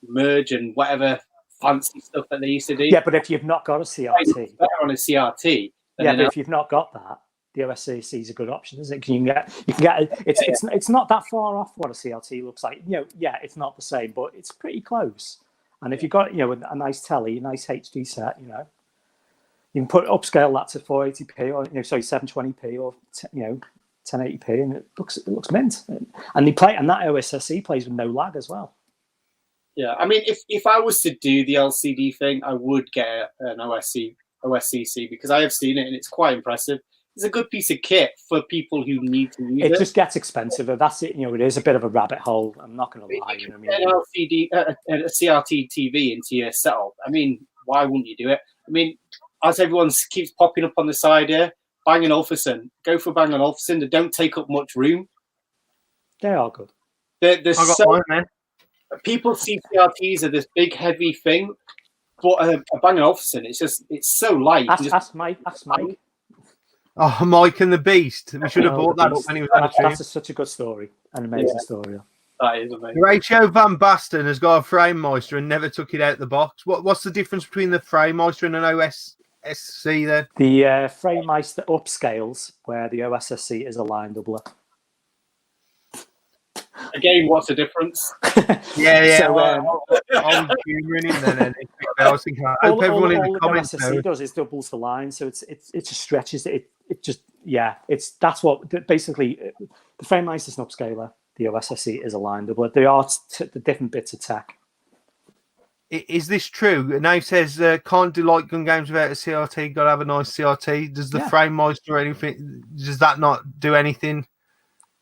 merge and whatever fancy stuff that they used to do. Yeah, but if you've not got a CRT, better on a CRT. Yeah, but if you've not got that, the OSCC is a good option, isn't it? You can get it's not that far off what a CRT looks like. You know, yeah, it's not the same, but it's pretty close. And if you've got a nice telly, a nice HD set, you know, you can upscale that to 480p or 720p or 1080p, and it looks mint. And that OSSC plays with no lag as well. Yeah, I mean, if I was to do the LCD thing, I would get an OSCC because I have seen it and it's quite impressive. It's a good piece of kit for people who need to use it. It just gets expensive. That's it. It is a bit of a rabbit hole. I'm not going to lie. You know, an a CRT TV into your setup. I mean, why wouldn't you do it? I mean, as everyone keeps popping up on the side here, Bang & Olufsen. Go for Bang & Olufsen. They don't take up much room. They are good. People see CRTs as this big, heavy thing, but a Bang & Olufsen, it's so light. Ask Mike. Oh, Mike and the Beast. We should have bought that up when he was on the stream. That's such a good story. An amazing story. That is amazing. Horatio Van Basten has got a frame meister and never took it out the box. What's the difference between the frame meister and an OSSC then? The frame meister upscales where the OSSC is a line doubler. Again, what's the difference? Yeah. So, I'm humouring him then. I was thinking, I hope everyone in the comments knows. OSSC does is doubles the line, so it just stretches it. That's what basically the frame meister is an upscaler. The OSSC is a line doubler. They are the different bits of tech. Is this true? Now says can't do light gun games without a CRT. Got to have a nice CRT. Does the frame meister or anything? Does that not do anything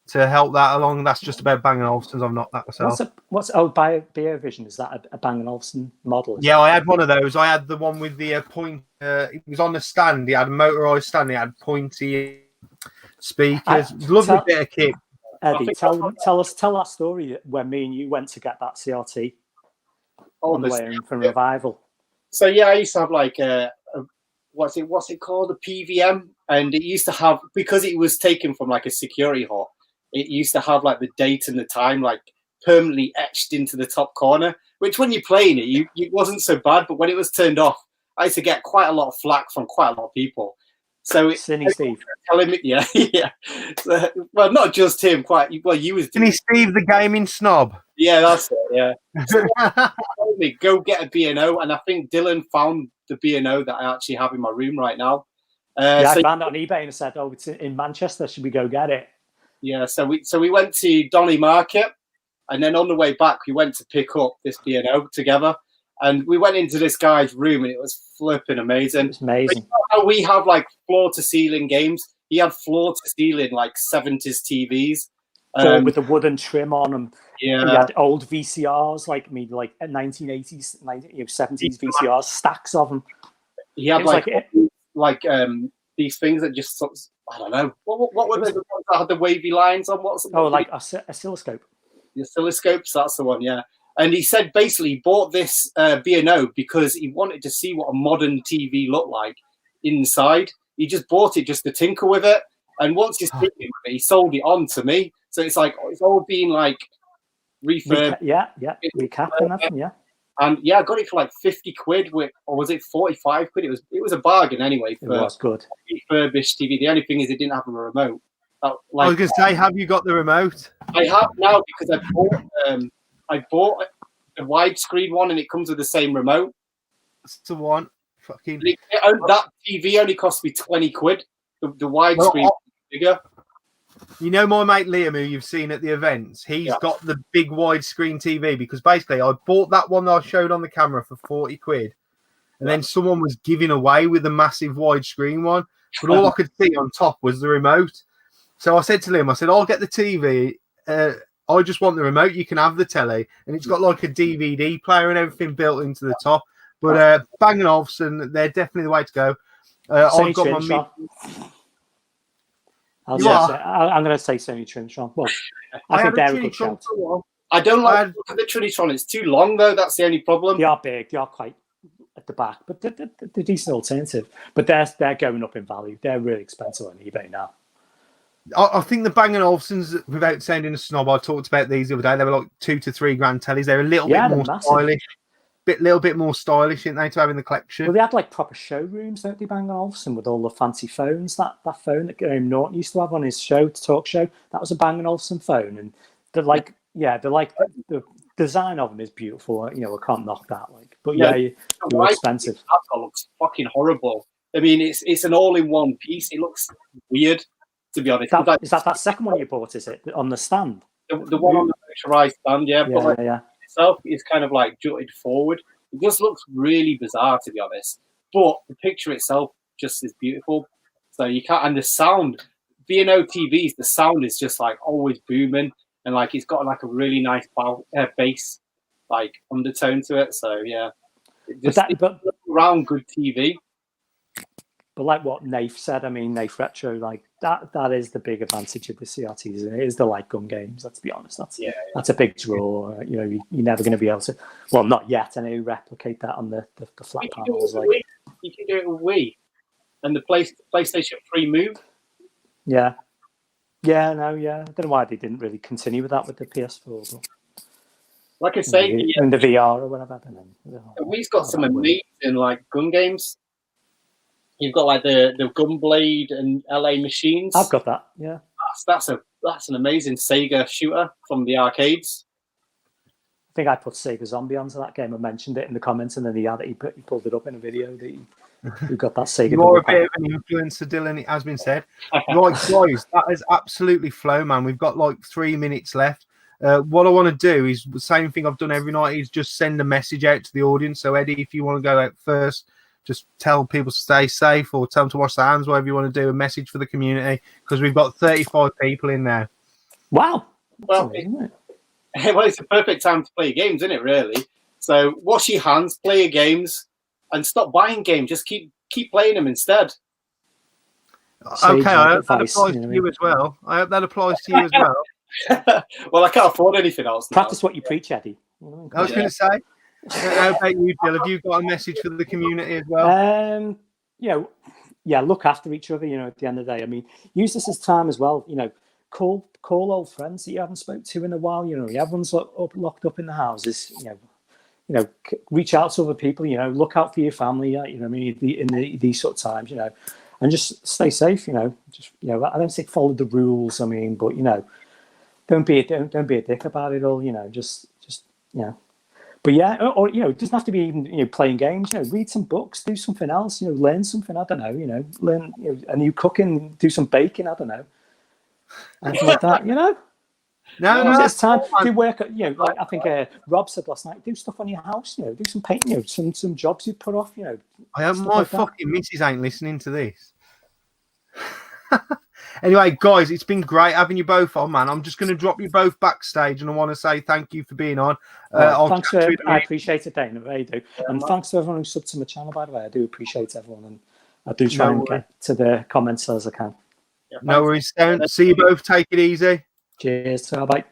to help that along? That's just about Bang & Olufsen's. I've not that myself. BioVision, is that a Bang & Olufsen model? Yeah, I had one of those. I had the one with the point. It was on the stand. He had a motorized stand. He had pointy speakers. Lovely bit of kit. Eddie, tell that story when me and you went to get that CRT on the way in from Revival. So yeah, I used to have like what's it called, a PVM, and it used to have, because it was taken from like a security hut, it used to have like the date and the time like permanently etched into the top corner, which when you're playing it, it wasn't so bad, but when it was turned off, I used to get quite a lot of flack from quite a lot of people. So Cinny Steve. Telling me, yeah. So, well, not just him. You was Cinny Steve, the gaming snob. Yeah, that's it. Yeah. So told me go get a B&O, and I think Dylan found the B&O that I actually have in my room right now. I found it on eBay and said, "Oh, it's in Manchester. Should we go get it?" Yeah. So we went to Donny Market, and then on the way back we went to pick up this B&O together. And we went into this guy's room, and it was flipping amazing. It's amazing. You know how we have like floor to ceiling games. He had floor to ceiling like 70s TVs with the wooden trim on them. Yeah, he had old VCRs, like 1980s, 70s VCRs, stacks of them. He had these things that just sort of, I don't know what were the ones that had the wavy lines on? Like oscilloscope. The oscilloscopes, that's the one. Yeah. And he said basically he bought this B&O because he wanted to see what a modern TV looked like inside. He just bought it just to tinker with it. And once he's tinkered with it, he sold it on to me. So it's like, it's all been like refurbed. Recap and everything, yeah. And yeah, I got it for like 50 quid, or was it 45 quid? It was a bargain anyway. It was good. Refurbished TV. The only thing is it didn't have a remote. I was going to say, have you got the remote? I have now because I bought a widescreen one and it comes with the same remote. That's the one. Fucking. That TV only cost me 20 quid. The widescreen bigger. You know my mate Liam, who you've seen at the events, he's got the big widescreen TV because basically I bought that one that I showed on the camera for 40 quid. And then someone was giving away with a massive widescreen one. But all I could see on top was the remote. So I said to Liam, I said, I'll get the TV. I just want the remote. You can have the telly. And it's got like a DVD player and everything built into the top. But Bang & Olufsen, they're definitely the way to go. I've got my... I'm going to say Sony Trinitron. Well, I think they're a good shout. I don't like the Trinitron. It's too long, though. That's the only problem. They are big. They are quite at the back. But they're a decent alternative. But they're going up in value. They're really expensive on eBay now. I think the Bang & Olufsen's, without sounding a snob, I talked about these the other day. They were like $2,000 to $3,000 tellies. They're a little bit more stylish. Little bit more stylish, aren't they, to have in the collection? Well, they had like proper showrooms, don't they, Bang & Olufsen, with all the fancy phones. That phone that Graham Norton used to have on his talk show, that was a Bang & Olufsen phone. And the design of them is beautiful. You know, I can't knock that. But they're expensive. That looks fucking horrible. I mean, it's an all-in-one piece. It looks weird, to be honest. Is that second one you bought? Is it on the stand? The one on the motorized stand, yeah. Yeah. Itself is kind of like jutted forward. It just looks really bizarre, to be honest. But the picture itself just is beautiful. So you can't, and the sound, B&O TVs, the sound is just like always booming, and like it's got like a really nice bass like undertone to it. So yeah, it's round good TV. But like what Nath said, I mean, Nath Retro, like that is the big advantage of the CRTs. It is the light gun games. Let's be honest. That's a big draw. You know, you're never going to be able to. Well, not yet. Anyway, replicate that on the flat panels. You can do it with Wii and the PlayStation 3 Move. Yeah. I don't know why they didn't really continue with that with the PS4. But like I say, in the VR or whatever. Wii's got some amazing like gun games. You've got like the Gunblade and LA Machines. I've got that. Yeah, that's an amazing Sega shooter from the arcades. I think I put Sega Zombie onto that game. I mentioned it in the comments, and then he pulled it up in a video that he got that Sega. You're a bit of an influencer, Dylan. It has been said. Right, guys, that has absolutely flown, man. We've got like 3 minutes left. What I want to do is the same thing I've done every night is just send a message out to the audience. So Eddie, if you want to go out first. Just tell people to stay safe or tell them to wash their hands, whatever you want to do, a message for the community, because we've got 35 people in there. Wow. Well, it's a perfect time to play games, isn't it, really? So wash your hands, play your games, and stop buying games. Just keep playing them instead. Okay, I hope that applies to you as well. I hope that applies to you as well. Well, I can't afford anything else now. Practice what you preach, Eddie. I was going to say. How about you, Jill? Have you got a message for the community as well? Look after each other. You know, at the end of the day, I mean, use this as time as well. You know, call old friends that you haven't spoke to in a while. You know, everyone's locked up in the houses. You know, reach out to other people. You know, look out for your family. You know, what I mean, in these sort of times. You know, and just stay safe. You know, I don't say follow the rules. I mean, but you know, don't be a dick about it all. You know, just you know. But yeah, or you know, it doesn't have to be even playing games. You know, read some books, do something else. You know, learn something. I don't know. You know, learn a new cooking, do some baking. I don't know, anything like that. You know, no, it's time to work. You know, like I think Rob said last night, do stuff on your house. You know, do some painting. You know, some jobs you put off. You know, I hope my fucking missus ain't listening to this. Anyway, guys, it's been great having you both on, man. I'm just going to drop you both backstage, and I want to say thank you for being on. Thanks I appreciate it, Dana. I do. And thanks to everyone who subbed to my channel, by the way. I do appreciate everyone, and I do try and get to the comments as I can. Yeah, no worries, Stan. See you both. Take it easy. Cheers. Bye.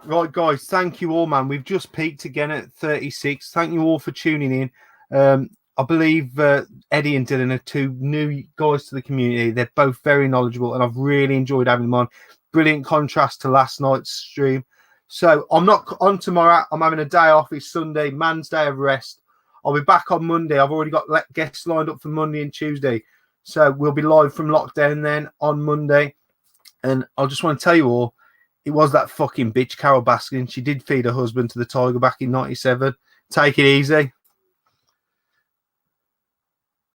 Right, guys, thank you all, man. We've just peaked again at 36. Thank you all for tuning in. I believe Eddie and Dylan are two new guys to the community. They're both very knowledgeable, and I've really enjoyed having them on. Brilliant contrast to last night's stream. So I'm not on tomorrow. I'm having a day off. It's Sunday, man's day of rest. I'll be back on Monday. I've already got guests lined up for Monday and Tuesday. So we'll be live from lockdown then on Monday. And I just want to tell you all, it was that fucking bitch, Carol Baskin. She did feed her husband to the tiger back in 97. Take it easy.